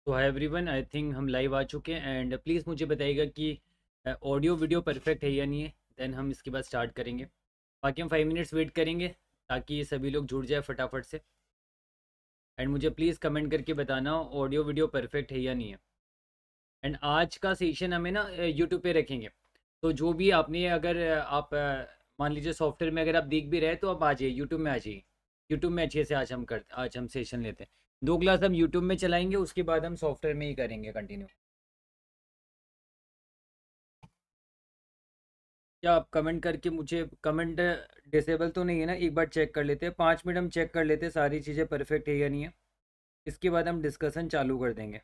तो hi everyone, I think हम live आ चुके हैं एंड प्लीज़ मुझे बताइएगा कि ऑडियो वीडियो परफेक्ट है या नहीं है। देन हम इसके बाद स्टार्ट करेंगे। बाकी हम 5 मिनट्स वेट करेंगे ताकि सभी लोग जुड़ जाए फटाफट से। एंड मुझे प्लीज़ कमेंट करके बताना ऑडियो वीडियो परफेक्ट है या नहीं है। एंड आज का सेशन हमें ना यूट्यूब पे रखेंगे। तो जो भी आपने अगर आप मान लीजिए सॉफ्टवेयर में अगर आप देख भी रहे तो आप आ जाइए, यूट्यूब में आ जाइए। यूट्यूब में अच्छे से आज हम सेशन लेते हैं। 2 क्लास हम यूट्यूब में चलाएंगे, उसके बाद हम सॉफ्टवेयर में ही करेंगे कंटिन्यू। क्या आप कमेंट करके मुझे कमेंट डिसेबल तो नहीं है ना, एक बार चेक कर लेते हैं। 5 मिनट हम चेक कर लेते हैं सारी चीज़ें परफेक्ट है या नहीं है। इसके बाद हम डिस्कशन चालू कर देंगे।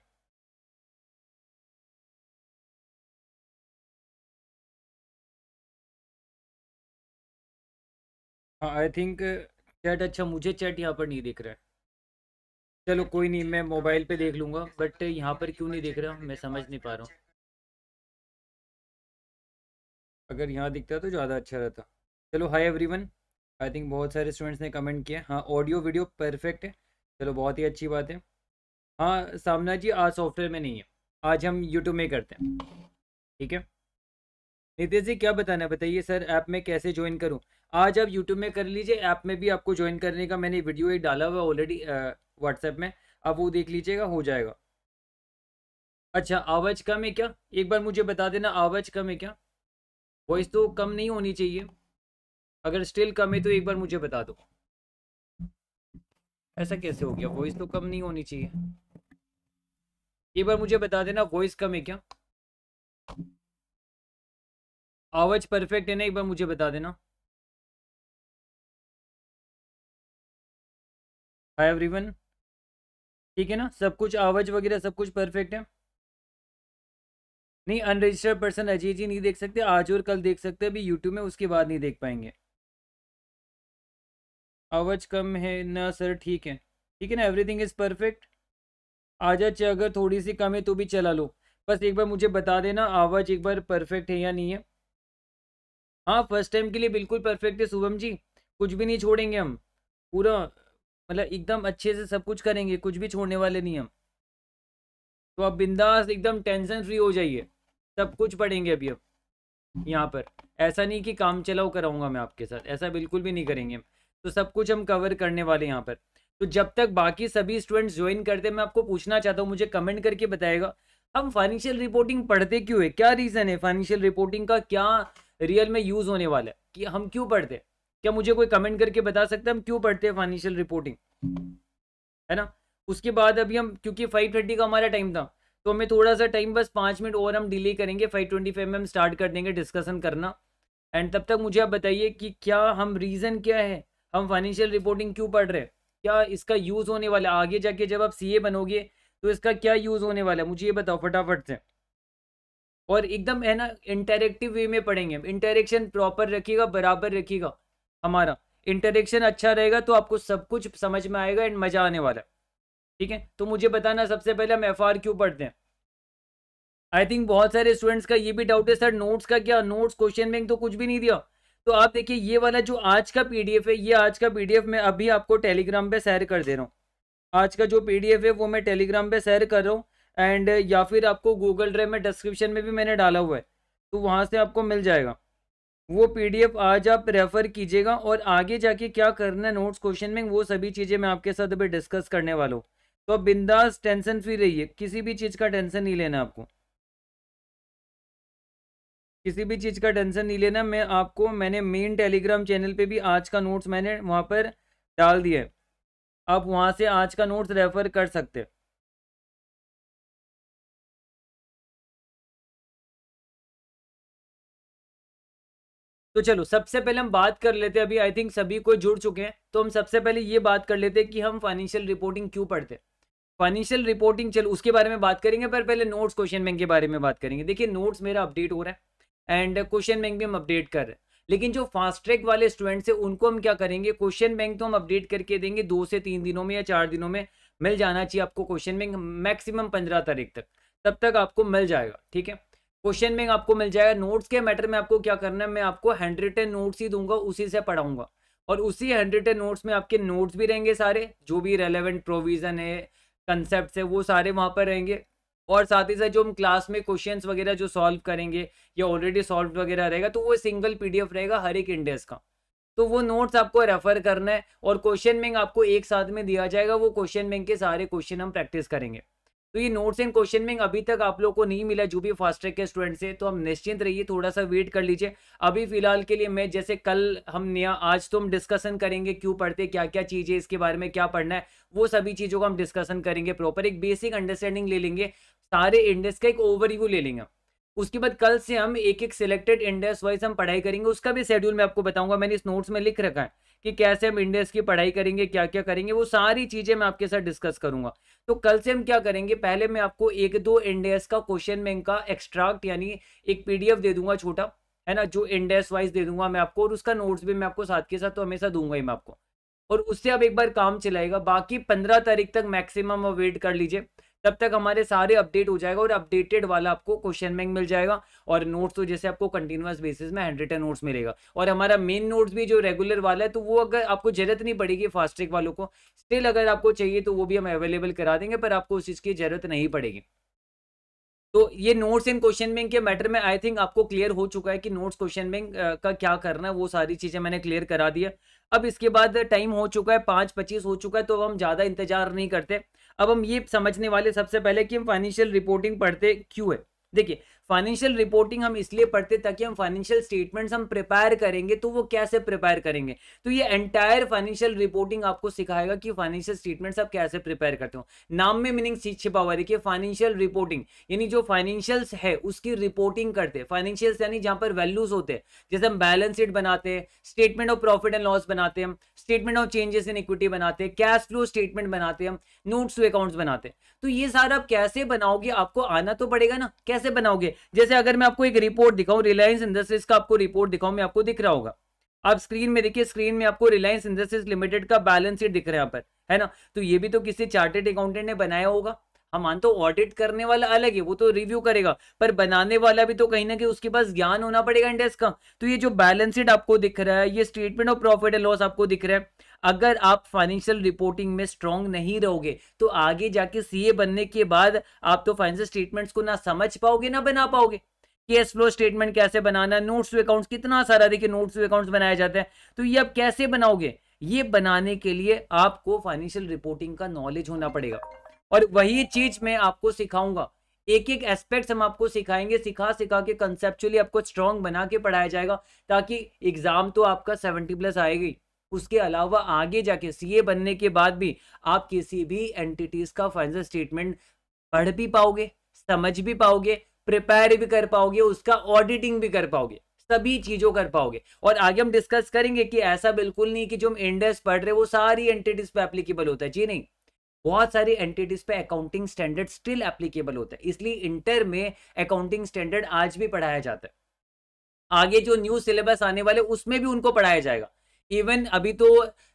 हाँ आई थिंक चैट, अच्छा मुझे चैट यहाँ पर नहीं दिख रहा है। चलो कोई नहीं, मैं मोबाइल पे देख लूँगा, बट यहाँ पर क्यों नहीं दिख रहा मैं समझ नहीं पा रहा हूँ। अगर यहाँ दिखता तो ज़्यादा अच्छा रहता। चलो हाय एवरीवन, आई थिंक बहुत सारे स्टूडेंट्स ने कमेंट किया। हाँ ऑडियो वीडियो परफेक्ट है, चलो बहुत ही अच्छी बात है। हाँ सामना जी, आज सॉफ्टवेयर में नहीं है, आज हम यूट्यूब में ही करते हैं, ठीक है। नितेश जी क्या बताना है, बताइए सर ऐप में कैसे ज्वाइन करूं। आज आप यूट्यूब में कर लीजिए, ऐप में भी आपको ज्वाइन करने का मैंने वीडियो एक डाला हुआ ऑलरेडी व्हाट्सएप में, आप वो देख लीजिएगा, हो जाएगा। अच्छा आवाज़ कम है क्या, एक बार मुझे बता देना आवाज़ कम है क्या। वॉइस तो कम नहीं होनी चाहिए, अगर स्टिल कम है तो एक बार मुझे बता दो। ऐसा कैसे हो गया, वॉइस तो कम नहीं होनी चाहिए। एक बार मुझे बता देना वॉइस कम है क्या, आवाज़ परफेक्ट है ना, एक बार मुझे बता देना। हाय एवरीवन, ठीक है ना, सब कुछ आवाज़ वगैरह सब कुछ परफेक्ट है। नहीं अनरजिस्टर्ड पर्सन अजय जी नहीं देख सकते, आज और कल देख सकते हैं अभी यूट्यूब में, उसके बाद नहीं देख पाएंगे। आवाज़ कम है ना सर, ठीक है ना, एवरीथिंग इज़ परफेक्ट। आज अगर थोड़ी सी कम है तो भी चला लो, बस एक बार मुझे बता देना आवाज़ एक बार परफेक्ट है या नहीं है। हाँ फर्स्ट टाइम के लिए बिल्कुल परफेक्ट है शुभम जी, कुछ भी नहीं छोड़ेंगे हम, पूरा मतलब एकदम अच्छे से सब कुछ करेंगे, कुछ भी छोड़ने वाले नहीं हम। तो आप बिंदास एकदम टेंशन फ्री हो जाइए, सब कुछ पढ़ेंगे अभी अब यहाँ पर। ऐसा नहीं कि काम चलाओ कराऊंगा मैं आपके साथ, ऐसा बिल्कुल भी नहीं करेंगे हम। तो सब कुछ हम कवर करने वाले यहाँ पर। तो जब तक बाकी सभी स्टूडेंट्स ज्वाइन करते हैं, मैं आपको पूछना चाहता हूँ, मुझे कमेंट करके बताएगा हम फाइनेंशियल रिपोर्टिंग पढ़ते क्यों है, क्या रीज़न है फाइनेंशियल रिपोर्टिंग का, क्या रियल में यूज़ होने वाला है, कि हम क्यों पढ़ते हैं। क्या मुझे कोई कमेंट करके बता सकता है हम क्यों पढ़ते हैं फाइनेंशियल रिपोर्टिंग, है ना। उसके बाद अभी हम, क्योंकि 5:30 का हमारा टाइम था, तो हमें थोड़ा सा टाइम, बस 5 मिनट और हम डिले करेंगे, 5:25 में हम स्टार्ट कर देंगे डिस्कशन करना। एंड तब तक मुझे आप बताइए कि क्या हम, रीज़न क्या है, हम फाइनेंशियल रिपोर्टिंग क्यों पढ़ रहे हैं, क्या इसका यूज़ होने वाला है आगे जाके जब आप सीए बनोगे, तो इसका क्या यूज़ होने वाला है, मुझे ये बताओ फटाफट से। और एकदम है ना इंटरेक्टिव वे में पढ़ेंगे, इंटरेक्शन प्रॉपर रखिएगा, बराबर रखिएगा हमारा। इंटरेक्शन अच्छा रहेगा तो आपको सब कुछ समझ में आएगा एंड मज़ा आने वाला है, ठीक है। तो मुझे बताना सबसे पहले हम एफआर क्यों पढ़ते हैं। आई थिंक बहुत सारे स्टूडेंट्स का ये भी डाउट है सर नोट्स का क्या, नोट्स क्वेश्चन बैंक तो कुछ भी नहीं दिया। तो आप देखिए ये वाला जो आज का पीडीएफ है, ये आज का पीडीएफ मैं अभी आपको टेलीग्राम पे शेयर कर दे रहा हूँ। आज का जो पीडीएफ है वो मैं टेलीग्राम पे शेयर कर रहा हूँ। एंड या फिर आपको गूगल ड्राइव में डिस्क्रिप्शन में भी मैंने डाला हुआ है, तो वहाँ से आपको मिल जाएगा वो पीडीएफ। आज आप रेफर कीजिएगा और आगे जाके क्या करना है, नोट्स क्वेश्चन में, वो सभी चीज़ें मैं आपके साथ अभी डिस्कस करने वाला हूँ। तो आप बिंदास टेंशन फ्री रहिए, किसी भी चीज़ का टेंशन नहीं लेना आपको, किसी भी चीज़ का टेंशन नहीं लेना। मैंने मेन टेलीग्राम चैनल पे भी आज का नोट्स मैंने वहाँ पर डाल दिया है, आप वहाँ से आज का नोट्स रेफर कर सकते हैं। तो चलो सबसे पहले हम बात कर लेते हैं, अभी आई थिंक सभी कोई जुड़ चुके हैं, तो हम सबसे पहले ये बात कर लेते हैं कि हम फाइनेंशियल रिपोर्टिंग क्यों पढ़ते हैं। फाइनेंशियल रिपोर्टिंग, चलो उसके बारे में बात करेंगे, पर पहले नोट्स क्वेश्चन बैंक के बारे में बात करेंगे। देखिए नोट्स मेरा अपडेट हो रहा है एंड क्वेश्चन बैंक भी हम अपडेट कर रहे हैं, लेकिन जो फास्ट ट्रैक वाले स्टूडेंट्स हैं उनको हम क्या करेंगे, क्वेश्चन बैंक तो हम अपडेट करके देंगे 2 से 3 दिनों में या 4 दिनों में मिल जाना चाहिए आपको क्वेश्चन बैंक, मैक्सिमम 15 तारीख तक, तब तक आपको मिल जाएगा, ठीक है। क्वेश्चन बैंक आपको मिल जाएगा। नोट्स के मैटर में आपको क्या करना है, मैं आपको हैंड रिटन नोट्स ही दूंगा, उसी से पढ़ाऊंगा, और उसी हैंड रिटन नोट्स में आपके नोट्स भी रहेंगे सारे, जो भी रेलेवेंट प्रोविजन है, कंसेप्ट है वो सारे वहाँ पर रहेंगे। और साथ ही साथ जो हम क्लास में क्वेश्चंस वगैरह जो सॉल्व करेंगे या ऑलरेडी सॉल्व वगैरह रहेगा, तो वो सिंगल पीडीएफ रहेगा हर एक इंडेक्स का। तो वो नोट्स आपको रेफर करना है और क्वेश्चन बैंक आपको एक साथ में दिया जाएगा, वो क्वेश्चन बैंक के सारे क्वेश्चन हम प्रैक्टिस करेंगे। तो ये नोट्स एंड क्वेश्चन बैंक अभी तक आप लोग को नहीं मिला जो भी फास्ट ट्रैक के स्टूडेंट्स हैं, तो हम निश्चिंत रहिए, थोड़ा सा वेट कर लीजिए। अभी फिलहाल के लिए मैं जैसे कल हम नया, आज तो हम डिस्कशन करेंगे क्यों पढ़ते, क्या क्या चीज़ें इसके बारे में क्या पढ़ना है, वो सभी चीज़ों को हम डिस्कशन करेंगे, प्रॉपर एक बेसिक अंडरस्टैंडिंग ले लेंगे, सारे इंडेक्स का एक ओवरव्यू ले लेंगे। उसके बाद कल से हम एक एक सिलेक्टेड इंडेक्स वाइज हम पढ़ाई करेंगे, उसका भी शेड्यूल मैं आपको बताऊंगा, मैंने इस नोट्स में लिख रखा है कि कैसे हम इंडेक्स की पढ़ाई करेंगे, क्या क्या करेंगे, वो सारी चीजें मैं आपके साथ डिस्कस करूंगा। तो कल से हम क्या करेंगे, पहले मैं आपको एक दो इंडेक्स का क्वेश्चन बैंक का एक्सट्रैक्ट यानी एक पीडीएफ दे दूंगा छोटा, है ना, जो इंडेक्स वाइज दे दूंगा मैं आपको, और उसका नोट्स भी मैं आपको साथ के साथ तो हमेशा दूंगा ही मैं आपको, और उससे अब एक बार काम चलाएगा। बाकी 15 तारीख तक मैक्सिमम वेट कर लीजिए, तब तक हमारे सारे अपडेट हो जाएगा और अपडेटेड वाला आपको क्वेश्चन बैंक मिल जाएगा, और नोट्स तो जैसे आपको कंटिन्यूअस बेसिस में हैंड रिटन नोट्स मिलेगा। और हमारा मेन नोट्स भी जो रेगुलर वाला है, तो वो अगर आपको जरूरत नहीं पड़ेगी फास्ट ट्रैक वालों को, स्टिल अगर आपको चाहिए तो वो भी हम अवेलेबल करा देंगे, पर आपको उस चीज़ की जरूरत नहीं पड़ेगी। तो ये नोट्स एंड क्वेश्चन बैंक के मैटर में आई थिंक आपको क्लियर हो चुका है कि नोट्स क्वेश्चन बैंक का क्या करना है, वो सारी चीजें मैंने क्लियर करा दिया। अब इसके बाद टाइम हो चुका है 5:25 हो चुका है, तो अब हम ज़्यादा इंतजार नहीं करते। अब हम ये समझने वाले सबसे पहले कि हम फाइनेंशियल रिपोर्टिंग पढ़ते क्यों है। देखिए, फाइनेंशियल रिपोर्टिंग हम इसलिए पढ़ते ताकि हम फाइनेंशियल स्टेटमेंट्स हम प्रिपेयर करेंगे, तो वो कैसे प्रिपेयर करेंगे, तो ये एंटायर फाइनेंशियल रिपोर्टिंग आपको सिखाएगा कि फाइनेंशियल स्टेटमेंट्स आप कैसे प्रिपेयर करते हो। नाम में मीनिंग छिपा हुआ है, देखिए फाइनेंशियल रिपोर्टिंग यानी जो फाइनेंशियल्स है उसकी रिपोर्टिंग करते हैं। फाइनेंशियल्स यानी जहां पर वैल्यूज होते हैं, जैसे हम बैलेंस शीट बनाते हैं, statement of profit and loss बनाते हैं, statement of changes in equity बनाते हैं, कैश फ्लो स्टेटमेंट बनाते हैं, नोट्स टू अकाउंट्स बनाते हैं। तो ये सारा आप कैसे बनाओगे, आपको आना तो पड़ेगा ना, कैसे बनाओगे। जैसे अगर मैं आपको एक रिपोर्ट दिखाऊं, रिलायंस इंडस्ट्रीज का आपको रिपोर्ट दिखाऊं, मैं आपको दिख रहा होगा, आप स्क्रीन में देखिए, स्क्रीन में आपको रिलायंस इंडस्ट्रीज लिमिटेड का बैलेंस शीट दिख रहा है यहाँ पर, है ना। तो ये भी तो किसी चार्टेड अकाउंटेंट ने बनाया होगा। हम मान तो ऑडिट करने वाला अलग है, वो तो रिव्यू करेगा, पर बनाने वाला भी तो कहीं ना कहीं उसके पास ज्ञान होना पड़ेगा इंडेक्स का। तो ये जो बैलेंस शीट आपको दिख रहा है, ये statement of profit and loss आपको दिख रहा है, अगर आप फाइनेंशियल रिपोर्टिंग में स्ट्रांग नहीं रहोगे, तो आगे जाके सीए बनने के बाद आप तो फाइनेंशियल स्टेटमेंट्स को ना समझ पाओगे ना बना पाओगे। कैश फ्लो स्टेटमेंट कैसे बनाना है, नोट्स टू अकाउंट्स, कितना सारा देखिए नोट्स टू अकाउंट्स बनाए जाते हैं, तो ये आप कैसे बनाओगे। ये बनाने के लिए आपको फाइनेंशियल रिपोर्टिंग का नॉलेज होना पड़ेगा, और वही चीज मैं आपको सिखाऊंगा। एक एक एस्पेक्ट हम आपको सिखाएंगे, सिखा सिखा के कंसेप्चुअली आपको स्ट्रांग बना के पढ़ाया जाएगा, ताकि एग्जाम तो आपका 70+ आएगी, उसके अलावा आगे जाके सीए बनने के बाद भी आप किसी भी एंटिटीज का फाइनेंशियल स्टेटमेंट पढ़ भी पाओगे, समझ भी पाओगे, प्रिपेयर भी कर पाओगे, उसका ऑडिटिंग भी कर पाओगे, सभी चीजों कर पाओगे। और आगे हम डिस्कस करेंगे कि ऐसा बिल्कुल नहीं कि जो हम इंडेक्स पढ़ रहे वो सारी एंटिटीज पे एप्लीकेबल होता है, जी नहीं, बहुत सारी एंटिटीज पे अकाउंटिंग स्टैंडर्ड स्टिल एप्लीकेबल होता है, इसलिए इंटर में अकाउंटिंग स्टैंडर्ड आज भी पढ़ाया जाता है। आगे जो न्यू सिलेबस आने वाले उसमें भी उनको पढ़ाया जाएगा। इवन अभी तो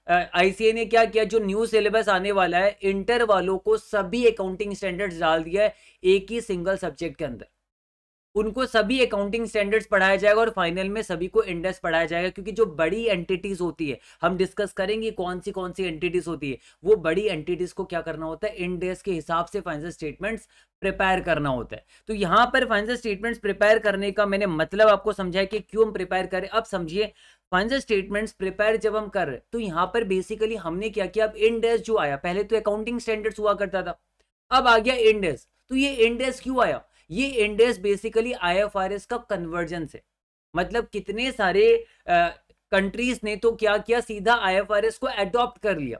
आईसीए ने क्या किया, जो न्यू सिलेबस आने वाला है इंटर वालों को सभी अकाउंटिंग स्टैंडर्ड्स डाल दिया है एक ही सिंगल सब्जेक्ट के अंदर, उनको सभी अकाउंटिंग स्टैंडर्ड्स पढ़ाया जाएगा, और फाइनल में सभी को इंडेक्स पढ़ाया जाएगा। क्योंकि जो बड़ी एंटिटीज होती है, हम डिस्कस करेंगे कौन सी एंटिटीज होती है, वो बड़ी एंटिटीज को क्या करना होता है, इंडेक्स के हिसाब से फाइनेंशियल स्टेटमेंट्स प्रिपेयर करना होता है। तो यहाँ पर फाइनेंशियल स्टेटमेंट्स प्रिपेयर करने का मैंने मतलब आपको समझाया कि क्यों हम प्रिपेयर करें। अब समझिए, फाइनेंशियल स्टेटमेंट्स प्रिपेयर जब हम कर रहे, तो यहाँ पर बेसिकली हमने क्या किया, अब इंडेक्स जो आया, पहले तो अकाउंटिंग स्टैंडर्ड्स हुआ करता था, अब आ गया इंडेक्स। तो ये इंडेक्स क्यों आया, ये इंडेक्स बेसिकली आईएफआरएस का कन्वर्जन है। मतलब कितने सारे कंट्रीज ने तो क्या किया, सीधा आईएफआरएस को अडॉप्ट कर लिया,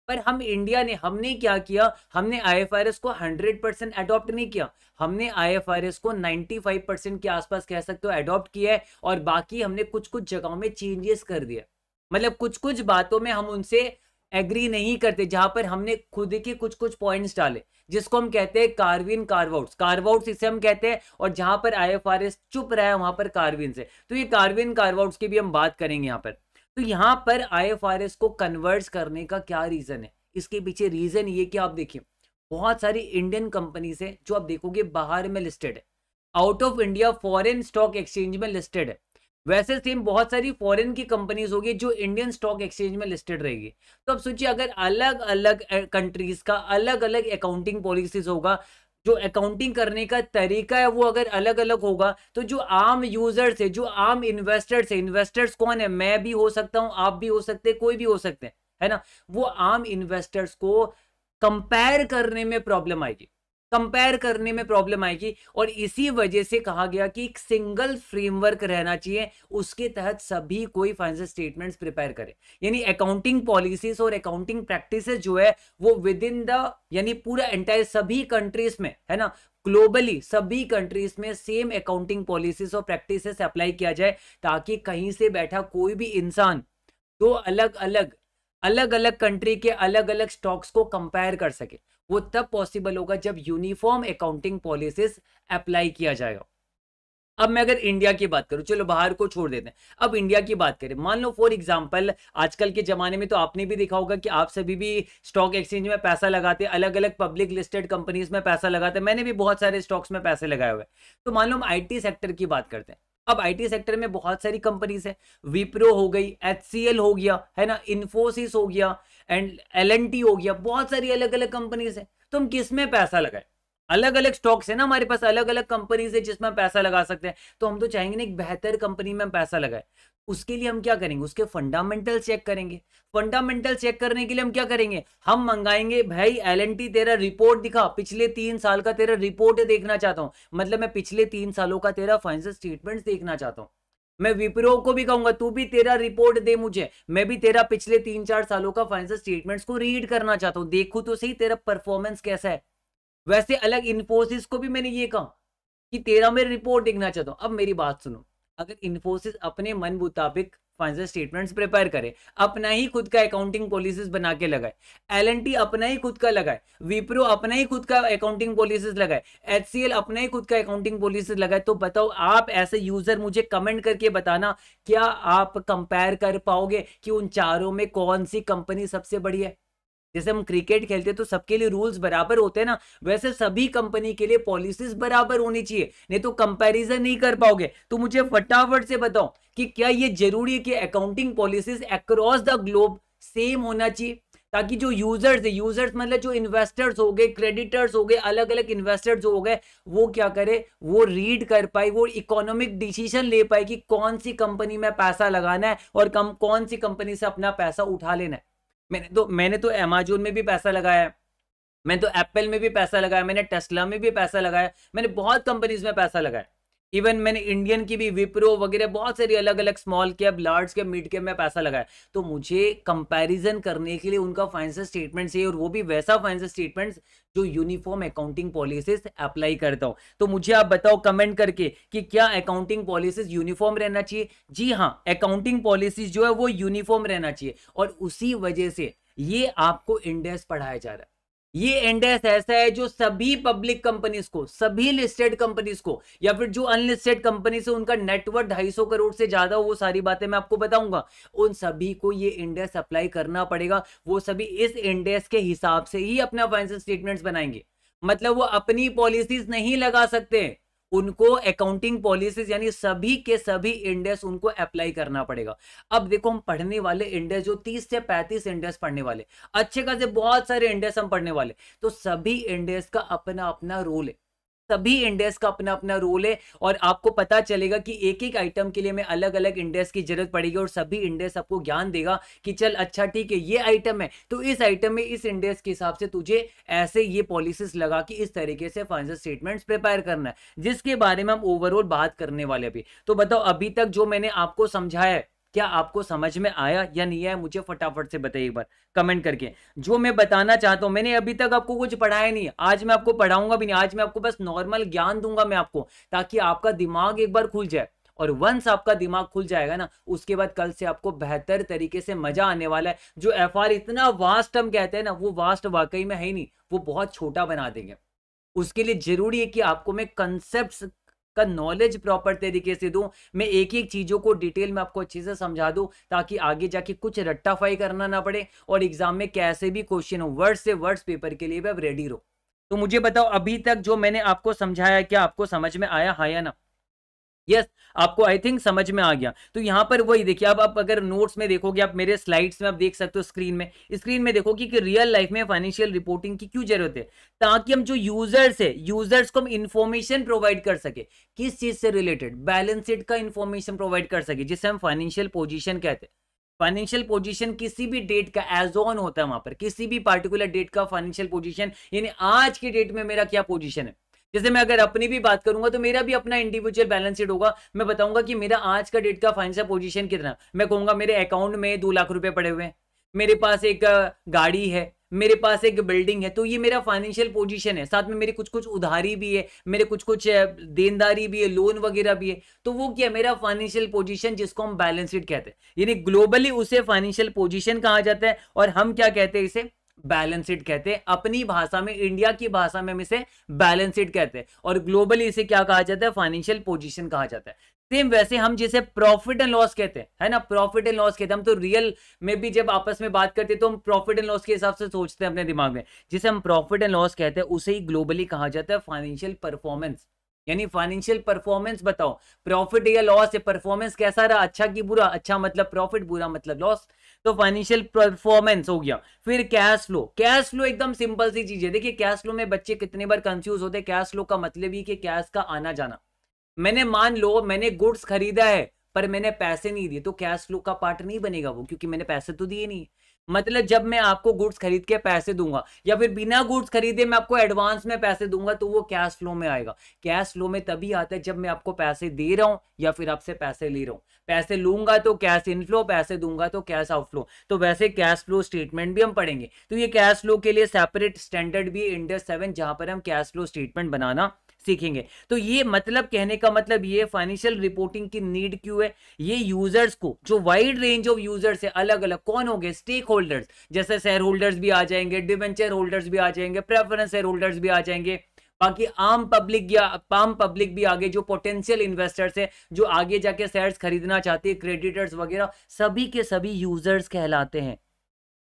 पर हम इंडिया ने, हमने क्या किया, हमने आईएफआरएस को 100% अडॉप्ट नहीं किया, हमने आईएफआरएस को 95% के आसपास कह सकते हो अडॉप्ट किया है, और बाकी हमने कुछ कुछ जगहों में चेंजेस कर दिया। मतलब कुछ कुछ बातों में हम उनसे एग्री नहीं करते, जहां पर हमने खुद के कुछ कुछ पॉइंट्स डाले, जिसको हम कहते हैं कार्विन कार्वआउट्स, कार्वआउट्स इसे हम कहते हैं, और जहां पर आईएफआरएस चुप रहा है वहां पर कार्विन से, तो ये कार्विन कार्वआउट्स की भी हम बात करेंगे यहाँ पर। तो यहाँ पर आईएफआरएस को कन्वर्ट करने का क्या रीजन है, इसके पीछे रीजन ये कि आप देखिए, बहुत सारी इंडियन कंपनीज है जो आप देखोगे बाहर में लिस्टेड है, out of India foreign stock exchange में लिस्टेड है, वैसे सेम बहुत सारी फॉरेन की कंपनीज होगी जो इंडियन स्टॉक एक्सचेंज में लिस्टेड रहेगी। तो अब सोचिए अगर अलग अलग कंट्रीज का अलग अलग अकाउंटिंग पॉलिसीज होगा, जो अकाउंटिंग करने का तरीका है वो अगर अलग अलग होगा, तो जो आम यूजर्स है, जो आम इन्वेस्टर्स है, इन्वेस्टर्स कौन है, मैं भी हो सकता हूं, आप भी हो सकते हैं, कोई भी हो सकते हैं, है ना, वो आम इन्वेस्टर्स को कंपेयर करने में प्रॉब्लम आएगी, कंपेयर करने में प्रॉब्लम आएगी। और इसी वजह से कहा गया कि एक सिंगल फ्रेमवर्क रहना चाहिए, उसके तहत सभी कोई फाइनेंशियल स्टेटमेंट्स प्रिपेयर करे। यानी अकाउंटिंग पॉलिसीज और अकाउंटिंग प्रैक्टिसेस जो है वो विद इन द, यानी पूरा एंटायर सभी कंट्रीज में, है ना, ग्लोबली सभी कंट्रीज में सेम अकाउंटिंग पॉलिसीज और प्रैक्टिसेस अप्लाई किया जाए, ताकि कहीं से बैठा कोई भी इंसान दो अलग अलग अलग अलग कंट्री के अलग अलग स्टॉक्स को कंपेयर कर सके। वो तब पॉसिबल होगा जब यूनिफॉर्म अकाउंटिंग पॉलिसीज अप्लाई किया जाएगा। अब मैं अगर इंडिया की बात करूं, चलो बाहर को छोड़ देते हैं, अब इंडिया की बात करें, मान लो फॉर एग्जांपल आजकल के जमाने में तो आपने भी देखा होगा कि आप सभी भी स्टॉक एक्सचेंज में पैसा लगाते, अलग अलग पब्लिक लिस्टेड कंपनीज में पैसा लगाते, मैंने भी बहुत सारे स्टॉक्स में पैसे लगाए हुए। तो मान लो हम आईटी सेक्टर की बात करते हैं। अब आईटी सेक्टर में बहुत सारी कंपनीज है, विप्रो हो गई, एचसीएल हो गया, है ना, इन्फोसिस हो गया, एंड एलएनटी हो गया, बहुत सारी अलग अलग कंपनीज है। तो हम किस में पैसा लगाए, अलग अलग स्टॉक्स है ना हमारे पास, अलग अलग कंपनीज है जिसमें पैसा लगा सकते हैं। तो हम तो चाहेंगे ना एक बेहतर कंपनी में पैसा लगाए। उसके लिए हम क्या करेंगे, उसके फंडामेंटल चेक करेंगे। फंडामेंटल चेक करने के लिए हम क्या करेंगे, हम मंगाएंगे, भाई एलएनटी तेरा रिपोर्ट दिखा, पिछले 3 साल का तेरा रिपोर्ट देखना चाहता हूं, मतलब मैं पिछले 3 सालों का तेरा फाइनेंशियल स्टेटमेंट देखना चाहता हूं। मैं विप्रो को भी कहूंगा तू भी तेरा रिपोर्ट दे मुझे, मैं भी तेरा पिछले 3-4 सालों का फाइनेंशियल स्टेटमेंट्स को रीड करना चाहता हूं, देखू तो सही तेरा परफॉर्मेंस कैसा है। वैसे अलग इन्फोसिस को भी मैंने ये कहा कि तेरा मैं रिपोर्ट देखना चाहता हूं। अब मेरी बात सुनो, अगर इन्फोसिस अपने मन मुताबिक फाइनेंशियल स्टेटमेंट्स प्रिपेयर करे, अपना ही खुद का अकाउंटिंग पॉलिसीज बना के लगाए, एलएनटी अपना ही खुद का लगाए, विप्रो अपना ही खुद का अकाउंटिंग पॉलिसीज लगाए, एचसीएल अपना ही खुद का अकाउंटिंग पॉलिसीज लगाए, तो बताओ आप ऐसे यूजर मुझे कमेंट करके बताना, क्या आप कंपेयर कर पाओगे कि उन चारों में कौन सी कंपनी सबसे बड़ी है। जैसे हम क्रिकेट खेलते हैं तो सबके लिए रूल्स बराबर होते हैं ना, वैसे सभी कंपनी के लिए पॉलिसीज बराबर होनी चाहिए, नहीं तो कंपैरिजन नहीं कर पाओगे। तो मुझे फटाफट से बताओ कि क्या ये जरूरी है कि accounting policies across the globe same होना चाहिए, ताकि जो यूजर्स है, यूजर्स मतलब जो इन्वेस्टर्स हो गए, क्रेडिटर्स हो गए, अलग अलग इन्वेस्टर्स हो गए, वो क्या करे, वो रीड कर पाए, वो इकोनॉमिक डिसीजन ले पाए कि कौन सी कंपनी में पैसा लगाना है और कौन सी कंपनी से अपना पैसा उठा लेना है। मैंने तो अमेजोन में भी पैसा लगाया है, मैं तो एप्पल में भी पैसा लगाया, मैंने टेस्ला में भी पैसा लगाया, मैंने बहुत कंपनीज में पैसा लगाया। इवन मैंने इंडियन की भी, विप्रो वगैरह बहुत सारी अलग अलग small cap, large cap, mid cap में पैसा लगाया। तो मुझे कंपैरिजन करने के लिए उनका फाइनेंशियल स्टेटमेंट चाहिए, और वो भी वैसा फाइनेंशियल स्टेटमेंट जो यूनिफॉर्म अकाउंटिंग पॉलिसीज अप्लाई करता हूं। तो मुझे आप बताओ कमेंट करके कि क्या अकाउंटिंग पॉलिसीज यूनिफॉर्म रहना चाहिए। जी हाँ, अकाउंटिंग पॉलिसीज जो है वो यूनिफॉर्म रहना चाहिए, और उसी वजह से ये आपको इंडेक्स पढ़ाया जा रहा है। ये इंडेक्स ऐसा है जो सभी पब्लिक कंपनीज को, सभी लिस्टेड कंपनीज को, या फिर जो अनलिस्टेड कंपनी से उनका नेटवर्थ 250 करोड़ से ज्यादा हो, वो सारी बातें मैं आपको बताऊंगा, उन सभी को ये इंडेक्स अप्लाई करना पड़ेगा। वो सभी इस इंडेक्स के हिसाब से ही अपना फाइनेंशियल स्टेटमेंट्स बनाएंगे, मतलब वो अपनी पॉलिसीज नहीं लगा सकते, उनको अकाउंटिंग पॉलिसीज यानी सभी के सभी इंडेक्स उनको अप्लाई करना पड़ेगा। अब देखो हम पढ़ने वाले इंडेक्स जो 30 से 35 इंडेक्स पढ़ने वाले, अच्छे खासे बहुत सारे इंडेक्स हम पढ़ने वाले, तो सभी इंडेक्स का अपना अपना रोल है, सभी इंडेक्स का अपना अपना रोल है। और आपको पता चलेगा कि एक एक आइटम के लिए हमें अलग अलग इंडेक्स की जरूरत पड़ेगी, और सभी इंडेक्स आपको ज्ञान देगा कि चल अच्छा ठीक है ये आइटम है, तो इस आइटम में इस इंडेक्स के हिसाब से तुझे ऐसे ये पॉलिसीज लगा कि इस तरीके से फाइनेंशियल स्टेटमेंट्स प्रिपेयर करना है, जिसके बारे में हम ओवरऑल बात करने वाले। अभी तो बताओ, अभी तक जो मैंने आपको समझाया है क्या आपको समझ में आया या नहीं आया, मुझे फटाफट से बताइए एक बार कमेंट करके। जो मैं बताना चाहता हूं, मैंने अभी तक आपको कुछ पढ़ाया नहीं, आज मैं आपको पढ़ाऊंगा भी नहीं, आज मैं आपको बस नॉर्मल ज्ञान दूंगा मैं आपको, ताकि आपका दिमाग एक बार खुल जाए। और वंस आपका दिमाग खुल जाएगा ना, उसके बाद कल से आपको बेहतर तरीके से मजा आने वाला है। जो एफआर इतना वास्ट हम कहते हैं ना, वो वास्ट वाकई में है ही नहीं, वो बहुत छोटा बना देंगे। उसके लिए जरूरी है कि आपको मैं कंसेप्ट का नॉलेज प्रॉपर तरीके से दूं, मैं एक एक चीजों को डिटेल में आपको अच्छे से समझा दूं, ताकि आगे जाके कुछ रट्टाफाई करना ना पड़े, और एग्जाम में कैसे भी क्वेश्चन हो, वर्ड से वर्ड्स पेपर के लिए भी आप रेडी रहो। तो मुझे बताओ अभी तक जो मैंने आपको समझाया क्या आपको समझ में आया, हाँ या ना। यस आपको आई थिंक समझ में आ गया। तो यहां पर वही देखिए, अब आप अगर नोट्स में देखोगे, आप मेरे स्लाइड्स में आप देख सकते हो, स्क्रीन में देखोगे कि रियल लाइफ में फाइनेंशियल रिपोर्टिंग की क्यों जरूरत है, ताकि हम जो यूजर्स है, यूजर्स को हम इंफॉर्मेशन प्रोवाइड कर सके, किस चीज से रिलेटेड, बैलेंस शीट का इंफॉर्मेशन प्रोवाइड कर सके, जिसे हम फाइनेंशियल पोजीशन कहते हैं। फाइनेंशियल पोजीशन किसी भी डेट का एज ऑन होता है, वहां पर किसी भी पार्टिकुलर डेट का फाइनेंशियल पोजीशन, यानी आज की डेट में मेरा क्या पोजीशन है। जैसे मैं अगर अपनी भी बात करूंगा तो मेरा भी अपना इंडिविजुअल बैलेंस शीट होगा, मैं बताऊंगा कि मेरा आज का डेट का फाइनेंशियल पोजीशन कितना, मैं कहूंगा मेरे अकाउंट में 2 लाख रुपए पड़े हुए हैं, मेरे पास एक गाड़ी है, मेरे पास एक बिल्डिंग है, तो ये मेरा फाइनेंशियल पोजीशन है। साथ में मेरी कुछ कुछ उधारी भी है, मेरे कुछ कुछ देनदारी भी है, लोन वगैरह भी है, तो वो क्या, मेरा फाइनेंशियल पोजीशन, जिसको हम बैलेंस शीट कहते हैं। यानी ग्लोबली उसे फाइनेंशियल पोजीशन कहा जाता है, और हम क्या कहते हैं, इसे बैलेंस शीट कहते हैं। अपनी भाषा में, इंडिया की भाषा में हम इसे बैलेंस शीट कहते हैं, और ग्लोबली इसे क्या कहा जाता है, फाइनेंशियल पोजीशन कहा जाता है। सेम वैसे हम जिसे प्रॉफिट एंड लॉस कहते हैं, है ना, प्रॉफिट एंड लॉस कहते हैं। हम तो रियल में भी जब आपस में बात करते हैं तो हम प्रॉफिट एंड लॉस के हिसाब से सोचते हैं अपने दिमाग में, जिसे हम प्रॉफिट एंड लॉस कहते हैं, उसे ही ग्लोबली कहा जाता है फाइनेंशियल परफॉर्मेंस। यानी फाइनेंशियल परफॉर्मेंस बताओ, प्रॉफिट या लॉस है, परफॉर्मेंस कैसा रहा, अच्छा की बुरा, अच्छा मतलब प्रॉफिट, बुरा मतलब लॉस, तो फाइनेंशियल परफॉर्मेंस हो गया। फिर कैश फ्लो, कैश फ्लो एकदम सिंपल सी चीज है। देखिए कैश फ्लो में बच्चे कितने बार कंफ्यूज होते हैं। कैश फ्लो का मतलब ही कि कैश का आना जाना। मैंने मान लो मैंने गुड्स खरीदा है पर मैंने पैसे नहीं दिए, तो कैश फ्लो का पार्ट नहीं बनेगा वो, क्योंकि मैंने पैसे तो दिए नहीं। मतलब जब मैं आपको गुड्स खरीद के पैसे दूंगा, या फिर बिना गुड्स खरीदे मैं आपको एडवांस में पैसे दूंगा, तो वो कैश फ्लो में आएगा। कैश फ्लो में तभी आता है जब मैं आपको पैसे दे रहा हूं या फिर आपसे पैसे ले रहा हूं। पैसे लूंगा तो कैश इनफ्लो, पैसे दूंगा तो कैश आउटफ्लो। तो वैसे कैश फ्लो स्टेटमेंट भी हम पढ़ेंगे, तो ये कैश फ्लो के लिए सेपरेट स्टैंडर्ड भी इंडस 7, जहां पर हम कैश फ्लो स्टेटमेंट बनाना सीखेंगे। तो ये मतलब, कहने का मतलब ये, फाइनेंशियल रिपोर्टिंग की नीड क्यों है, ये यूजर्स को, जो वाइड रेंज ऑफ यूजर्स है, अलग अलग कौन हो गए, स्टेक होल्डर्स, जैसे शेयर होल्डर्स भी आ जाएंगे, डिवेंचर होल्डर्स भी आ जाएंगे, प्रेफरेंस शेयर होल्डर्स भी आ जाएंगे, बाकी आम पब्लिक या आम पब्लिक भी आगे, जो पोटेंशियल इन्वेस्टर्स है, जो आगे जाके शेयर्स खरीदना चाहते हैं, क्रेडिटर्स वगैरह, सभी के सभी यूजर्स कहलाते हैं।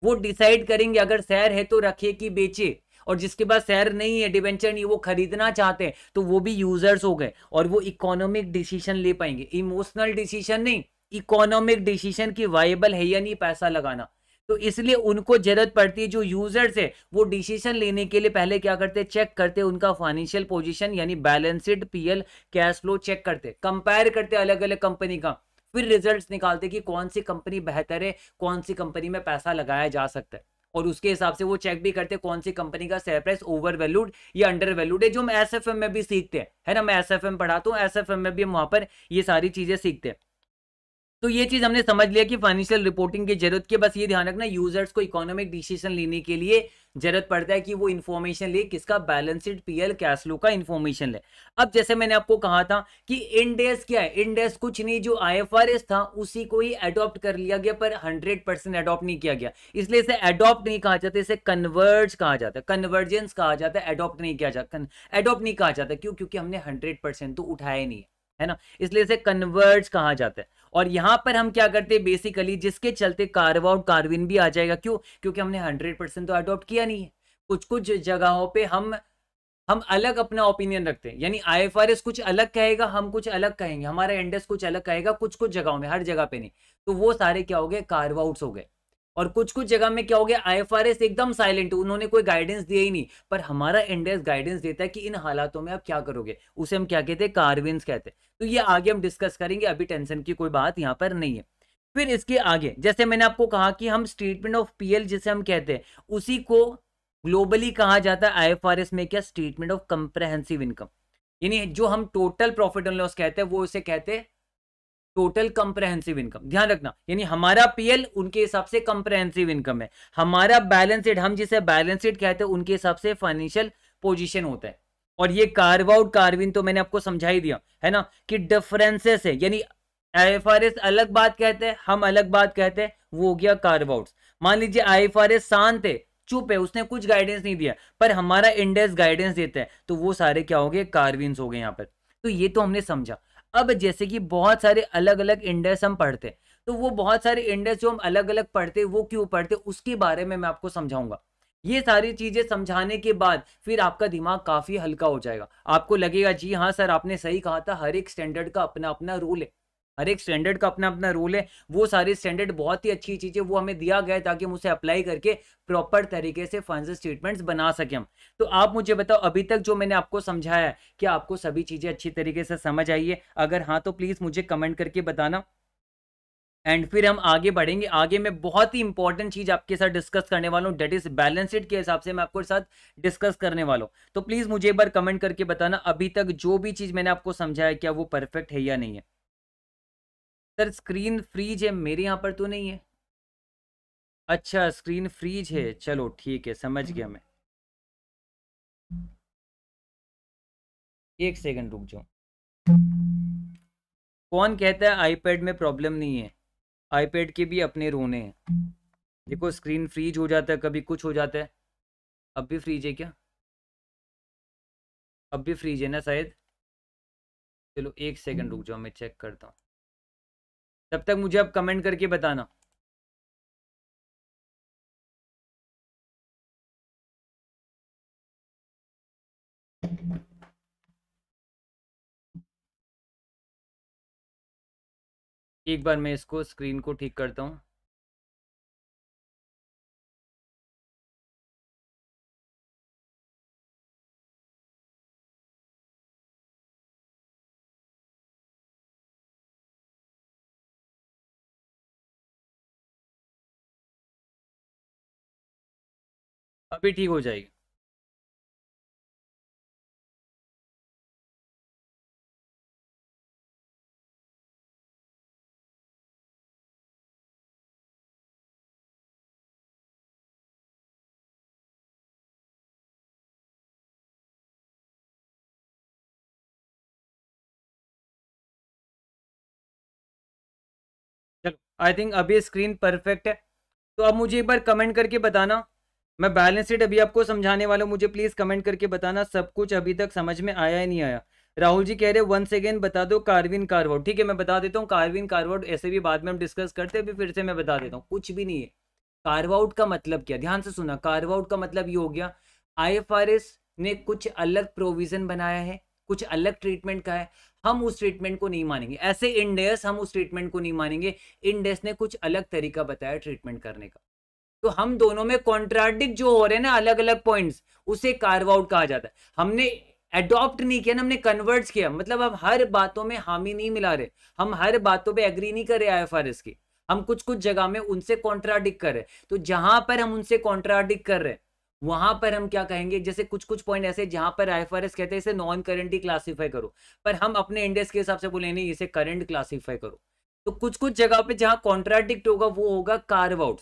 वो डिसाइड करेंगे अगर शेयर है तो रखे कि बेचे, और जिसके पास शेयर नहीं है, डिवेंचर नहीं, वो खरीदना चाहते हैं, तो वो भी यूजर्स हो गए, और वो इकोनॉमिक डिसीजन ले पाएंगे, इमोशनल डिसीजन नहीं, इकोनॉमिक डिसीजन की वायबल है या नहीं पैसा लगाना। तो इसलिए उनको जरूरत पड़ती है, जो यूजर्स है वो डिसीजन लेने के लिए पहले क्या करते हैं, चेक करते हैं उनका फाइनेंशियल पोजीशन, यानी balance sheet, PL, cash flow check करते, कंपेयर करते अलग अलग कंपनी का, फिर रिजल्ट्स निकालते कि कौन सी कंपनी बेहतर है, कौन सी कंपनी में पैसा लगाया जा सकता है, और उसके हिसाब से वो चेक भी करते कौन सी कंपनी का शेयर प्राइस ओवर वैल्यूड या अंडर वैल्यूड है, जो हम एसएफएम में भी सीखते हैं, है ना। मैं एसएफएम पढ़ाता हूँ, एसएफएम में भी हम वहां पर ये सारी चीजें सीखते हैं। तो ये चीज हमने समझ लिया कि फाइनेंशियल रिपोर्टिंग की जरूरत की, बस ये ध्यान रखना, यूजर्स को इकोनॉमिक डिसीजन लेने के लिए जरूरत पड़ता है कि वो इंफॉर्मेशन ले, किसका, balance sheet, PL, cash flow का इंफॉर्मेशन ले। अब जैसे मैंने आपको कहा था कि इंडेस क्या है, इंडेस कुछ नहीं, जो आईएफआरएस था उसी को ही अडॉप्ट कर लिया गया, पर 100% अडॉप्ट नहीं किया गया, इसलिए इसे अडॉप्ट नहीं कहा जाता, इसे कन्वर्ज कहा जाता है, कन्वर्जेंस कहा जाता है, अडॉप्ट नहीं किया जाता, अडॉप्ट नहीं कहा जाता, क्यों, क्योंकि हमने 100% तो उठाया नहीं है ना, इसलिए इसे कन्वर्ज कहा जाता है। और यहां पर हम क्या करते हैं बेसिकली, जिसके चलते कार्व आउट कार्विन भी आ जाएगा, क्यों, क्योंकि हमने 100% तो अडॉप्ट किया नहीं है। कुछ कुछ जगहों पे हम अलग अपना ओपिनियन रखते हैं, यानी आईएफआरएस कुछ अलग कहेगा, हम कुछ अलग कहेंगे, हमारा इंडेक्स कुछ अलग कहेगा, कुछ कुछ जगहों में, हर जगह पे नहीं। तो वो सारे क्या हो गए, कार्व आउट्स हो गए। और कुछ कुछ जगह में क्या हो गया, आईएफआरएस एकदम साइलेंट, उन्होंने कोई गाइडेंस दिया ही नहीं, पर हमारा इंडेक्स गाइडेंस देता है कि इन हालातों में आप क्या करोगे, उसे हम क्या कहते हैं, कार्विन्स कहते हैं। तो ये आगे हम डिस्कस करेंगे, अभी टेंशन की कोई बात यहाँ पर नहीं है। फिर इसके आगे, जैसे मैंने आपको कहा कि हम स्टेटमेंट ऑफ पीएल जिसे हम कहते हैं, उसी को ग्लोबली कहा जाता है आईएफआरएस में क्या, स्टेटमेंट ऑफ कंप्रेहेंसिव इनकम, यानी जो हम टोटल प्रॉफिट एंड लॉस कहते हैं वो उसे कहते हैं टोटल कंप्रेहेंसिव इनकम। ध्यान रखना, यानी हमारा पीएल उनके हिसाब से कंप्रेहेंसिव इनकम है, हमारा बैलेंस शीट, हम जिसे बैलेंस शीट कहते हैं, उनके हिसाब से फाइनेंशियल पोजीशन होता है। और ये कार्व आउट कार्विन तो मैंने आपको समझा ही दिया है ना, कि डिफरेंसेस है, यानी आईएफआरएस अलग बात कहते हैं, हम अलग बात कहते हैं, वो हो गया कार्व आउट्स। मान लीजिए आईएफआरएस शांत है, चुप है, उसने कुछ गाइडेंस नहीं दिया, पर हमारा इंडेक्स गाइडेंस देता है, तो वो सारे क्या हो गए, कार्विन्स हो गए यहाँ पर। तो ये तो हमने समझा। अब जैसे कि बहुत सारे अलग अलग इंडेक्स हम पढ़ते हैं, तो वो बहुत सारे इंडेक्स जो हम अलग अलग पढ़ते हैं वो क्यों पढ़ते, उसके बारे में मैं आपको समझाऊंगा। ये सारी चीजें समझाने के बाद फिर आपका दिमाग काफी हल्का हो जाएगा, आपको लगेगा जी हाँ सर आपने सही कहा था, हर एक स्टैंडर्ड का अपना अपना रूल है, हर एक स्टैंडर्ड का अपना अपना रूल है, वो सारे स्टैंडर्ड बहुत ही अच्छी चीज है, वो हमें दिया गया है ताकि हम उसे अप्लाई करके प्रॉपर तरीके से फंड्स स्टेटमेंट्स बना सकें हम। तो आप मुझे बताओ अभी तक जो मैंने आपको समझाया है क्या आपको सभी चीजें अच्छी तरीके से समझ आई है? अगर हाँ तो प्लीज मुझे कमेंट करके बताना, एंड फिर हम आगे बढ़ेंगे। आगे मैं बहुत ही इंपॉर्टेंट चीज आपके साथ डिस्कस करने वाला हूँ, डेट इज बैलेंस शीट के हिसाब से मैं आपके साथ डिस्कस करने वाला हूँ। तो प्लीज मुझे एक बार कमेंट करके बताना अभी तक जो भी चीज मैंने आपको समझाया क्या वो परफेक्ट है या नहीं है। सर स्क्रीन फ्रीज है, मेरे यहाँ पर तो नहीं है। अच्छा स्क्रीन फ्रीज है, चलो ठीक है समझ गया मैं। एक सेकंड रुक जाओ। कौन कहता है आईपैड में प्रॉब्लम नहीं है? आईपैड के भी अपने रोने हैं। देखो स्क्रीन फ्रीज हो जाता है, कभी कुछ हो जाता है। अब भी फ्रीज है क्या? अब भी फ्रीज है ना शायद। चलो एक सेकंड रुक जाओ मैं चेक करता हूँ, तब तक मुझे आप कमेंट करके बताना। एक बार मैं इसको स्क्रीन को ठीक करता हूँ। अभी ठीक हो जाएगी। चलो आई थिंक अभी स्क्रीन परफेक्ट है। तो अब मुझे एक बार कमेंट करके बताना, मैं बैलेंस शीट अभी आपको समझाने वाला हूँ, मुझे प्लीज कमेंट करके बताना सब कुछ अभी तक समझ में आया या नहीं आया। राहुल जी कह रहे वंस अगेन बता दो कार्विन कार्वआउट। ठीक है मैं बता देता हूँ कार्विन कार्वआउट, ऐसे भी बाद में हम डिस्कस करते हैं, अभी फिर से मैं बता देता हूँ कुछ भी नहीं है। कार्व आउट का मतलब क्या, ध्यान से सुना, कार्व आउट का मतलब ये हो गया आईएफआरएस ने कुछ अलग प्रोविजन बनाया है, कुछ अलग ट्रीटमेंट का है, हम उस ट्रीटमेंट को नहीं मानेंगे। ऐसे इंडेस हम उस ट्रीटमेंट को नहीं मानेंगे, इंडेस ने कुछ अलग तरीका बताया ट्रीटमेंट करने का। तो हम दोनों में कॉन्ट्राडिक्ट जो हो रहे हैं ना अलग अलग पॉइंट्स, उसे कार्व आउट कहा जाता है। हमने एडॉप्ट नहीं किया ना, हमने कन्वर्ट किया, मतलब हम हर बातों में हामी नहीं मिला रहे, हम हर बातों पे एग्री नहीं कर रहे आईएफआरएस की, हम कुछ कुछ जगह में उनसे कॉन्ट्राडिक्ट कर रहे। तो जहां पर हम उनसे कॉन्ट्राडिक्ट कर रहे वहां पर हम क्या कहेंगे, जैसे कुछ कुछ पॉइंट ऐसे जहां पर आईएफआरएस कहते हैं इसे नॉन करंट ही क्लासीफाई करो, पर हम अपने इंडेक्स के हिसाब से बोले नहीं इसे करंट क्लासीफाई करो। तो कुछ कुछ जगह पे जहां कॉन्ट्राडिक्ट होगा वो होगा कार्व आउट।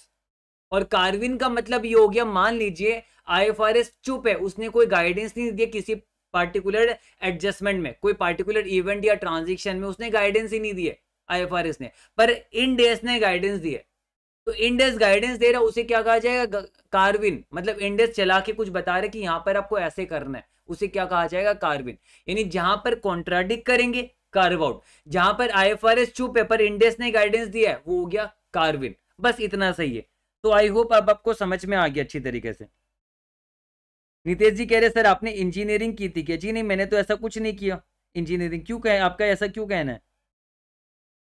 और कार्विन का मतलब ये हो गया, मान लीजिए आईएफआरएस चुप है, उसने कोई गाइडेंस नहीं दिया किसी पार्टिकुलर एडजस्टमेंट में, कोई पार्टिकुलर इवेंट या ट्रांजेक्शन में उसने गाइडेंस ही नहीं दिए आईएफआरएस ने, पर इंडेस ने गाइडेंस दिए। तो इंडेस गाइडेंस दे रहा उसे क्या कहा जाएगा, कार्विन। मतलब इंडेस चला के कुछ बता रहे कि यहां पर आपको ऐसे करना है, उसे क्या कहा जाएगा, कार्विन। यानी जहां पर कॉन्ट्राडिक्ट करेंगे कार्व आउट, जहां पर आईएफआरएस चुप है पर इंडेस ने गाइडेंस दिया है वो हो गया कार्विन। बस इतना सही है। तो आई होप अब आपको समझ में आ गया अच्छी तरीके से। नितेश जी कह रहे सर आपने इंजीनियरिंग की थी क्या? जी नहीं मैंने तो ऐसा कुछ नहीं किया। इंजीनियरिंग क्यों कहे, आपका ऐसा क्यों कहना है,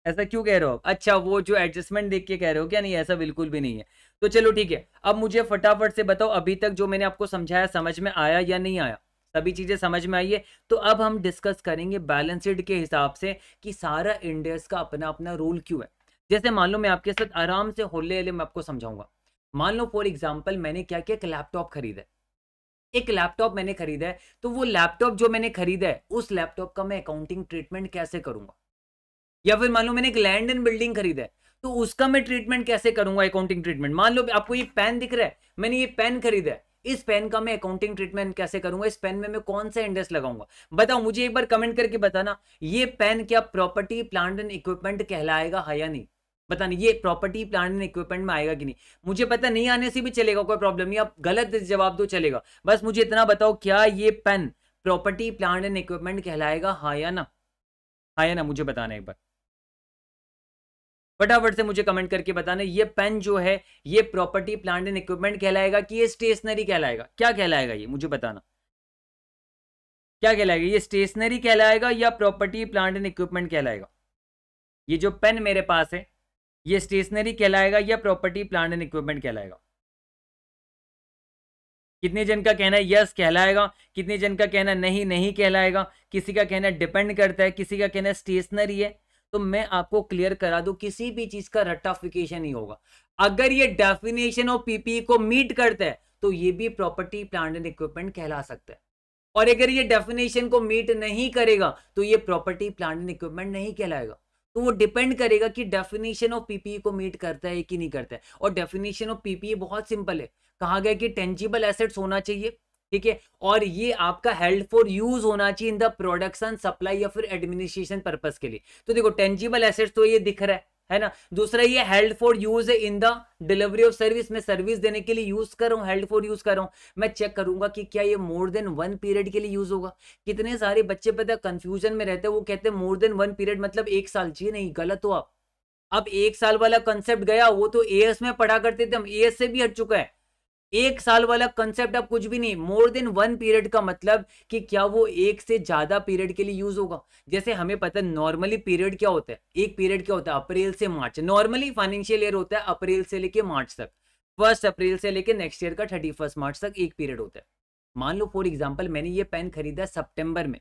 ऐसा क्यों कह रहे हो? अच्छा वो जो एडजस्टमेंट देख के कह रहे हो क्या? नहीं ऐसा बिल्कुल भी नहीं है। तो चलो ठीक है, अब मुझे फटाफट से बताओ अभी तक जो मैंने आपको समझाया समझ में आया या नहीं आया? सभी चीजें समझ में आई है? तो अब हम डिस्कस करेंगे बैलेंस शीट के हिसाब से कि सारा इंडेक्स का अपना अपना रूल क्यों है। जैसे मान लो मैं आपके साथ आराम से होले हल्ले मैं आपको समझाऊंगा। मान लो फॉर एग्जाम्पल मैंने क्या किया, एक लैपटॉप खरीदा है, एक लैपटॉप मैंने खरीदा है, तो वो लैपटॉप जो मैंने खरीदा है उस लैपटॉप का मैं अकाउंटिंग ट्रीटमेंट कैसे करूंगा? या फिर मान लो मैंने एक लैंड एंड बिल्डिंग खरीदा है, तो उसका मैं ट्रीटमेंट कैसे करूंगा, अकाउंटिंग ट्रीटमेंट। मान लो आपको ये पेन दिख रहा है, मैंने ये पेन खरीदा है, इस पेन का मैं अकाउंटिंग ट्रीटमेंट कैसे करूंगा, इस पेन में मैं कौन सा इंडेक्स लगाऊंगा? बताओ मुझे एक बार कमेंट करके बताना, ये पेन क्या प्रॉपर्टी प्लांट एंड इक्विपमेंट कहलाएगा है या नहीं? बताना ये प्रॉपर्टी प्लांट एंड इक्विपमेंट में आएगा कि नहीं? मुझे पता नहीं आने से भी चलेगा, कोई प्रॉब्लम नहीं, आप गलत जवाब दो चलेगा, बस मुझे इतना बताओ क्या ये pen property plant and equipment कहलाएगा, हाँ या ना? हाँ या ना मुझे बताना एक बार। फटाफट से मुझे कमेंट करके बताना, ये पेन जो है ये प्रॉपर्टी प्लांट एंड इक्विपमेंट कहलाएगा कि ये स्टेशनरी कहलाएगा? क्या कहलाएगा ये मुझे बताना, क्या कहलाएगा? ये स्टेशनरी कहलाएगा या प्रॉपर्टी प्लांट एंड इक्विपमेंट कहलाएगा? ये जो पेन मेरे पास है ये स्टेशनरी कहलाएगा या प्रॉपर्टी प्लांट एंड इक्विपमेंट कहलाएगा? कितने जन का कहना है यस कहलाएगा, कितने जन का कहना नहीं नहीं कहलाएगा, किसी का कहना डिपेंड करता है, किसी का कहना स्टेशनरी है। तो मैं आपको क्लियर करा दूं, किसी भी चीज का रट्टाफिकेशन नहीं होगा। अगर ये डेफिनेशन ऑफ पीपीई को मीट करता है तो ये भी प्रॉपर्टी प्लांट एंड इक्विपमेंट कहला सकता है, और अगर ये डेफिनेशन को मीट नहीं करेगा तो ये प्रॉपर्टी प्लांट एंड इक्विपमेंट नहीं कहलाएगा। तो वो डिपेंड करेगा कि डेफिनेशन ऑफ पीपीई को मीट करता है कि नहीं करता है। और डेफिनेशन ऑफ पीपीई बहुत सिंपल है, कहा गया कि टेंजिबल एसेट्स होना चाहिए, ठीक है, और ये आपका हेल्ड फॉर यूज होना चाहिए इन द प्रोडक्शन सप्लाई या फिर एडमिनिस्ट्रेशन पर्पस के लिए। तो देखो टेंजिबल एसेट्स तो ये दिख रहा है ना। दूसरा ये हेल्ड फॉर यूज है in the delivery of service, में सर्विस देने के लिए यूज कर रहा हूँ, हेल्ड फॉर यूज कर रहा हूँ। मैं चेक करूंगा कि क्या ये मोर देन 1 पीरियड के लिए यूज होगा। कितने सारे बच्चे पता कंफ्यूजन में रहते हैं, वो कहते हैं मोर देन 1 पीरियड मतलब 1 साल। जी नहीं, गलत हो आप। अब 1 साल वाला कंसेप्ट गया, वो तो एएस में पढ़ा करते थे हम, एएस से भी हट चुका है। 1 साल वाला कंसेप्ट अब कुछ भी नहीं। मोर देन 1 पीरियड का मतलब कि क्या वो एक से ज्यादा पीरियड के लिए यूज होगा। जैसे हमें पता है नॉर्मली पीरियड क्या होता है, एक पीरियड क्या होता है अप्रैल से मार्च। नॉर्मली फाइनेंशियल ईयर होता है अप्रैल से लेके मार्च तक, 1 अप्रैल से लेके नेक्स्ट ईयर का 31 मार्च तक एक पीरियड होता है। मान लो फॉर एग्जाम्पल मैंने ये पेन खरीदा सितंबर में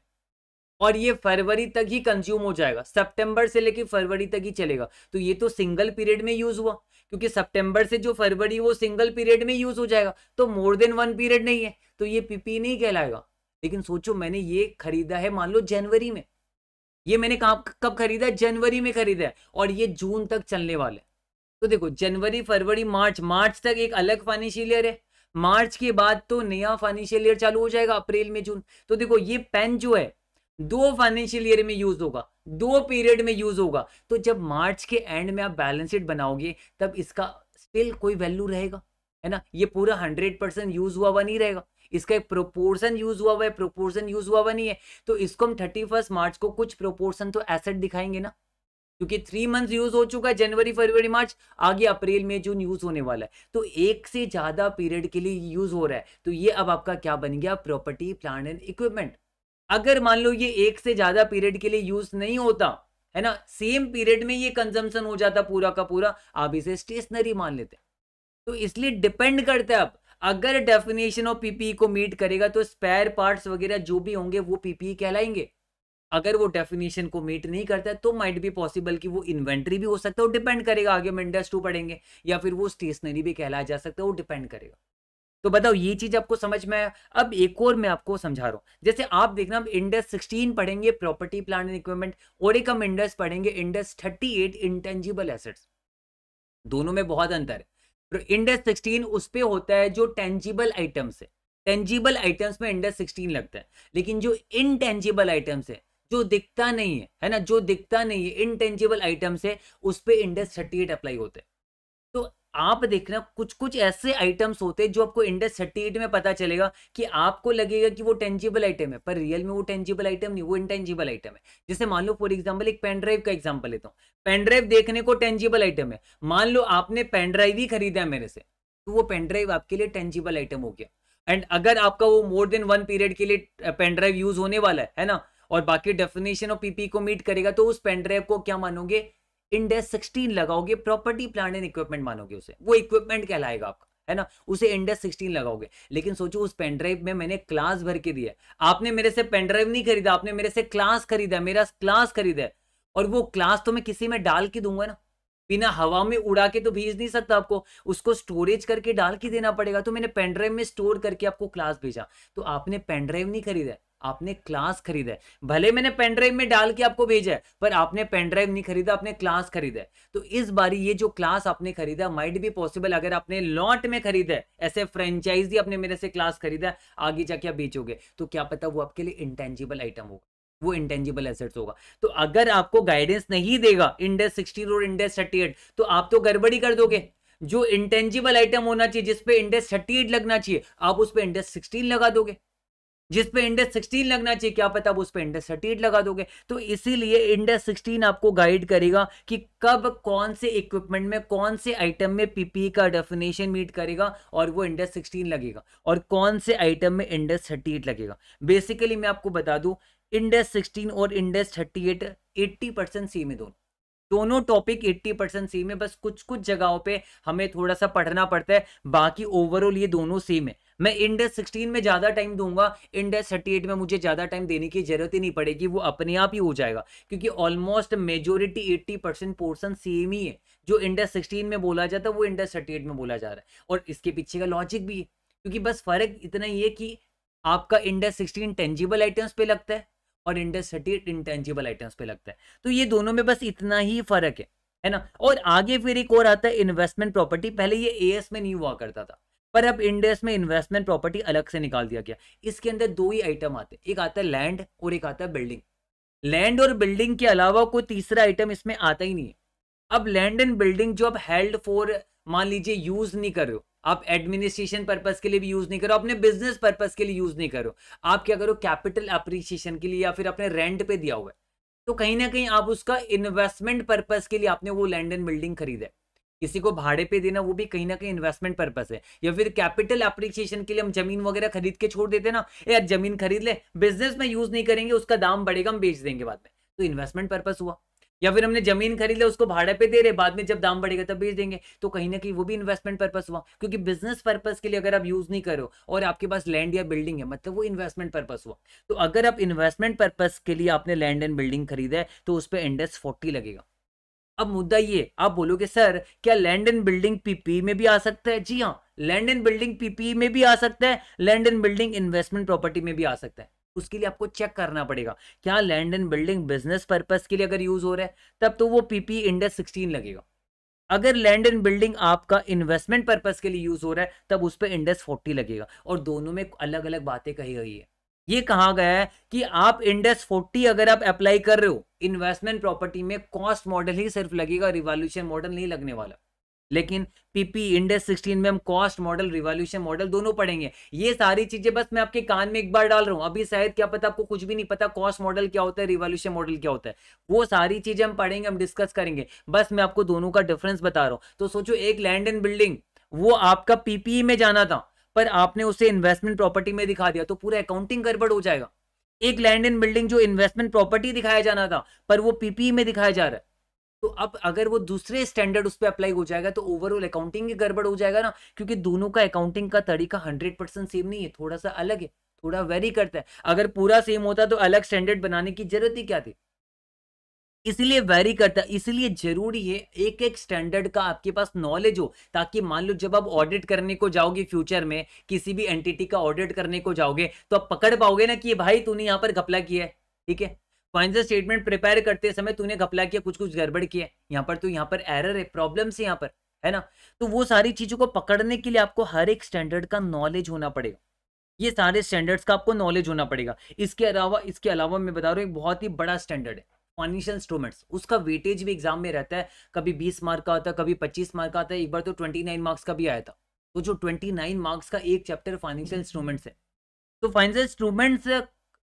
और ये फरवरी तक ही कंज्यूम हो जाएगा, सितंबर से लेके फरवरी तक ही चलेगा, तो ये तो सिंगल पीरियड में यूज हुआ, क्योंकि सितंबर से जो फरवरी वो सिंगल पीरियड में यूज हो जाएगा। तो मोर देन 1 पीरियड नहीं है, तो ये पीपी नहीं कहलाएगा। लेकिन सोचो मैंने ये खरीदा है मान लो जनवरी में, ये मैंने कब खरीदा? जनवरी में खरीदा है, और ये जून तक चलने वाला है। तो देखो जनवरी फरवरी मार्च, मार्च तक एक अलग फाइनेंशियल ईयर है, मार्च के बाद तो नया फाइनेंशियल ईयर चालू हो जाएगा अप्रैल में जून। तो देखो ये पेन जो है 2 फाइनेंशियल ईयर में यूज होगा, 2 पीरियड में यूज होगा। तो जब मार्च के एंड में आप बैलेंस शीट बनाओगे तब इसका स्टिल कोई वैल्यू रहेगा, है ना। ये पूरा 100% यूज हुआ हुआ नहीं रहेगा, इसका एक प्रोपोर्शन यूज हुआ हुआ है, प्रोपोर्शन यूज हुआ हुआ नहीं है। तो इसको हम 31 मार्च को कुछ प्रोपोर्शन तो एसेट दिखाएंगे ना, क्योंकि 3 मंथ यूज हो चुका है, जनवरी फरवरी मार्च, आगे अप्रैल में जून यूज होने वाला है। तो एक से ज्यादा पीरियड के लिए यूज हो रहा है, तो ये अब आपका क्या बन गया? Property plant and equipment. अगर मान लो ये एक से ज्यादा पीरियड के लिए यूज नहीं होता, है ना, सेम पीरियड में ये कंजम्पशन हो जाता पूरा का पूरा, आप इसे स्टेशनरी मान लेते हैं। तो इसलिए डिपेंड करता है। अब अगर डेफिनेशन ऑफ पीपीई को मीट करेगा तो स्पेयर पार्ट्स वगैरह जो भी होंगे वो पीपीई कहलाएंगे। अगर वो डेफिनेशन को मीट नहीं करता है तो माइट बी पॉसिबल कि वो इन्वेंट्री भी हो सकता है, वो डिपेंड करेगा, आगे हम इंडेक्स 2 पढ़ेंगे, या फिर वो स्टेशनरी भी कहलाया जा सकता है, वो डिपेंड करेगा। तो बताओ ये चीज आपको समझ में आया? अब एक और मैं आपको समझा रहा हूं, जैसे आप देखना हम इंडेक्स 16 पढ़ेंगे प्रॉपर्टी प्लांट एंड इक्विपमेंट, और एक हम इंडेक्स पढ़ेंगे इंडेक्स 38 इंटेंजिबल एसेट्स। दोनों में बहुत अंतर है। तो इंडेक्स 16 उस पे होता है जो टेंजिबल आइटम्स है, टेंजिबल आइटम्स में इंडेक्स 16 लगता है। लेकिन जो इनटेंजिबल आइटम्स है, जो दिखता नहीं है ना, जो दिखता नहीं है, इनटेंजिबल आइटम्स है, उस पे इंडेक्स 38 अप्लाई होता है। तो आप देखना कुछ कुछ ऐसे आइटम्स होते हैं जो आपको इंडेक्स 38 में पता चलेगा कि आपको लगेगा कि वो टेंजिबल आइटम है, पर रियल में वो टेंजिबल आइटम नहीं, वो इंटेंजिबल आइटम है। जैसे मान लो फॉर एग्जांपल एक पेन ड्राइव का एग्जांपल लेता हूँ, पेन ड्राइव देखने को टेंजिबल आइटम है, मान लो आपने पेन ड्राइव ही खरीदा है मेरे से, तो वो पेन ड्राइव आपके लिए टेंजिबल आइटम हो गया। एंड अगर आपका वो मोर देन 1 पीरियड के लिए पेन ड्राइव यूज होने वाला है ना, और बाकी डेफिनेशन ऑफ पीपी को मीट करेगा, तो उस पेन ड्राइव को क्या मानोगे? इंडेक्स 16 लगाओगे, प्रॉपर्टी प्लांट एंड इक्विपमेंट मानोगे उसे, वो इक्विपमेंट कहलाएगा आपका, है ना, उसे इंडेक्स 16 लगाओगे। लेकिन सोचो उस पेन ड्राइव में मैंने क्लास भर के दिया, आपने मेरे से पेन ड्राइव नहीं खरीदा, आपने मेरे से क्लास खरीदा, मेरा क्लास खरीदा है, और वो क्लास तो मैं किसी में डाल के दूंगा ना, बिना हवा में उड़ा के तो भेज नहीं सकता आपको, उसको स्टोरेज करके डाल के देना पड़ेगा। तो मैंने पेन ड्राइव में स्टोर करके आपको क्लास भेजा, तो आपने पेन ड्राइव नहीं खरीदा, आपने क्लास खरीदा है। भले मैंने पेन ड्राइव में डाल के आपको भेजा है, पर आपने पेन ड्राइव नहीं खरीदा, आपने क्लास खरीदा है। तो इस बारी ये जो क्लास आपने खरीदा, माइट भी पॉसिबल अगर आपने लॉट में खरीदा है, ऐसे फ्रेंचाइजी आपने मेरे से क्लास खरीदा है, आगे जाके आप बेचोगे, तो क्या पता वो आपके लिए इंटेंजिबल आइटम होगा, वो इंटेंजिबल एसेट्स होगा। तो अगर आपको गाइडेंस नहीं देगा इंडेक्स 16 और इंडेक्स 38, तो आप तो गड़बड़ी कर दोगे। जो इंटेंजिबल आइटम होना चाहिए जिसपे इंडेक्स 38 लगना चाहिए, आप उस पर इंडेक्स 16 लगा दोगे। जिस पे इंडेक्स 16 लगना चाहिए, क्या पता आप उस पे इंडेक्स 38 लगा दोगे। तो इसीलिए इंडेक्स 16 आपको गाइड करेगा कि कब कौन से इक्विपमेंट में, कौन से आइटम में पीपीई का डेफिनेशन मीट करेगा और वो इंडेक्स 16 लगेगा, और कौन से आइटम में इंडेक्स 38 लगेगा। बेसिकली मैं आपको बता दूं, इंडेक्स 16 और इंडेक्स 38 80% सेम है, दोनों टॉपिक 80% सेम है, बस कुछ कुछ जगहों पे हमें थोड़ा सा पढ़ना पड़ता है, बाकी ओवरऑल ये दोनों सेम है। मैं इंडेक्स 16 में ज्यादा टाइम दूंगा, इंडेक्स 38 में मुझे ज्यादा टाइम देने की जरूरत ही नहीं पड़ेगी, वो अपने आप ही हो जाएगा, क्योंकि ऑलमोस्ट मेजोरिटी 80% पोर्शन सेम ही है। जो इंडेक्स 16 में बोला जाता है वो इंडेक्स 38 में बोला जा रहा है, और इसके पीछे का लॉजिक भी है, क्योंकि बस फर्क इतना ही है कि आपका इंडेक्स 16 टेंजिबल आइटम्स पे लगता है और इंडेक्स 38 इंटेंजिबल आइटम्स पे लगता है। तो ये दोनों में बस इतना ही फर्क है ना। और आगे फिर एक और आता है इन्वेस्टमेंट प्रॉपर्टी। पहले ये एएस में नहीं हुआ करता था, पर अब इंडेक्स में इन्वेस्टमेंट प्रॉपर्टी अलग से निकाल दिया गया। इसके अंदर दो ही आइटम आते हैं, एक आता है लैंड और एक आता है बिल्डिंग। लैंड और बिल्डिंग के अलावा कोई तीसरा आइटम इसमें आता ही नहीं है। अब लैंड एंड बिल्डिंग जो आप हेल्ड फॉर, मान लीजिए यूज नहीं कर रहे हो, आप एडमिनिस्ट्रेशन पर्पस के लिए भी यूज नहीं करो, अपने बिजनेस पर्पस के लिए यूज नहीं करो, आप क्या करो कैपिटल अप्रिसिएशन के लिए या फिर अपने रेंट पे दिया हुआ है, तो कहीं ना कहीं आप उसका इन्वेस्टमेंट पर्पस के लिए आपने वो लैंड एंड बिल्डिंग खरीदा है। किसी को भाड़े पे देना वो भी कहीं ना कहीं इन्वेस्टमेंट पर्पस है, या फिर कैपिटल अप्रिसिएशन के लिए हम जमीन वगैरह खरीद के छोड़ देते ना, यार जमीन खरीद ले, बिजनेस में यूज नहीं करेंगे, उसका दाम बढ़ेगा हम बेच देंगे बाद में, तो इन्वेस्टमेंट पर्पस हुआ। या फिर हमने जमीन खरीद ले, उसको भाड़े पे दे रहे, बाद में जब दाम बढ़ेगा तब बेच देंगे, तो कहीं ना कहीं वो भी इन्वेस्टमेंट पर्पस हुआ, क्योंकि बिजनेस पर्पस के लिए अगर आप यूज नहीं करो और आपके पास लैंड या बिल्डिंग है, मतलब वो इन्वेस्टमेंट पर्पस हुआ। तो अगर आप इन्वेस्टमेंट पर्पस के लिए आपने लैंड एंड बिल्डिंग खरीदा है तो उस पर इंडेक्स 40 लगेगा। अब मुद्दा ये, आप बोलोगे सर क्या लैंड एंड बिल्डिंग पीपी में भी आ सकता है? जी हाँ, लैंड एंड बिल्डिंग पीपी में भी आ सकता है, land and building investment property में भी आ सकता है। उसके लिए आपको चेक करना पड़ेगा क्या land and building business purpose के लिए अगर यूज हो रहा है तब तो वो पीपी इंडेक्स 16 लगेगा। अगर लैंड एंड बिल्डिंग आपका इन्वेस्टमेंट पर्पस के लिए यूज हो रहा है तब उस पर इंडेक्स 40 लगेगा। और दोनों में अलग अलग बातें कही गई है। ये कहा गया है कि आप इंडेक्स 40 अगर आप अप्लाई कर रहे हो इन्वेस्टमेंट प्रॉपर्टी में, कॉस्ट मॉडल ही सिर्फ लगेगा, रिवॉल्यूशन मॉडल नहीं लगने वाला। लेकिन पीपी इंडेक्स 16 में हम कॉस्ट मॉडल, रिवॉल्यूशन मॉडल दोनों पढ़ेंगे। ये सारी चीजें बस मैं आपके कान में एक बार डाल रहा हूं, अभी शायद क्या पता आपको कुछ भी नहीं पता कॉस्ट मॉडल क्या होता है, रिवॉल्यूशन मॉडल क्या होता है, वो सारी चीजें हम पढ़ेंगे, हम डिस्कस करेंगे, बस मैं आपको दोनों का डिफरेंस बता रहा हूं। तो सोचो एक लैंड एंड बिल्डिंग वो आपका पीपीई में जाना था पर आपने उसे इन्वेस्टमेंट प्रॉपर्टी में दिखा दिया तो पूरा अकाउंटिंग गड़बड़ हो जाएगा। एक लैंड एंड बिल्डिंग जो इन्वेस्टमेंट प्रॉपर्टी दिखाया जाना था पर वो पीपीई में दिखाया जा रहा है, तो अब अगर वो दूसरे स्टैंडर्ड उस पर अप्लाई हो जाएगा तो ओवरऑल अकाउंटिंग ही गड़बड़ हो जाएगा ना, क्योंकि दोनों का अकाउंटिंग का तरीका 100% सेम नहीं है, थोड़ा सा अलग है, थोड़ा वेरी करता है। अगर पूरा सेम होता तो अलग स्टैंडर्ड बनाने की जरूरत ही क्या थी, इसलिए वेरी करता है। इसलिए जरूरी है एक एक स्टैंडर्ड का आपके पास नॉलेज हो, ताकि मान लो जब आप ऑडिट करने को जाओगे फ्यूचर में, किसी भी एंटिटी का ऑडिट करने को जाओगे तो आप पकड़ पाओगे ना कि भाई तूने यहाँ पर घपला किया है, ठीक है, फाइनेंशियल स्टेटमेंट प्रिपेयर करते समय तूने घपला किया, कुछ कुछ गड़बड़ किया यहाँ पर, तो यहाँ पर एरर है, प्रॉब्लम है यहाँ पर, है ना। तो वो सारी चीजों को पकड़ने के लिए आपको हर एक स्टैंडर्ड का नॉलेज होना पड़ेगा, ये सारे स्टैंडर्ड्स का आपको नॉलेज होना पड़ेगा। इसके अलावा मैं बता रहा हूँ एक बहुत ही बड़ा स्टैंडर्ड है फाइनेंशियल इंस्ट्रूमेंट्स, उसका वेटेज भी एग्जाम में रहता है, कभी 20 मार्क का आता है, कभी 25 मार्क का आता है, एक बार तो 29 मार्क्स का भी आया था। तो जो 29 मार्क्स का एक चैप्टर फाइनेंशियल इंस्ट्रूमेंट्स है, तो फाइनेंशियल इंस्ट्रूमेंट्स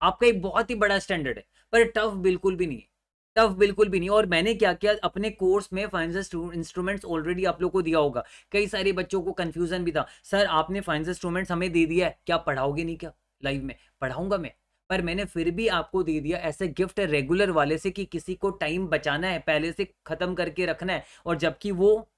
आपका एक बहुत ही बड़ा स्टैंडर्ड है, पर टफ बिल्कुल भी नहीं है, टफ बिल्कुल भी नहीं। और मैंने क्या किया अपने कोर्स में फाइनेंशियल इंस्ट्रूमेंट्स ऑलरेडी आप लोग को दिया होगा, कई सारे बच्चों को कंफ्यूजन भी था, सर आपने फाइनेंशियल इंस्ट्रूमेंट्स हमें दे दिया है, क्या पढ़ाओगे नहीं? क्या लाइव में पढ़ाऊंगा मैं, पर मैंने फिर भी आपको दे दिया ऐसे गिफ्ट रेगुलर वाले से कि किसी को टाइम बचाना है, पहले से खत्म करके रखना है, और जबकि वो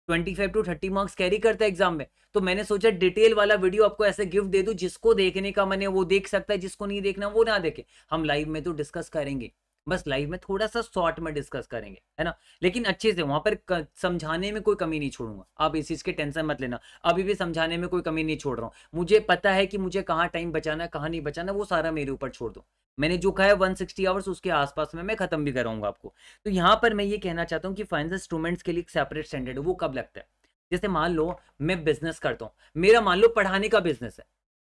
25 to 30 मार्क्स कैरी करता है एग्जाम में, तो मैंने सोचा डिटेल वाला वीडियो आपको ऐसे गिफ्ट दे दूं, जिसको देखने का मन है वो देख सकता है, जिसको नहीं देखना वो ना देखे। हम लाइव में तो डिस्कस करेंगे, बस लाइव में थोड़ा सा शॉर्ट में डिस्कस करेंगे, है ना, लेकिन अच्छे से वहां पर समझाने में कोई कमी नहीं छोड़ूंगा, आप इस चीज की टेंशन मत लेना, अभी भी समझाने में कोई कमी नहीं छोड़ रहा हूँ। मुझे पता है कि मुझे कहाँ टाइम बचाना है कहाँ नहीं बचाना, वो सारा मेरे ऊपर छोड़ दो, मैंने जो कहा है 160 आवर्स उसके आसपास में मैं खत्म भी कराऊंगा आपको। तो यहाँ पर मैं ये कहना चाहता हूँ कि फाइनेंशियल इंस्ट्रूमेंट्स के लिए एक सेपरेट स्टैंडर्ड वो कब लगता है, जैसे मान लो मैं बिजनेस करता हूँ, मेरा मान लो पढ़ाने का बिजनेस है,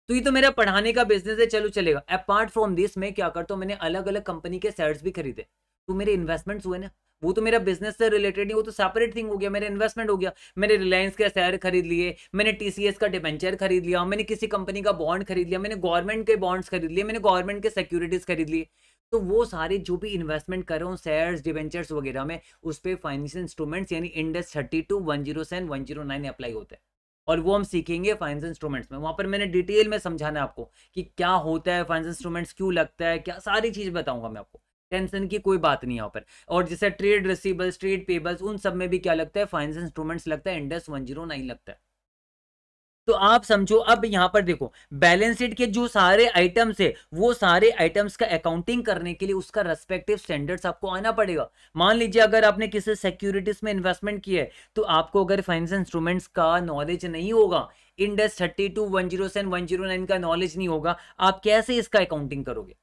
तो ये तो मेरा पढ़ाने का बिजनेस है, चलो चलेगा। अपार्ट फ्रॉम दिस मैं क्या करता हूँ, मैंने अलग अलग कंपनी के शेयर्स भी खरीदे, तो मेरे इन्वेस्टमेंट्स हुए ना, वो तो मेरा बिजनेस से रिलेटेड नहीं, वो तो सेपरेट थिंग हो गया, मेरा इन्वेस्टमेंट हो गया। मैंने रिलायंस के शेयर खरीद लिए, मैंने टीसीएस का डिबेंचर खरीद लिया, मैंने किसी कंपनी का बॉन्ड खरीद लिया, मैंने गवर्नमेंट के बॉन्ड्स खरीद लिए, मैंने गवर्नमेंट के सिक्योरिटीज खरीद लिए। तो वो सारे जो भी इन्वेस्टमेंट कर रहा हूँ शेयर्स डिबेंचर्स वगैरह में, उस पर फाइनेंशियल इंस्ट्रूमेंट्स यानी इंडेक्स 32, 107, 109 अप्लाई होते हैं। और वो हम सीखेंगे फाइनेंशियल इंस्ट्रूमेंट्स में। वहां पर मैंने डिटेल में समझाना है आपको कि क्या होता है फाइनेंशियल इंस्ट्रूमेंट्स, क्यों लगता है, क्या सारी चीज बताऊंगा मैं आपको। टेंशन की कोई बात नहीं यहाँ पर। और जैसे ट्रेड रिसीवेबल्स, ट्रेड पेबल्स, उन सब में भी क्या लगता है, फाइनेंशियल इंस्ट्रूमेंट्स लगता है, इंडेक्स 109 लगता है। तो आप समझो, अब यहां पर देखो बैलेंस शीट के जो सारे आइटम्स है, वो सारे आइटम्स का अकाउंटिंग करने के लिए उसका रेस्पेक्टिव स्टैंडर्ड्स आपको आना पड़ेगा। मान लीजिए अगर आपने किसी सिक्योरिटीज में इन्वेस्टमेंट किया है, तो आपको अगर फाइनेंशियल इंस्ट्रूमेंट्स का नॉलेज नहीं होगा, इंडेक्स 32, 107, 109 का नॉलेज नहीं होगा, आप कैसे इसका अकाउंटिंग करोगे?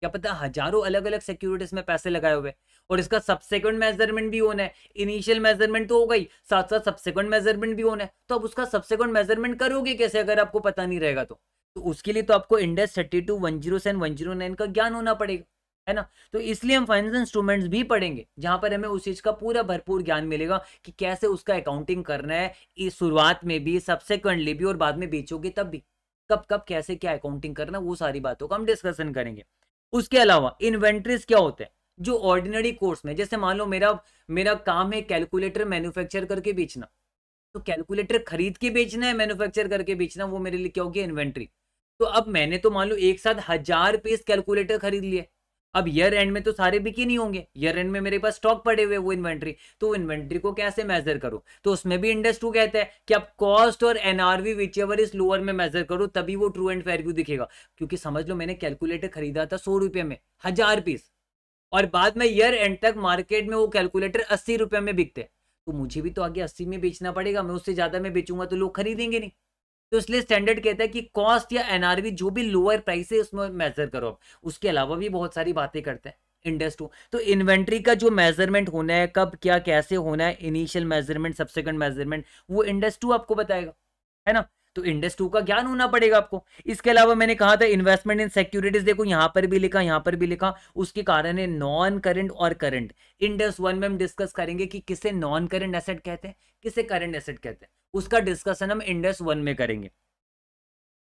क्या पता हजारों अलग अलग सिक्योरिटीज में पैसे लगाए हुए, और इसका सबसेक्वेंट मेजरमेंट भी होना है। इनिशियल मेजरमेंट तो हो गई, साथ साथ सबसेक्वेंट मेजरमेंट भी होना है। तो अब उसका सबसेक्वेंट मेजरमेंट करोगे कैसे अगर आपको पता नहीं रहेगा? तो उसके लिए तो आपको इंडेक्स 32, 107, 109 का ज्ञान होना पड़ेगा, है ना। तो इसलिए हम फाइनेंशियल इंस्ट्रूमेंट्स भी पढ़ेंगे, जहां पर हमें उस चीज का पूरा भरपूर ज्ञान मिलेगा कि कैसे उसका अकाउंटिंग करना है, इस शुरुआत में भी, सब्सिक्वेंटली भी, और बाद में बेचोगे तब भी, कब कब कैसे क्या अकाउंटिंग करना, वो सारी बातों का हम डिस्कशन करेंगे। उसके अलावा इन्वेंट्रीज क्या होते हैं जो ऑर्डिनरी कोर्स में, जैसे मान लो मेरा मेरा काम है कैलकुलेटर मैन्युफैक्चर करके बेचना, तो कैलकुलेटर खरीद के बेचना है, मैन्युफैक्चर करके बेचना, वो मेरे लिए क्या हो गया, इन्वेंट्री। तो अब मैंने तो मान लो एक साथ 1000 पीस कैलकुलेटर खरीद लिए, अब ईयर एंड में तो सारे बिके नहीं होंगे, ईयर एंड में मेरे पास स्टॉक पड़े हुए वो इन्वेंट्री, तो इन्वेंट्री को कैसे मेजर करूं? तो उसमें भी इंडेक्स 2 कहता है कि आप कॉस्ट और NRV which ever is lower में मेजर करो, तभी वो ट्रू एंड फेयर व्यू दिखेगा। क्योंकि समझ लो मैंने कैलकुलेटर खरीदा था 100 रुपए में 1000 पीस, और बाद में ईयर एंड तक मार्केट में वो कैलकुलेटर 80 रुपए में बिकते, तो मुझे भी तो आगे 80 में बेचना पड़ेगा, मैं उससे ज्यादा में बेचूंगा तो लोग खरीदेंगे नहीं। तो इसलिए स्टैंडर्ड कहता है कि कॉस्ट या एनआरवी जो भी लोअर प्राइस है उसमें मेजर करो आप। उसके अलावा भी बहुत सारी बातें करते हैं इंडेक्स 2। तो इन्वेंट्री का जो मेजरमेंट होना है, कब क्या कैसे होना है, इनिशियल मेजरमेंट, सबसेक्वेंट मेजरमेंट, वो इंडेक्स 2 आपको बताएगा, है ना। तो इंडेक्स 2 का ज्ञान होना पड़ेगा आपको। इसके अलावा मैंने कहा था इन्वेस्टमेंट इन सिक्योरिटीज, देखो यहां पर भी लिखा, यहां पर भी लिखा, उसके कारण है नॉन करंट और करंट। इंडेक्स 1 में हम डिस्कस करेंगे कि किसे नॉन करंट एसेट कहते हैं, किसे करंट एसेट कहते हैं, उसका डिस्कशन हम इंडेक्स 1 में करेंगे।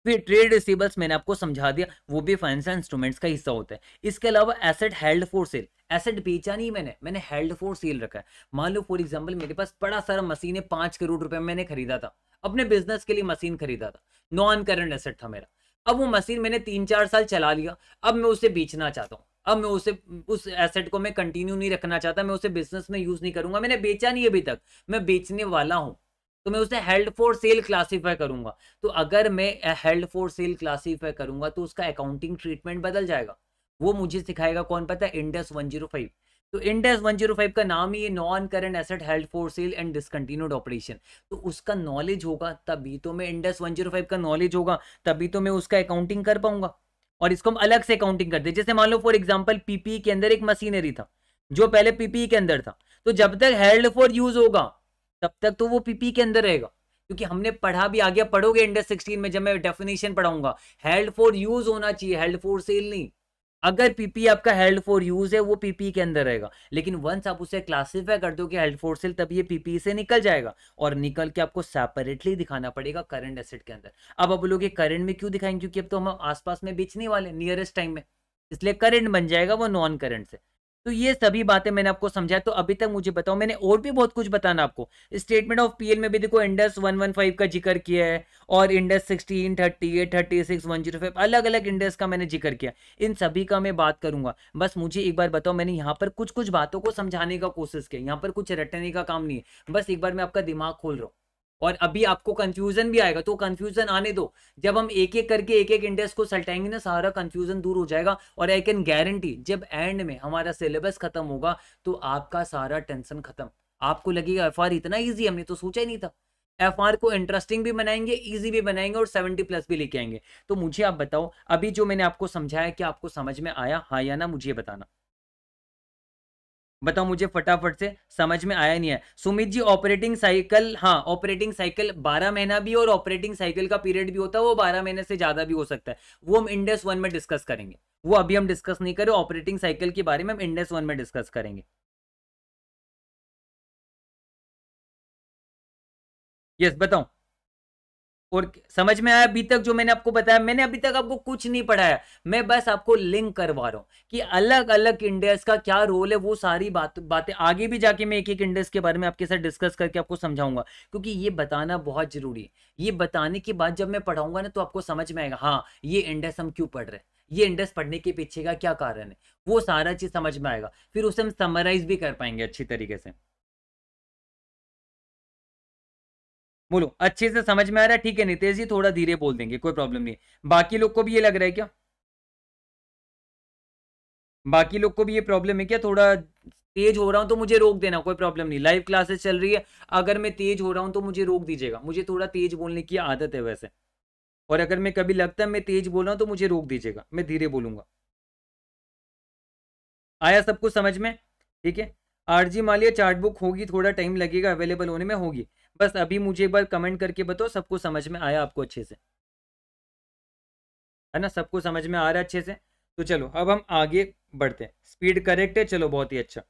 फिर ट्रेड रिसीवेबल्स मैंने आपको समझा दिया, वो भी फाइनेंशियल इंस्ट्रूमेंट्स का हिस्सा होता है। इसके अलावा asset held for cell, asset बेचा नहीं मैंने हेल्ड फॉर सेल रखा है। मान लो फॉर एग्जांपल मेरे पास बड़ा सारा मशीन है, 5 करोड़ रुपए में मैंने खरीदा था, अपने बिजनेस के लिए मशीन खरीदा था, नॉन करंट एसेट था मेरा। अब वो मशीन मैंने 3-4 साल चला लिया, अब मैं उसे बेचना चाहता हूँ, अब मैं उसे, उस एसेट को मैं कंटिन्यू नहीं रखना चाहता, मैं उसे बिजनेस में यूज नहीं करूंगा, मैंने बेचा नहीं अभी तक, मैं बेचने वाला हूं, तो मैं उसे हेल्ड फॉर सेल क्लासीफाई करूंगा। तो अगर मैं हेल्ड फॉर सेल क्लासीफाई करूंगा तो उसका अकाउंटिंग ट्रीटमेंट बदल जाएगा। वो मुझे सिखाएगा कौन, पता है, इंडेक्स 105। तो इंडेक्स 105 का नाम ही non current asset held for sale and discontinued operation. तो उसका नॉलेज होगा तभी तो मैं, इंडेक्स 105 का नॉलेज होगा तभी तो मैं उसका अकाउंटिंग कर पाऊंगा। और इसको हम अलग से अकाउंटिंग करते हैं। जैसे मान लो फॉर एग्जाम्पल पीपीई के अंदर एक मशीनरी था जो पहले पीपीई के अंदर था, तो जब तक हेल्ड फॉर यूज होगा तब तक तो वो पीपी के अंदर रहेगा, क्योंकि हमने पढ़ा भी, आगे पढ़ोगे इंडेक्स 16 में जब मैं डेफिनेशन पढ़ाऊंगा, हेल्ड फॉर यूज होना चाहिए, हेल्ड फॉर सेल नहीं। अगर पीपी आपका हेल्ड फॉर यूज है वो पीपी के अंदर रहेगा, लेकिन वंस आप उसे क्लासिफाई कर दो कि हेल्ड फॉर सेल, तब ये पीपी से निकल जाएगा और निकल के आपको सेपरेटली दिखाना पड़ेगा करंट एसेट के अंदर। अब आप बोलोगे करंट में क्यों दिखाएंगे, क्योंकि अब तो हम आसपास में बेचने वाले नियरेस्ट टाइम में, इसलिए करंट बन जाएगा वो नॉन करंट से। तो ये सभी बातें मैंने आपको समझाया। तो अभी तक मुझे बताओ, मैंने और भी बहुत कुछ बताना आपको। स्टेटमेंट ऑफ पीएल में भी देखो इंडेक्स 115 का जिक्र किया है, और इंडेक्स 16, 38, 36, 105 अलग अलग इंडेक्स का मैंने जिक्र किया। इन सभी का मैं बात करूंगा। बस मुझे एक बार बताओ, मैंने यहाँ पर कुछ कुछ बातों को समझाने का कोशिश किया, यहाँ पर कुछ रटने का काम नहीं है, बस एक बार मैं आपका दिमाग खोल रहा हूँ। और अभी आपको कंफ्यूजन भी आएगा, तो कंफ्यूजन आने दो, जब हम एक एक करके एक एक इंडेक्स को सल्टाएंगे ना, सारा कंफ्यूजन दूर हो जाएगा। और आई कैन गारंटी जब एंड में हमारा सिलेबस खत्म होगा तो आपका सारा टेंशन खत्म। आपको लगेगा एफआर इतना इजी, हमने तो सोचा ही नहीं था। एफआर को इंटरेस्टिंग भी बनाएंगे, इजी भी बनाएंगे, और 70+ भी लेके आएंगे। तो मुझे आप बताओ, अभी जो मैंने आपको समझाया क्या आपको समझ में आया, हाँ या ना, मुझे बताना। बताओ मुझे फटाफट से, समझ में आया नहीं है? सुमित जी ऑपरेटिंग साइकिल, हाँ ऑपरेटिंग साइकिल 12 महीना भी, और ऑपरेटिंग साइकिल का पीरियड भी होता है, वो 12 महीने से ज्यादा भी हो सकता है। वो हम इंडेक्स 1 में डिस्कस करेंगे, वो अभी हम डिस्कस नहीं करें। ऑपरेटिंग साइकिल के बारे में हम इंडेक्स 1 में डिस्कस करेंगे। यस बताओ। और समझ में आया अभी तक जो मैंने आपको बताया? मैंने अभी तक आपको कुछ नहीं पढ़ाया, मैं बस आपको लिंक करवा रहा हूं कि अलग अलग इंडेक्स का क्या रोल है। वो सारी बातें आगे भी जाके मैं एक एक इंडेक्स के बारे में आपके साथ डिस्कस करके आपको समझाऊंगा, क्योंकि ये बताना बहुत जरूरी है। ये बताने के बाद जब मैं पढ़ाऊंगा ना तो आपको समझ में आएगा, हाँ ये इंडेक्स हम क्यों पढ़ रहे हैं, ये इंडेक्स पढ़ने के पीछे का क्या कारण है, वो सारा चीज समझ में आएगा। फिर उसे हम समराइज भी कर पाएंगे अच्छी तरीके से। बोलो अच्छे से समझ में आ रहा है? ठीक है नितेश जी, थोड़ा धीरे बोल देंगे, कोई प्रॉब्लम नहीं। बाकी लोग को भी ये लग रहा है क्या? बाकी लोग को भी ये प्रॉब्लम है क्या? थोड़ा तेज हो रहा हूं तो मुझे रोक देना, कोई प्रॉब्लम नहीं, लाइव क्लासेस चल रही है। अगर मैं तेज हो रहा हूं तो मुझे रोक दीजिएगा, मुझे थोड़ा तेज बोलने की आदत है वैसे। और अगर मैं कभी लगता है मैं तेज बोल रहा हूं तो मुझे रोक दीजिएगा, मैं धीरे बोलूंगा। आया सब कुछ समझ में? ठीक है। आरजी मालिया चार्ट बुक होगी, थोड़ा टाइम लगेगा अवेलेबल होने में, होगी। बस अभी मुझे एक बार कमेंट करके बताओ सबको समझ में आया आपको अच्छे से, है ना? सबको समझ में आ रहा है अच्छे से? तो चलो अब हम आगे बढ़ते हैं। स्पीड करेक्ट है, चलो बहुत ही अच्छा।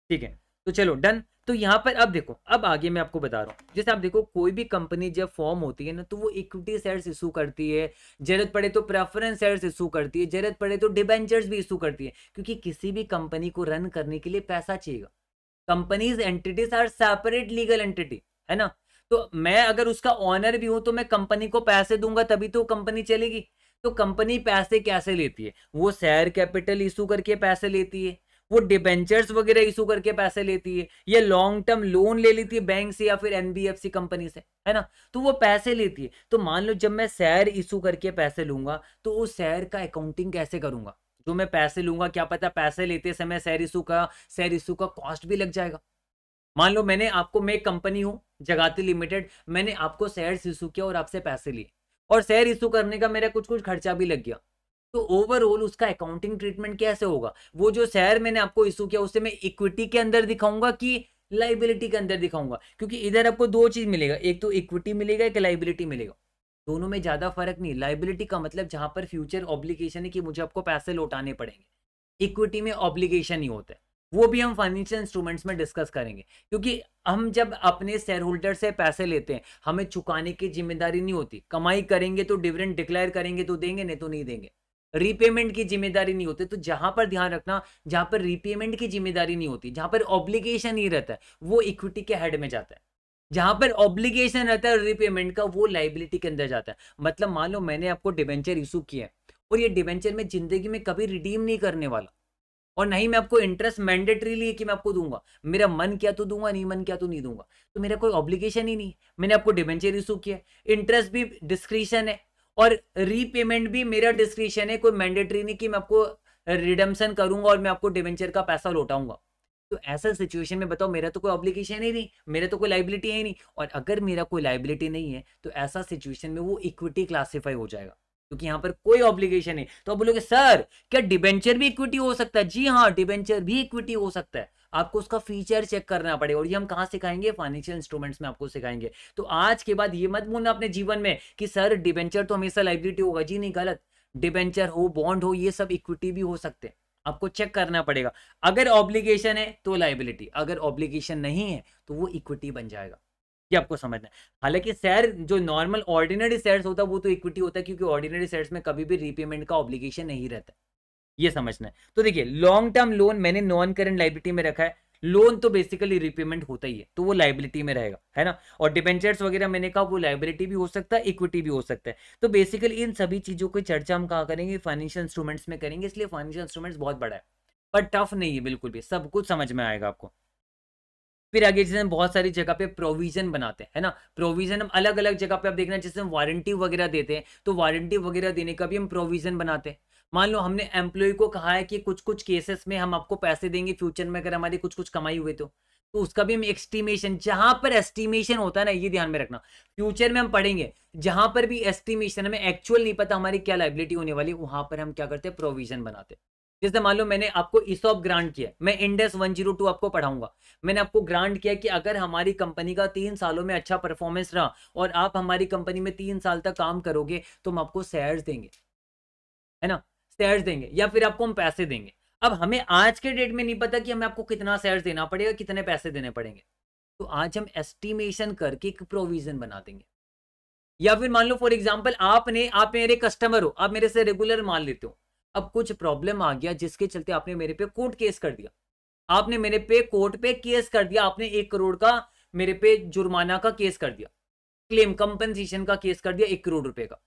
ठीक है, तो चलो डन। तो यहाँ पर अब देखो, अब आगे मैं आपको बता रहा हूँ, जैसे आप देखो कोई भी कंपनी जब फॉर्म होती है ना तो वो इक्विटी शेयर्स इशू करती है, जरूरत पड़े तो प्रेफरेंस शेयर्स इशू करती है, जरूरत पड़े तो डिबेंचर्स भी इशू करती है, क्योंकि किसी भी कंपनी को रन करने के लिए पैसा चाहिए। Companies entities are separate legal entity, है ना? तो मैं अगर उसका ऑनर भी हूं तो मैं कंपनी को पैसे दूंगा तभी तो कंपनी चलेगी। तो कंपनी पैसे कैसे लेती है? वो शेयर कैपिटल इशू करके पैसे लेती है, वो डिबेंचर्स वगैरह इशू करके पैसे लेती है, या लॉन्ग टर्म लोन ले लेती है बैंक से या फिर एनबीएफसी कंपनी से, है ना? तो वो पैसे लेती है। तो मान लो जब मैं शेयर इशू करके पैसे लूंगा तो उस शेयर का अकाउंटिंग कैसे करूंगा? जो मैं पैसे लूंगा, क्या पता पैसे लेते समय शेयर इशू का कॉस्ट भी लग जाएगा। मान लो मैं एक कंपनी हूं जगाती लिमिटेड, मैंने आपको शेयर इशू किया और आपसे पैसे लिए, और शेयर इशू करने का मेरा कुछ कुछ खर्चा भी लग गया। तो ओवरऑल उसका अकाउंटिंग ट्रीटमेंट कैसे होगा? वो जो शेयर मैंने आपको इशू किया उसे मैं इक्विटी के अंदर दिखाऊंगा कि लाइबिलिटी के अंदर दिखाऊंगा? क्योंकि इधर आपको दो चीज मिलेगा, एक तो इक्विटी मिलेगा, एक लाइबिलिटी मिलेगा। दोनों में ज्यादा फर्क नहीं। लाइबिलिटी का मतलब जहां पर फ्यूचर ऑब्लिगेशन है कि मुझे आपको पैसे लौटाने पड़ेंगे, इक्विटी में ऑब्लिगेशन ही होता है। वो भी हम फाइनेंशियल इंस्ट्रूमेंट्स में डिस्कस करेंगे, क्योंकि हम जब अपने शेयर होल्डर से पैसे लेते हैं हमें चुकाने की जिम्मेदारी नहीं होती। कमाई करेंगे तो डिविडेंड डिक्लेयर करेंगे तो देंगे, नहीं तो नहीं देंगे। रीपेमेंट की जिम्मेदारी नहीं होती। तो जहां पर ध्यान रखना, जहां पर रीपेमेंट की जिम्मेदारी नहीं होती, जहां पर ऑब्लिगेशन ही रहता है, वो इक्विटी के हेड में जाता है। जहां पर ऑब्लिगेशन रहता है रीपेमेंट का, वो लाइबिलिटी के अंदर जाता है। मतलब मान लो मैंने आपको डिबेंचर इशू किया है और ये डिबेंचर में जिंदगी में कभी रिडीम नहीं करने वाला, और नहीं मैं आपको इंटरेस्ट मैंडेटरीली है कि मैं आपको दूंगा, मेरा मन किया तो दूंगा, नहीं मन किया तो नहीं दूंगा। तो मेरा कोई ऑब्लिगेशन ही नहीं। मैंने आपको डिबेंचर इशू किया, इंटरेस्ट भी डिस्क्रिशन है और रीपेमेंट भी मेरा डिस्क्रिशन है, कोई मैंडेटरी नहीं कि मैं आपको रिडम्शन करूंगा और मैं आपको डिबेंचर का पैसा लौटाऊंगा। तो ऐसा सिचुएशन में बताओ, मेरा तो कोई ऑब्लिगेशन ही नहीं, मेरा तो कोई लाइबिलिटी है ही नहीं। और अगर मेरा कोई लाइबिलिटी नहीं है तो ऐसा सिचुएशन में वो इक्विटी क्लासिफाई हो जाएगा, क्योंकि यहां पर कोई ऑब्लिगेशन नहीं। तो आप बोलोगे सर क्या डिबेंचर भी इक्विटी हो सकता है? जी हाँ, डिबेंचर भी इक्विटी हो सकता है। आपको उसका फीचर चेक करना पड़ेगा, और ये हम कहाँ सिखाएंगे? फाइनेंशियल इंस्ट्रूमेंट्स में आपको सिखाएंगे। तो आज के बाद ये मत बोलना अपने जीवन में कि सर डिबेंचर तो हमेशा लाइबिलिटी होगा। जी नहीं, गलत। डिबेंचर हो, बॉन्ड हो, ये सब इक्विटी भी हो सकते हैं। आपको चेक करना पड़ेगा। अगर ऑब्लिगेशन है तो लाइबिलिटी, अगर ऑब्लिगेशन नहीं है तो वो इक्विटी बन जाएगा। ये आपको समझना है। हालांकि शेयर जो नॉर्मल ऑर्डिनरी शेयर्स होता है वो तो इक्विटी होता है, क्योंकि ऑर्डिनरी शेयर्स में कभी भी रीपेमेंट का ऑब्लिगेशन नहीं रहता। ये समझना है। तो देखिए लॉन्ग टर्म लोन मैंने नॉन करेंट लाइबिलिटी में रखा है। लोन तो बेसिकली रीपेमेंट होता ही है, तो वो लाइबिलिटी में रहेगा, है ना? और डिबेंचर्स वगैरह मैंने कहा वो लाइबिलिटी भी हो सकता है, इक्विटी भी हो सकता है। तो बेसिकली इन सभी चीजों की चर्चा हम कहाँ करेंगे? फाइनेंशियल इंस्ट्रूमेंट्स में करेंगे। इसलिए फाइनेंशियल इंस्ट्रूमेंट्स बहुत बड़ा है, पर टफ नहीं है बिल्कुल भी, सब कुछ समझ में आएगा आपको। फिर आगे जैसे हम बहुत सारी जगह पे प्रोविजन बनाते हैं, है ना? प्रोविजन हम अलग अलग जगह पे, आप देखना जैसे हम वारंटी वगैरह देते हैं तो वारंटी वगैरह देने का भी हम प्रोविजन बनाते हैं। मान लो हमने एम्प्लॉय को कहा है कि कुछ कुछ केसेस में हम आपको पैसे देंगे फ्यूचर में अगर हमारी कुछ कुछ कमाई हुई तो उसका भी हम एस्टिमेशन, जहां पर एस्टिमेशन होता है ना, ये ध्यान में रखना, फ्यूचर में हम पढ़ेंगे, जहां पर भी एस्टिमेशन, हमें एक्चुअल नहीं पता हमारी क्या लाइबिलिटी होने वाली, वहां पर हम क्या करते हैं? प्रोविजन बनाते हैं। जैसे मान लो मैंने आपको ईसॉप ग्रांट किया, मैं इंडेक्स 102 आपको पढ़ाऊंगा। मैंने आपको ग्रांट किया कि अगर हमारी कंपनी का 3 सालों में अच्छा परफॉर्मेंस रहा और आप हमारी कंपनी में 3 साल तक काम करोगे तो हम आपको शेयर्स देंगे, है ना? शेयर्स देंगे या फिर आपको हम पैसे देंगे। अब हमें आज के डेट में नहीं पता कि हमें आपको कितना शेयर देना पड़ेगा, कितने पैसे देने पड़ेंगे, तो आज हम एस्टिमेशन करके एक प्रोविजन बना देंगे। या फिर मान लो फॉर एग्जांपल आप मेरे कस्टमर हो, आप मेरे से रेगुलर माल लेते हो, अब कुछ प्रॉब्लम आ गया जिसके चलते आपने मेरे पे कोर्ट केस कर दिया, आपने मेरे पे कोर्ट पे केस कर दिया, आपने 1 करोड़ का मेरे पे जुर्माना का केस कर दिया, क्लेम कंपनसेशन का केस कर दिया 1 करोड़ रुपए का।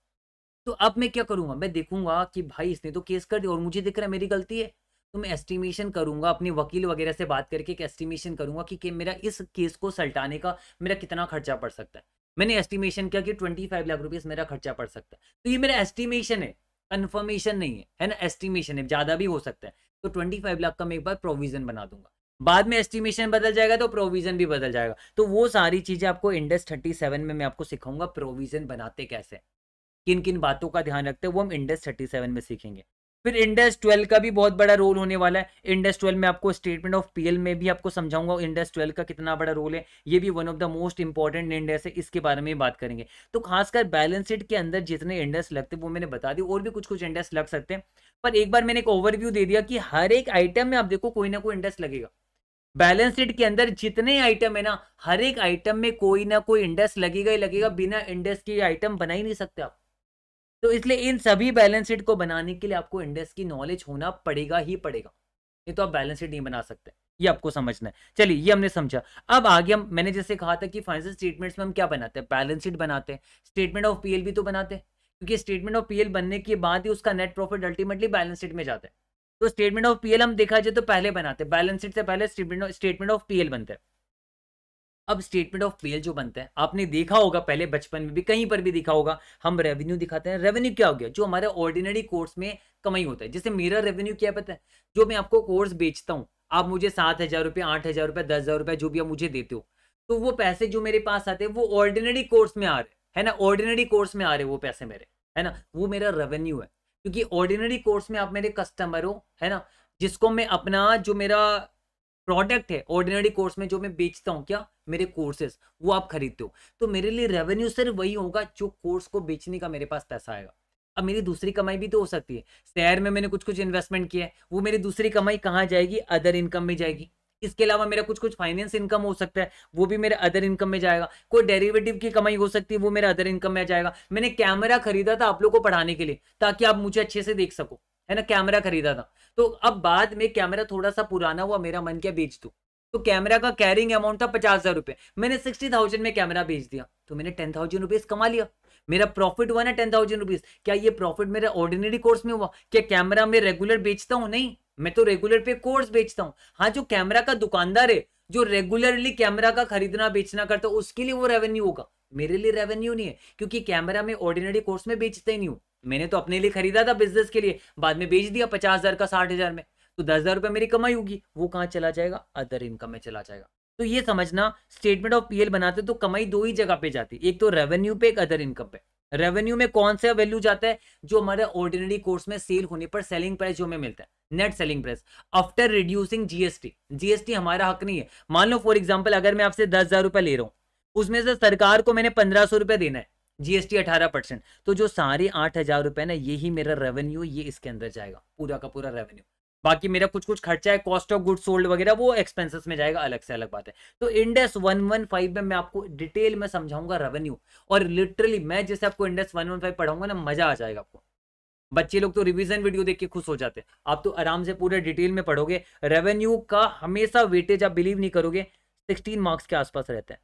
तो अब मैं क्या करूंगा, मैं देखूंगा कि भाई इसने तो केस कर दिया और मुझे दिख रहा है मेरी गलती है, तो मैं एस्टिमेशन करूंगा, अपने वकील वगैरह से बात करके एक एस्टिमेशन करूंगा कि मेरा इस केस को सल्टाने का मेरा कितना खर्चा पड़ सकता है। मैंने एस्टिमेशन किया कि 25 लाख रुपीस मेरा खर्चा पड़ सकता है, तो ये मेरा एस्टिमेशन है, कंफर्मेशन नहीं है ना, एस्टिमेशन है, ज्यादा भी हो सकता है। तो 25 लाख का मैं एक बार प्रोविजन बना दूंगा, बाद में एस्टिमेशन बदल जाएगा तो प्रोविजन भी बदल जाएगा। तो वो सारी चीजें आपको इंडेक्स 37 में मैं आपको सिखाऊंगा, प्रोविजन बनाते कैसे, किन किन बातों का ध्यान रखते हैं, वो हम इंडेक्स 37 में सीखेंगे। फिर इंडेक्स 12 का भी बहुत बड़ा रोल होने वाला है। इंडेक्स 12 में आपको स्टेटमेंट ऑफ पीएल में भी आपको समझाऊंगा इंडेक्स 12 का कितना बड़ा रोल है, ये भी one of the most important index है, इसके बारे में बात करेंगे। तो खासकर बैलेंस शीट के अंदर जितने इंडेक्स लगते हैं वो मैंने बता दी, और भी कुछ कुछ इंडेक्स लग सकते हैं, पर एक बार मैंने एक ओवरव्यू दे दिया कि हर एक आइटम में आप देखो कोई ना कोई इंडेक्स लगेगा। बैलेंस शीट के अंदर जितने आइटम है ना, हर एक आइटम में कोई ना कोई इंडेक्स लगेगा ही लगेगा, बिना इंडेक्स के आइटम बना ही नहीं सकते आप। तो इसलिए इन सभी बैलेंस शीट को बनाने के लिए आपको इंडेक्स की नॉलेज होना पड़ेगा ही पड़ेगा, नहीं तो आप बैलेंस शीट नहीं बना सकते, ये आपको समझना है। चलिए ये हमने समझा। अब आगे हम, मैंने जैसे कहा था कि फाइनेंशियल स्टेटमेंट्स में हम क्या बनाते हैं, बैलेंस शीट बनाते हैं, स्टेटमेंट ऑफ पीएल भी तो बनाते हैं, क्योंकि स्टेटमेंट ऑफ पीएल बनने के बाद ही उसका net profit ultimately balance sheet में जाता है। तो स्टेटमेंट ऑफ पीएल हम देखा जाए तो पहले बनाते हैं, बैलेंस शीट से पहले स्टेटमेंट ऑफ पीएल बनता है। अब स्टेटमेंट ऑफ पीएल जो बनता है, आपने देखा होगा पहले बचपन में भी कहीं पर भी देखा होगा, हम रेवेन्यू दिखाते हैं। रेवेन्यू क्या हो गया, जो हमारे ऑर्डिनरी कोर्स में कमाई होता है। जैसे मेरा रेवेन्यू क्या पता है, जो मैं आपको कोर्स बेचता हूँ, आप मुझे 7,000 रुपये, 8,000 रुपये, 10,000 रुपये जो भी आप मुझे देते हो, तो वो पैसे जो मेरे पास आते हैं वो ऑर्डिनरी कोर्स में आ रहे है ना, ऑर्डिनरी कोर्स में आ रहे वो पैसे मेरे, है ना, वो मेरा रेवेन्यू है। क्योंकि ऑर्डिनरी कोर्स में आप मेरे कस्टमर हो, है ना, जिसको मैं अपना जो मेरा प्रोडक्ट है ऑर्डिनरी कोर्स में जो मैं बेचता हूं, क्या मेरे कोर्सेज, वो आप खरीदते हो, तो मेरे लिए रेवेन्यू सिर्फ वही होगा जो कोर्स को बेचने का मेरे पास पैसा आएगा। अब मेरी दूसरी कमाई भी तो हो सकती है, शेयर में मैंने कुछ कुछ इन्वेस्टमेंट किया है, वो मेरी दूसरी कमाई कहाँ जाएगी, अदर इनकम में जाएगी। इसके अलावा मेरा कुछ कुछ फाइनेंस इनकम हो सकता है, वो भी मेरे अदर इनकम में जाएगा। कोई डेरिवेटिव की कमाई हो सकती है, वो मेरा अदर इनकम में जाएगा। मैंने कैमरा खरीदा था आप लोग को पढ़ाने के लिए, ताकि आप मुझे अच्छे से देख सको, है ना, कैमरा खरीदा था। तो अब बाद में कैमरा थोड़ा सा पुराना हुआ, मेरा मन क्या बेच दूं, तो कैमरा का कैरिंग अमाउंट था 50,000 रुपए, मैंने 60,000 में कैमरा बेच दिया, तो मैंने 10,000 रुपीज कमा लिया, मेरा प्रॉफिट हुआ ना 10,000 रुपीज। क्या ये प्रॉफिट मेरा ऑर्डिनरी कोर्स में हुआ, क्या कैमरा में रेगुलर बेचता हूं, नहीं, मैं तो रेगुलर पे कोर्स बेचता हूं। हाँ, जो कैमरा का दुकानदार है, जो रेगुलरली कैमरा का खरीदना बेचना करता है, उसके लिए वो रेवेन्यू होगा, मेरे लिए रेवेन्यू नहीं है, क्योंकि कैमरा में ऑर्डिनरी कोर्स में बेचता ही नहीं हूं। मैंने तो अपने लिए खरीदा था बिजनेस के लिए, बाद में बेच दिया 50,000 का 60,000 में, तो 10,000 रुपये मेरी कमाई होगी, वो कहाँ चला जाएगा, अदर इनकम में चला जाएगा। तो ये समझना, स्टेटमेंट ऑफ पीएल बनाते तो कमाई दो ही जगह पे जाती है, एक तो रेवेन्यू पे, एक अदर इनकम पे। रेवेन्यू में कौन सा वैल्यू जाता है, जो हमारे ऑर्डिनरी कोर्स में सेल होने पर सेलिंग प्राइस जो हमें मिलता है, net selling price after reducing GST. GST हमारा हक नहीं है। मान लो फॉर एग्जांपल अगर मैं आपसे 10,000 रुपए ले रहा हूं, उसमें से सरकार को मैंने 1,500 रुपए देना है, जीएसटी 18%, तो जो सारे 8,000 रुपए ना, यही मेरा रेवेन्यू, ये इसके अंदर जाएगा, पूरा का पूरा रेवेन्यू। बाकी मेरा कुछ कुछ खर्चा है, कॉस्ट ऑफ गुड सोल्ड वगैरह, वो एक्सपेंसेस में जाएगा, अलग से अलग बात है। तो इंडेक्स 115 में मैं आपको डिटेल में समझाऊंगा रेवेन्यू, और लिटरली मैं जैसे आपको इंडेक्स 115 पढ़ाऊंगा ना, मजा आ जाएगा आपको। बच्चे लोग तो रिवीजन वीडियो देख के खुश हो जाते हैं, आप तो आराम से पूरे डिटेल में पढ़ोगे। रेवेन्यू का हमेशा वेटेज आप बिलीव नहीं करोगे 16 मार्क्स के आसपास रहता है,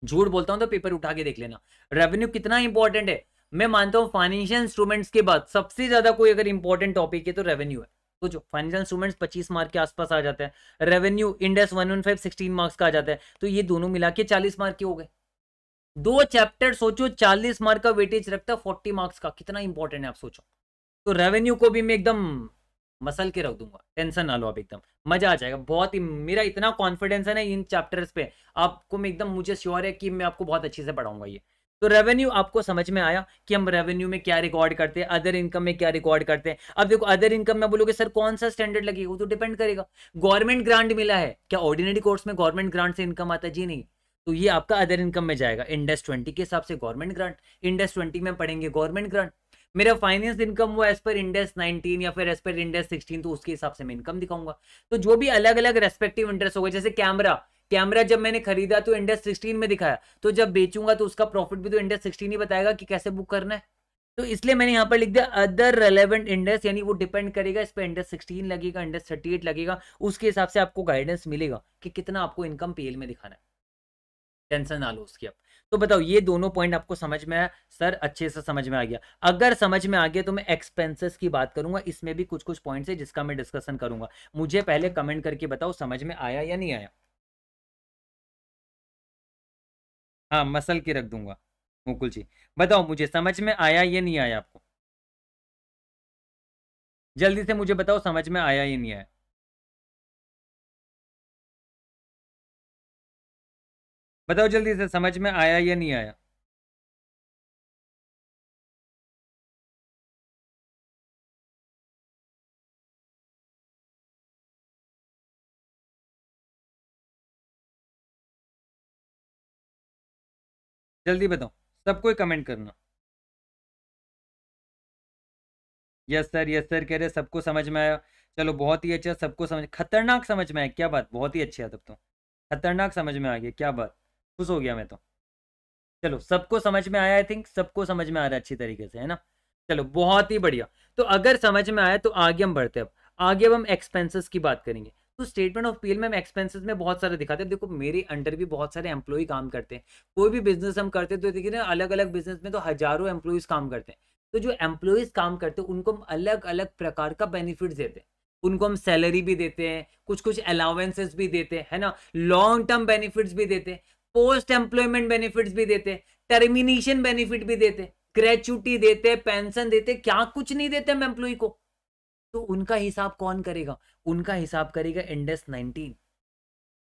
झूठ बोलता हूं तो पेपर उठा के देख लेना। रेवेन्यू कितना इंपॉर्टेंट है, मैं मानता हूं फाइनेंशियल इंस्ट्रूमेंट्स के बाद सबसे ज्यादा कोई अगर इंपॉर्टेंट टॉपिक है तो रेवेन्यू है। तो जो फाइनेंशियल इंस्ट्रूमेंट्स 25 मार्क के आसपास आ जाता है, रेवेन्यू इंडेक्स 115 16 मार्क्स का आ जाता है, तो ये दोनों मिला के 40 मार्क के हो गए। दो चैप्टर सोचो 40 मार्क का वेटेज रखता है 40 मार्क्स का, कितना इंपॉर्टेंट है आप सोचो। तो रेवेन्यू को भी मैं एकदम मसल के रख दूंगा, टेंशन ना लो आप, एकदम मजा आ जाएगा। बहुत ही मेरा इतना कॉन्फिडेंस है ना इन चैप्टर्स पे, आपको मैं एकदम, मुझे श्योर है कि मैं आपको बहुत अच्छे से पढ़ाऊंगा ये। तो रेवेन्यू आपको समझ में आया कि हम रेवेन्यू में क्या रिकॉर्ड करते हैं, अदर इनकम में क्या रिकॉर्ड करते हैं। अब देखो अदर इनकम में बोलोगे सर कौन सा स्टैंडर्ड लगेगा, वो तो डिपेंड करेगा। गवर्नमेंट ग्रांट मिला है, क्या ऑर्डिनरी कोर्स में गवर्नमेंट ग्रांट से इनकम आता है, जी नहीं, तो ये आपका अदर इनकम में जाएगा। इंडेक्स 20 के हिसाब से गवर्नमेंट ग्रांट, इंडेक्स 20 में पढ़ेंगे गवर्नमेंट ग्रांट। मेरा फाइनेंस इनकम वो एज पर इंडेक्स 19 या फिर एज पर इंडेक्स 16, तो उसके हिसाब से मैं इनकम दिखाऊंगा। तो जो भी अलग अलग रेस्पेक्टिव इंटरेस्ट होगा, जैसे कैमरा, कैमरा जब मैंने खरीदा तो इंडेक्स 16 में दिखाया, तो जब बेचूंगा तो उसका प्रॉफिट भी तो इंडेक्स 16 ही बताएगा कि कैसे बुक करना है। तो इसलिए मैंने यहाँ पर लिख दिया अदर रेलेवेंट इंडेक्स, यानी वो डिपेंड करेगा, इस पर इंडेक्स 16 लगेगा, इंडेक्स 38 लगेगा, उसके हिसाब से आपको गाइडेंस मिलेगा कि कितना आपको इनकम पीएल में दिखाना है। टेंशन ना लो उसकी। अब तो बताओ ये दोनों पॉइंट आपको समझ में आया? सर अच्छे से समझ में आ गया। अगर समझ में आ गया तो मैं एक्सपेंसेस की बात करूंगा, इसमें भी कुछ कुछ पॉइंट्स है जिसका मैं डिस्कशन करूंगा। मुझे पहले कमेंट करके बताओ समझ में आया या नहीं आया। हाँ मसल के रख दूंगा। मुकुल जी बताओ मुझे समझ में आया या नहीं आया आपको, जल्दी से मुझे बताओ समझ में आया या नहीं आया। बताओ जल्दी से समझ में आया या नहीं आया। जल्दी बताओ, सब कोई कमेंट करना। यस सर, यस सर कह रहे सबको समझ में आया। चलो बहुत ही अच्छा, सबको समझ, खतरनाक समझ में आया, क्या बात, बहुत ही अच्छी है तब तो। खतरनाक समझ में आ गया, क्या बात, खुश हो गया मैं तो। चलो सबको समझ में आया, आई थिंक सबको समझ में आ रहा है अच्छी तरीके से, है ना। चलो बहुत ही बढ़िया। तो अगर समझ में आया तो आगे हम बढ़ते हैं। अब आगे अब हम एक्सपेंसेस की बात करेंगे। तो स्टेटमेंट ऑफ पीएल में हम एक्सपेंसेस में बहुत सारे दिखाते हैं। देखो मेरे अंडर भी बहुत सारे एम्प्लॉय काम करते हैं, कोई भी बिजनेस हम करते हैं तो देखिए ना, अलग अलग बिजनेस में तो हजारों एम्प्लॉयज काम करते हैं। तो जो एम्प्लॉयज काम करते हैं उनको हम अलग अलग प्रकार का बेनिफिट देते हैं। उनको हम सैलरी भी देते हैं, कुछ कुछ अलाउंसेस भी देते हैं, है ना, लॉन्ग टर्म बेनिफिट्स भी देते हैं, पोस्ट एम्प्लॉयमेंट बेनिफिट्स भी देते हैं, टर्मिनेशन बेनिफिट भी देते, ग्रेचुटी देते, पेंशन देते, क्या कुछ नहीं देते हम एम्प्लॉय को। तो उनका हिसाब कौन करेगा? उनका हिसाब करेगा इंडेक्स 19।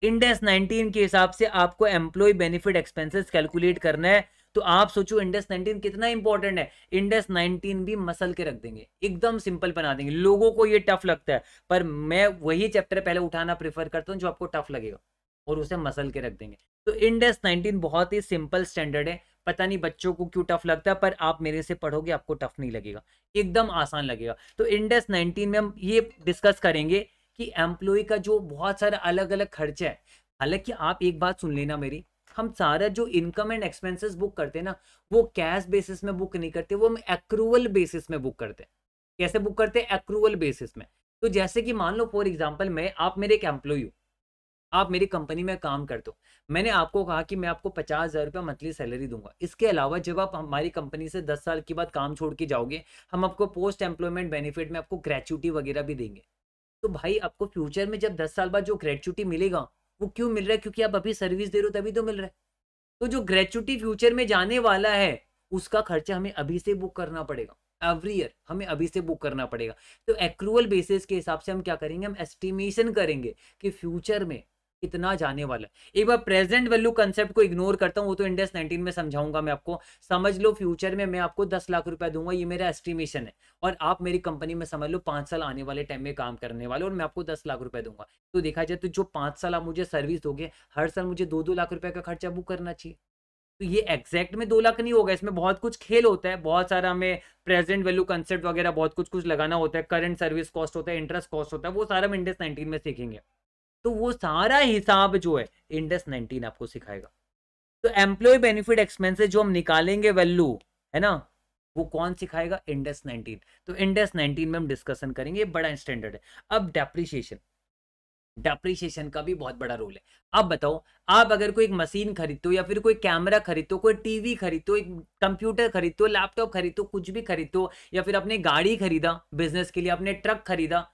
इंडेक्स 19 के हिसाब से आपको एम्प्लॉय बेनिफिट एक्सपेंसेस कैलकुलेट करना है। तो आप सोचो इंडेक्स 19 कितना इंपॉर्टेंट है। इंडेक्स 19 भी मसल के रख देंगे, एकदम सिंपल बना देंगे। लोगों को ये टफ लगता है, पर मैं वही चैप्टर पहले उठाना प्रेफर करता हूँ जो आपको टफ लगेगा, और उसे मसल के रख देंगे। तो इंडेक्स 19 बहुत ही सिंपल स्टैंडर्ड है। पता नहीं बच्चों को क्यों टफ लगता है, पर आप मेरे से पढ़ोगे आपको टफ नहीं लगेगा, एकदम आसान लगेगा। तो इंडेक्स 19 में हम ये डिस्कस करेंगे कि एम्प्लॉय का जो बहुत सारा अलग अलग खर्चा है। हालांकि आप एक बात सुन लेना मेरी, हम सारा जो इनकम एंड एक्सपेंसेस बुक करते हैं ना, वो कैश बेसिस में बुक नहीं करते, वो हम एक्रूवल बेसिस में बुक करते हैं। कैसे बुक करते हैं? एक्रूवल बेसिस में। तो जैसे कि मान लो फॉर एग्जांपल मैं, आप मेरे एक एम्प्लॉय हो, आप मेरी कंपनी में काम करते हो, मैंने आपको कहा कि मैं आपको 50,000 रुपया मंथली सैलरी दूंगा। इसके अलावा जब आप हमारी कंपनी से 10 साल के बाद काम छोड़ के जाओगे, हम आपको पोस्ट एम्प्लॉयमेंट बेनिफिट में आपको ग्रेचुटी वगैरह भी देंगे। तो भाई आपको फ्यूचर में जब 10 साल बाद जो ग्रेचुटी मिलेगा, वो क्यों मिल रहा है? क्योंकि आप अभी सर्विस दे रहे हो तभी तो मिल रहा है। तो जो ग्रेचुटी फ्यूचर में जाने वाला है, उसका खर्चा हमें अभी से बुक करना पड़ेगा। एवरी ईयर हमें अभी से बुक करना पड़ेगा। तो एक्रूअल बेसिस के हिसाब से हम क्या करेंगे, हम एस्टिमेशन करेंगे कि फ्यूचर में कितना जाने वाला है। एक बार प्रेजेंट वैल्यू कंसेप्ट को इग्नोर करता हूं, वो तो इंडेक्स 19 में समझाऊंगा मैं आपको। समझ लो फ्यूचर में मैं आपको 10 लाख रुपया दूंगा, ये मेरा एस्टिमेशन है, और आप मेरी कंपनी में समझ लो 5 साल आने वाले टाइम में काम करने वाले, और मैं आपको 10 लाख रुपया दूंगा। तो देखा जाए तो जो 5 साल आप मुझे सर्विस दोगे, हर साल मुझे 2-2 लाख रुपए का खर्चा बुक करना चाहिए। तो ये एग्जैक्ट में 2 लाख नहीं होगा, इसमें बहुत कुछ खेल होता है, बहुत सारा हमें प्रेजेंट वैल्यू कंसेप्ट वगैरह बहुत कुछ कुछ लगाना होता है, करंट सर्विस कॉस्ट होता है, इंटरेस्ट कॉस्ट होता है, वो सारा हम इंडेक्स 19 में सीखेंगे। तो वो सारा हिसाब जो है इंडेक्स 19 आपको सिखाएगा। तो एम्प्लॉय बेनिफिट एक्सपेंसेस जो हम निकालेंगे वैल्यू, है ना, वो कौन सिखाएगा? इंडेक्स 19। तो इंडेक्स 19 में हम डिस्कशन करेंगे, बड़ा स्टैंडर्ड है। अब डेप्रिसिएशन, डेप्रिसिएशन का भी बहुत बड़ा रोल है। अब बताओ, आप अगर कोई एक मशीन खरीदते हो, या फिर कोई कैमरा खरीदते हो, कोई टीवी खरीदते हो, एक कंप्यूटर खरीदते हो, लैपटॉप खरीदते हो, कुछ भी खरीदते हो, या फिर अपने गाड़ी खरीदा बिजनेस के लिए, अपने ट्रक खरीदा,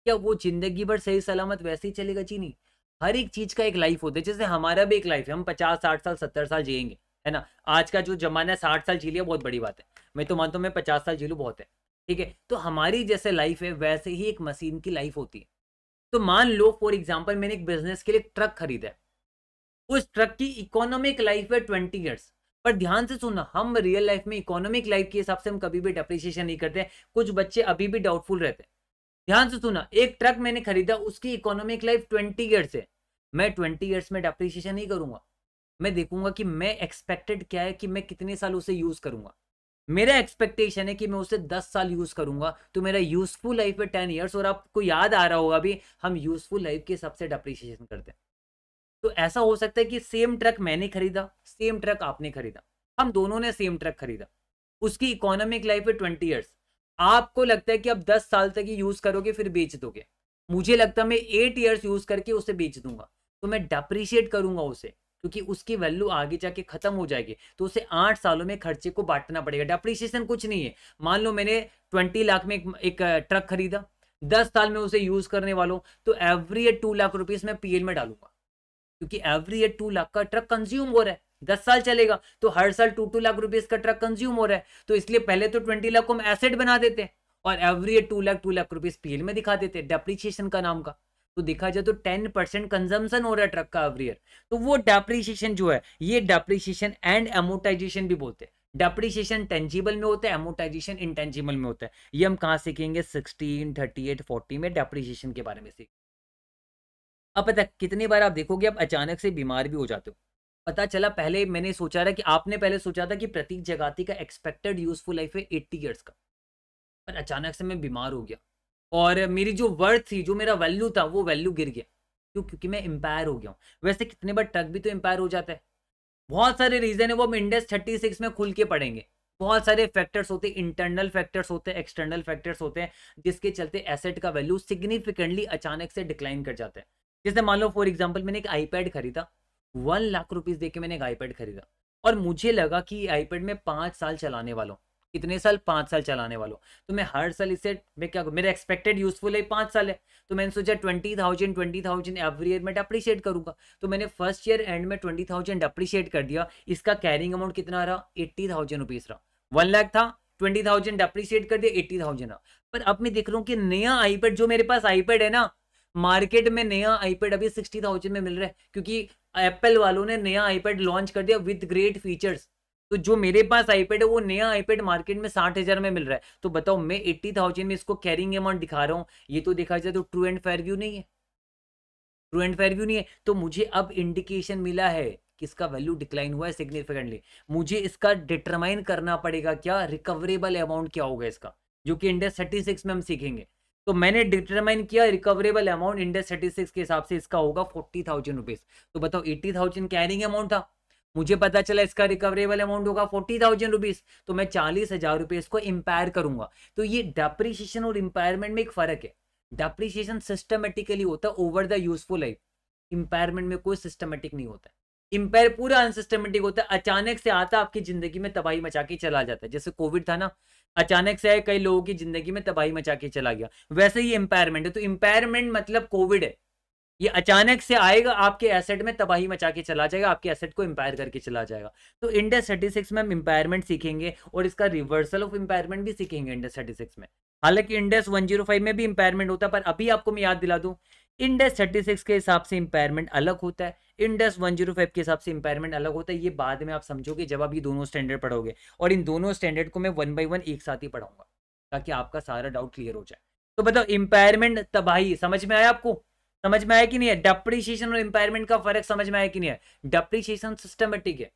क्या वो जिंदगी भर सही सलामत वैसे ही चलेगा? जी नहीं। हर एक चीज का एक लाइफ होता है। जैसे हमारा भी एक लाइफ है, हम 50-60 साल 70 साल जिएंगे, है ना। आज का जो जमाना है 60 साल जी लिया बहुत बड़ी बात है, मैं तो मानता हूँ मैं 50 साल जी लूँ बहुत है, ठीक है। तो हमारी जैसे लाइफ है वैसे ही एक मशीन की लाइफ होती है। तो मान लो फॉर एग्जाम्पल मैंने एक बिजनेस के लिए ट्रक खरीदा है, उस ट्रक की इकोनॉमिक लाइफ है 20 ईयर्स। पर ध्यान से सुनना, हम रियल लाइफ में इकोनॉमिक लाइफ के हिसाब से हम कभी भी डेप्रिसिएशन नहीं करते। कुछ बच्चे अभी भी डाउटफुल रहते हैं। ध्यान से सुना, एक ट्रक मैंने खरीदा, उसकी इकोनॉमिक लाइफ 20 ईयर्स है, मैं 20 ईयर्स में डेप्रिसिएशन नहीं करूंगा। मैं देखूंगा कि मैं एक्सपेक्टेड क्या है, कि मैं कितने साल उसे यूज करूंगा। मेरा एक्सपेक्टेशन है कि मैं उसे 10 साल यूज करूंगा, तो मेरा यूजफुल लाइफ है 10 ईयर्स। और आपको याद आ रहा होगा भी, हम यूजफुल लाइफ के सबसे डेप्रिसिएशन करते हैं। तो ऐसा हो सकता है कि सेम ट्रक मैंने खरीदा, सेम ट्रक आपने खरीदा, हम दोनों ने सेम ट्रक खरीदा, उसकी इकोनॉमिक लाइफ है 20 ईयर्स। आपको लगता है कि आप 10 साल तक ही यूज करोगे फिर बेच दोगे, मुझे लगता है मैं 8 ईयर्स यूज करके उसे बेच दूंगा। तो मैं डेप्रिशिएट करूंगा उसे, क्योंकि उसकी वैल्यू आगे जाके खत्म हो जाएगी, तो उसे 8 सालों में खर्चे को बांटना पड़ेगा। डेप्रिसिएशन कुछ नहीं है। मान लो मैंने 20 लाख में एक ट्रक खरीदा, 10 साल में उसे यूज करने वालों, तो एवरी ईयर 2 लाख रुपीज मैं पीएल में डालूंगा, क्योंकि एवरी ईयर 2 लाख का ट्रक कंज्यूम हो रहा है, 10 साल चलेगा तो हर साल 2 लाख रुपीस का ट्रक कंज्यूम हो रहा है। तो इसलिए पहले तो 20 लाख को हम एसेट बना देते हैं और every year 2 lakh rupees PL में दिखा देते हैं डेप्रिसिएशन का नाम का। तो देखा जाए तो 10% कंजम्पशन हो रहा है ट्रक का एवरी ईयर। तो वो डेप्रिसिएशन जो है, ये डेप्रिसिएशन एंड एमोटाइजेशन भी बोलते हैं। डेप्रिसिएशन टेंजिबल में होता है, एमोटाइजेशन इंटेंजिबल में होता है। ये हम कहां सीखेंगे? 16, 38, 40 में डेप्रिसिएशन के बारे में सीख। अब पता कितनी बार आप देखोगे आप अचानक से बीमार भी हो जाते हो। पता चला, पहले मैंने सोचा था कि आपने पहले सोचा था कि प्रतीक जगाती का एक्सपेक्टेड यूजफुल लाइफ है 80 ईयर्स का, पर अचानक से मैं बीमार हो गया और मेरी जो वर्थ थी, जो मेरा वैल्यू था, वो वैल्यू गिर गया। क्यों? क्योंकि मैं एम्पायर हो गया हूँ। वैसे कितने बार ट्रक भी तो एम्पायर हो जाता है। बहुत सारे रीजन है, वो हम इंडेक्स 36 में खुल के पढ़ेंगे। बहुत सारे फैक्टर्स होते हैं, इंटरनल फैक्टर्स होते हैं, एक्सटर्नल फैक्टर्स होते हैं, जिसके चलते एसेट का वैल्यू सिग्निफिकेंटली अचानक से डिक्लाइन कर जाता है। जैसे मान लो फॉर एग्जांपल मैंने एक आईपैड खरीदा, 1 लाख रुपीस देके मैंने एक आईपैड खरीदा और मुझे लगा कि आईपैड में 5 साल चलाने वाला हूँ। कितने साल? 5 साल चलाने वालों। तो मैं हर साल इसे, मैं क्या, मेरा एक्सपेक्टेड यूजफुल है 5 साल है, तो मैंने सोचा 20,000 एवरी ईयर में डेप्रिशिएट करूंगा। तो मैंने फर्स्ट ईयर एंड में 20,000 डेप्रिशिएट कर दिया। इसका कैरिंग अमाउंट कितना रहा? 80,000 रुपीज रहा। 1 लाख था, 20,000 डेप्रिशिएट कर दिया, 80,000 रहा। पर अब मैं देख रहा हूँ कि नया आईपैड, जो मेरे पास आईपैड है ना, मार्केट में नया आईपैड अभी 60,000 में मिल रहा है, क्योंकि एप्पल वालों ने नया आईपैड लॉन्च कर दिया विद ग्रेट फीचर्स। तो जो मेरे पास आईपैड है, वो नया आईपैड मार्केट में 60,000 में मिल रहा है। तो बताओ, मैं 80,000 में इसको कैरिंग अमाउंट दिखा रहा हूँ, ये तो देखा जाए तो ट्रू एंड फेयर व्यू नहीं है। ट्रू एंड फेयर व्यू नहीं है। तो मुझे अब इंडिकेशन मिला है कि इसका वैल्यू डिक्लाइन हुआ है सिग्निफिकेंटली। मुझे इसका डिटरमाइन करना पड़ेगा, क्या रिकवरेबल अमाउंट क्या होगा इसका, जो कि इंडेक्स 36 में हम सीखेंगे। तो मैंने डिटरमाइन किया रिकवरेबल अमाउंट इंडेक्स 36 के हिसाब से इसका होगा 40,000 रुपीज। तो बताओ, 80,000 कैरिंग अमाउंट था, मुझे पता चला इसका रिकवरेबल अमाउंट होगा 40,000 रुपीज, तो मैं 40,000 रुपए इसको इंपायर करूंगा। तो ये डेप्रिसिएशन और इंपायरमेंट में एक फर्क है। डेप्रिसिएशन सिस्टमेटिकली होता है ओवर द यूजफुल लाइफ, इंपायरमेंट में कोई सिस्टमेटिक नहीं होता है। इंपायर पूरा अनसिस्टमेटिक होता है, अचानक से आता, आपकी जिंदगी में तबाही मचा के चला जाता है। जैसे कोविड था ना, अचानक से आए, कई लोगों की जिंदगी में तबाही मचा के चला गया, वैसे ही इंपायरमेंट है। तो इंपायरमेंट मतलब कोविड है, ये अचानक से आएगा, आपके एसेट में तबाही मचा के चला जाएगा, आपके एसेट को इंपायर करके चला जाएगा। तो इंडेक्स 36 में हम इंपायरमेंट सीखेंगे और इसका रिवर्सल ऑफ इंपायरमेंट भी सीखेंगे इंडेक्स 36 में। हालांकि इंडेक्स 105 में भी इंपायरमेंट होता है, पर अभी आपको मैं याद दिला दूं, इंडेक्स 36 के हिसाब से इंपायरमेंट अलग होता है, इंडेक्स 105 के हिसाब से इंपायरमेंट अलग होता है। ये बाद में आप समझोगे जब आप ये दोनों स्टैंडर्ड पढ़ोगे, और इन दोनों स्टैंडर्ड को मैं 1 बाय 1 एक साथ ही पढ़ाऊंगा, ताकि आपका सारा डाउट क्लियर हो जाए। तो बताओ, इंपायरमेंट तबाही समझ में आया आपको? समझ में आया कि नहीं है? डेप्रिसिएशन और इंपायरमेंट का फर्क समझ में आया कि नहीं है? डेप्रिसिएशन सिस्टमेटिक है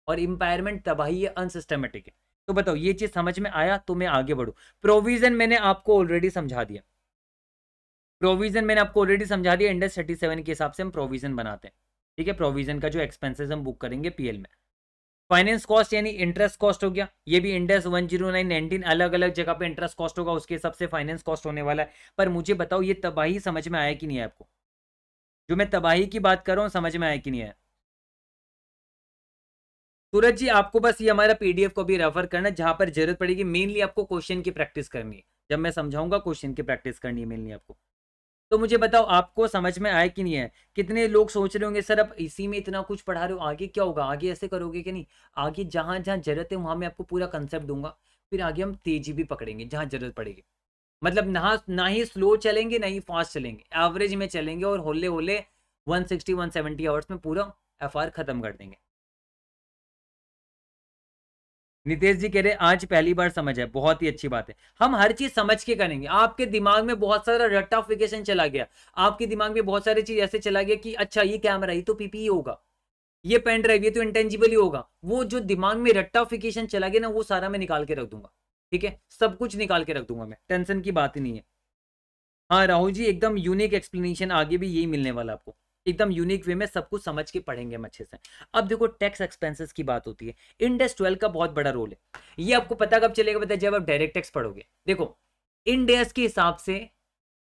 और इंपायरमेंट तबाही है, अनसिस्टमेटिक है। तो बताओ, ये चीज समझ में आया तो मैं आगे बढ़ू। प्रोविजन मैंने आपको ऑलरेडी समझा दिया, प्रोविजन मैंने आपको ऑलरेडी समझा दिया। इंडेक्स 37 के हिसाब से हम प्रोविजन बनाते हैं, ठीक है। प्रोविजन का जो एक्सपेंसेस हम बुक करेंगे पीएल में। फाइनेंस कॉस्ट यानी इंटरेस्ट कॉस्ट हो गया, ये भी इंडेक्स 10919 अलग अलग जगह पे इंटरेस्ट कॉस्ट होगा, उसके हिसाब से फाइनेंस कॉस्ट होने वाला है। पर मुझे बताओ, ये तबाही समझ में आया कि नहीं है आपको? जो मैं तबाही की बात कर रहा हूं, समझ में आया कि नहीं है? सूरज जी, आपको बस ये हमारा पीडीएफ को भी रेफर करना, जहां पर जरूरत पड़ेगी। मेनली आपको क्वेश्चन की प्रैक्टिस करनी है, जब मैं समझाऊंगा क्वेश्चन की प्रैक्टिस करनी है मेनली आपको। तो मुझे बताओ, आपको समझ में आया कि नहीं है? कितने लोग सोच रहे होंगे, सर अब इसी में इतना कुछ पढ़ा रहे हो, आगे क्या होगा, आगे ऐसे करोगे कि नहीं? आगे जहां जहां जरूरत है वहां मैं आपको पूरा कंसेप्ट दूंगा, फिर आगे हम तेजी भी पकड़ेंगे जहां जरूरत पड़ेगी। मतलब ना ही स्लो चलेंगे ना ही फास्ट चलेंगे, एवरेज में चलेंगे और होले होले 160-170 आवर्स में पूरा एफआर खत्म कर देंगे। नितेश जी कह रहे आज पहली बार समझ है, बहुत ही अच्छी बात है। हम हर चीज समझ के करेंगे। आपके दिमाग में बहुत सारा रट्टाफिकेशन चला गया, आपके दिमाग में बहुत सारी चीज ऐसे चला गया कि अच्छा ये कैमरा, ये तो पीपीई होगा, ये पेन ड्राइव, ये तो इंटेंजिबल ही होगा। वो जो दिमाग में रट्टाफिकेशन चला गया ना, वो सारा मैं निकाल के रख दूंगा, ठीक है, सब कुछ निकाल के रख दूंगा मैं, टेंशन की बात ही नहीं है। हाँ राहुल जी, एकदम यूनिक एक्सप्लेनेशन, आगे भी यही मिलने वाला आपको, एकदम यूनिक वे में सब कुछ समझ के पढ़ेंगे हम अच्छे से। अब देखो टैक्स एक्सपेंसेस की बात होती है, इंड एस 12 का बहुत बड़ा रोल है। ये आपको पता कब चलेगा, पता है जब आप डायरेक्ट टैक्स पढ़ोगे। देखो इंड एस के हिसाब से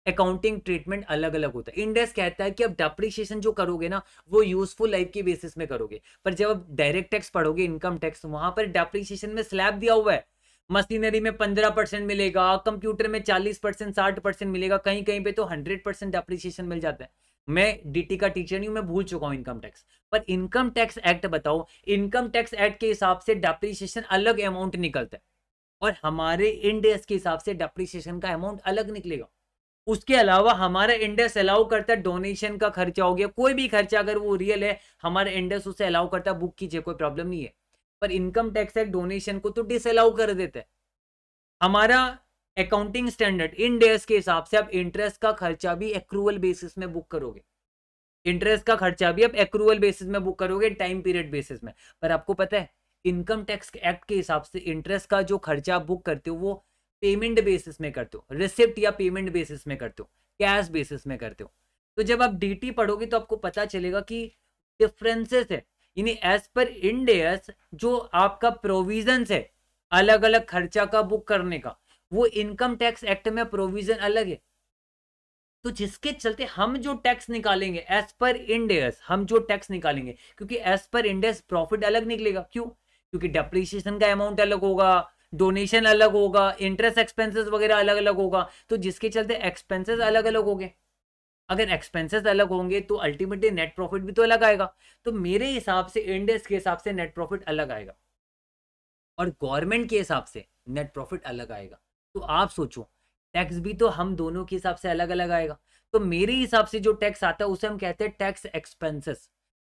अकाउंटिंग ट्रीटमेंट अलग अलग होता है। इंड एस कहता है कि आप डेप्रिसिएशन जो करोगे ना, वो यूजफुल लाइफ के बेसिस में करोगे, पर जब आप डायरेक्ट टैक्स पढ़ोगे, इनकम टैक्स, वहां पर डेप्रिसिएशन में स्लैब दिया हुआ है। मशीनरी में 15% मिलेगा, कंप्यूटर में 40%, 60% मिलेगा, कहीं कहीं पे तो 100% डेप्रिसिएशन मिल जाता है। मैं डीटी का टीचर नहीं हूं, मैं भूल चुका हूं इनकम टैक्स, पर इनकम टैक्स एक्ट बताओ, इनकम टैक्स एक्ट के हिसाब से डेप्रिसिएशन अलग अमाउंट निकलता है, और हमारे इंडेस के हिसाब से डेप्रिसिएशन का अमाउंट अलग निकलेगा। उसके अलावा हमारा इंडेस अलाउ करता है डोनेशन का खर्चा हो गया, कोई भी खर्चा अगर वो रियल है, हमारा इंडेस उसे अलाउ करता है, बुक कीजिए, कोई प्रॉब्लम नहीं है। पर इनकम टैक्स एक्ट डोनेशन को तो डिसअलाउ कर देता है। हमारा अकाउंटिंग स्टैंडर्ड इंड एस के हिसाब से आप इंटरेस्ट का खर्चा भी एक्रूवल बेसिस में बुक करोगे, इंटरेस्ट का खर्चा भी आप एक्रूवल बेसिस में बुक करोगे, टाइम पीरियड बेसिस में। पर आपको पता है इनकम टैक्स एक्ट के हिसाब से इंटरेस्ट का जो खर्चा आप बुक करते हो, वो पेमेंट बेसिस में करते हो, रिसिप्ट या पेमेंट बेसिस में करते हो, कैश बेसिस में करते हो। तो जब आप डीटी पढ़ोगे तो आपको पता चलेगा कि डिफरेंसेस है, यानी एज पर इंड एस जो आपका प्रोविजन है अलग अलग खर्चा का बुक करने का, वो इनकम टैक्स एक्ट में प्रोविजन अलग है। तो जिसके चलते हम जो टैक्स निकालेंगे एज पर इंड एस, हम जो टैक्स निकालेंगे, क्योंकि as per end S profit अलग निकलेगा। क्यों? क्योंकि डेप्रिसिएशन का अमाउंट अलग होगा, डोनेशन अलग होगा, इंटरेस्ट एक्सपेंसेस वगैरह अलग अलग होगा, तो जिसके चलते एक्सपेंसेस अलग अलग होंगे। अगर एक्सपेंसेस अलग होंगे तो अल्टीमेटली नेट प्रॉफिट भी तो अलग आएगा। तो मेरे हिसाब से इंड एस के हिसाब से नेट प्रॉफिट अलग आएगा, और गवर्नमेंट के हिसाब से नेट प्रॉफिट अलग आएगा। तो आप सोचो टैक्स भी तो हम दोनों के हिसाब से अलग अलग आएगा। तो मेरे हिसाब से जो टैक्स आता है उसे हम कहते हैं टैक्स एक्सपेंसेस,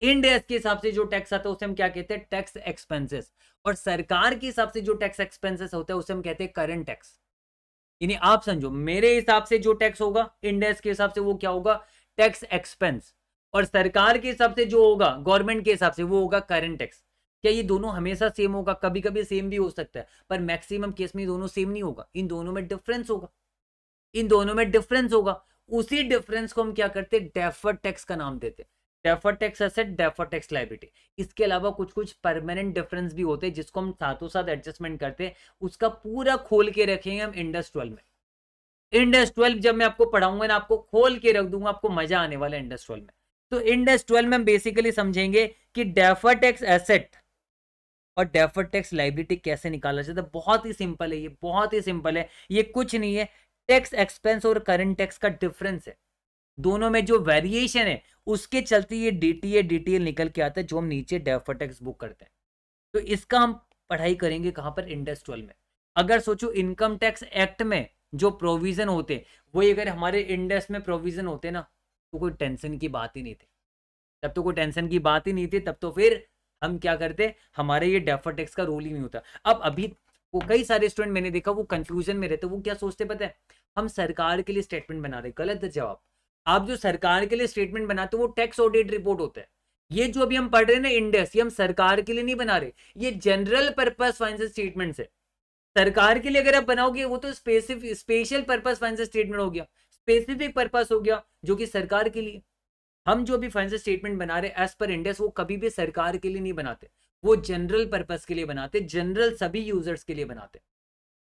इंड एस के हिसाब से जो टैक्स आता है उसे हम क्या कहते हैं, टैक्स एक्सपेंसेस, और सरकार के हिसाब से जो टैक्स एक्सपेंसेस होता है उसे हम कहते हैं करंट टैक्स। यानी आप समझो मेरे हिसाब से जो टैक्स होगा इंड एस के हिसाब से वो क्या होगा, टैक्स एक्सपेंस, और सरकार के हिसाब से जो होगा गवर्नमेंट के हिसाब से वो होगा करंट टैक्स। क्या ये दोनों हमेशा सेम होगा? कभी कभी सेम भी हो सकता है, पर मैक्सिमम केस में दोनों सेम नहीं होगा, इन दोनों में डिफरेंस होगा, इन दोनों में डिफरेंस होगा। उसी डिफरेंस को हम क्या करते हैं, डेफर्ड टैक्स का नाम देते हैं, deferred tax asset, deferred tax liability. इसके अलावा कुछ कुछ परमानेंट डिफरेंस भी होते हैं जिसको हम साथों साथ एडजस्टमेंट करते हैं, उसका पूरा खोल के रखेंगे हम इंडस 12 में। इंडस 12 जब मैं आपको पढ़ाऊंगा ना, आपको खोल के रख दूंगा, आपको मजा आने वाला है इंडस 12 में। तो इंडस 12 में हम बेसिकली समझेंगे कि डेफर्ड टैक्स एसेट और डेफर्ड टैक्स लायबिलिटी कैसे निकाला जाता है। बहुत ही सिंपल है, ये बहुत ही सिंपल है, ये कुछ नहीं है, टैक्स एक्सपेंस और करंट टैक्स का डिफरेंस है, दोनों में जो वेरिएशन है उसके चलते ये डीटीए डीटीएल निकल के आता है, जो हम नीचे डेफर्ड टैक्स बुक करते हैं। तो इसका हम पढ़ाई करेंगे कहां पर, इंडस 12 में। अगर सोचो इनकम टैक्स एक्ट में जो प्रोविजन होते वही अगर हमारे इंडस में प्रोविजन होते ना, तो कोई टेंशन की बात ही नहीं थी, तब तो कोई टेंशन की बात ही नहीं थी, तब तो फिर हम क्या करते, हमारे ये डेफर्ड टैक्स का रूल ही नहीं होता। अब अभी वो कई सारे स्टूडेंट मैंने देखा वो कंफ्यूजन में रहते, वो क्या सोचते पता है, हम सरकार के लिए स्टेटमेंट बना रहे। गलत जवाब। आप जो सरकार के लिए स्टेटमेंट बनाते हो वो टैक्स ऑडिट रिपोर्ट होता है। ये जो अभी हम पढ़ रहे हैं ना इंडेक्स, ये हम सरकार के लिए नहीं बना रहे, ये जनरल पर्पस फाइनेंशियल स्टेटमेंट्स है। सरकार के लिए अगर आप बनाओगे वो तो specific special purpose financial statement हो गया, स्पेसिफिक पर्पस हो गया जो कि सरकार के लिए। हम जो भी फाइनेंशियल स्टेटमेंट बना रहे एज पर इंडेक्स, वो कभी भी सरकार के लिए नहीं बनाते, वो जनरल पर्पस के लिए बनाते, जनरल सभी यूजर्स के लिए बनाते।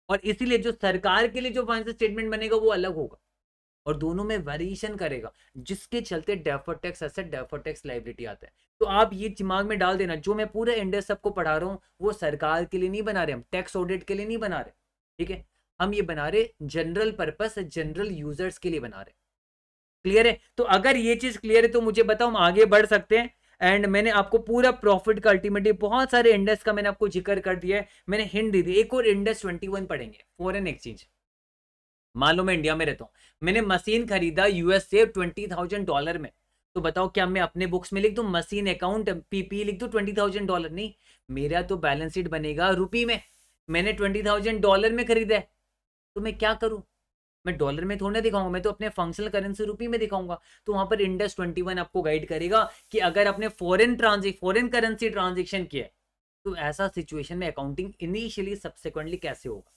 और इसीलिए जो सरकार के लिए जो फाइनेंशियल स्टेटमेंट बनेगा वो अलग होगा, और दोनों में वेरिएशन करेगा, जिसके चलते deferred tax asset, deferred tax liability आता है। तो आप ये दिमाग में डाल देना, जो मैं पूरा इंडेक्स सबको पढ़ा रहा हूँ वो सरकार के लिए नहीं बना रहे, हम टैक्स ऑडिट के लिए नहीं बना रहे, ठीक है, हम ये बना रहे जनरल पर्पस, जनरल यूजर्स के लिए बना रहे। क्लियर है? तो अगर ये चीज क्लियर है तो मुझे बताओ, हम आगे बढ़ सकते हैं। एंड मैंने आपको पूरा प्रॉफिट का अल्टीमेटली बहुत सारे इंडेक्स का मैंने आपको जिक्र कर दिया है, मैंने हिंट दी थी। एक और इंडेक्स 21 पढ़ेंगे, फॉरेन एक्सचेंज। मान लो मैं इंडिया में रहता हूँ, मैंने मशीन खरीदा यूएस से $20,000 में, तो बताओ क्या मैं अपने बुक्स में लिख दूं मशीन अकाउंट पीपी लिख दूं $20,000? नहीं, मेरा तो बैलेंस शीट बनेगा रुपी में, मैंने $20,000 में खरीदा है, तो मैं क्या करूं, मैं डॉलर में थोड़ा ना दिखाऊंगा, मैं तो अपने फंक्शनल करेंसी रुपी में दिखाऊंगा। तो वहां पर इंडेक्स 21 आपको गाइड करेगा कि अगर आपने फॉरेन करेंसी ट्रांजेक्शन किया तो ऐसा सिचुएशन में अकाउंटिंग इनिशियली सब्सिक्वेंटली कैसे होगा,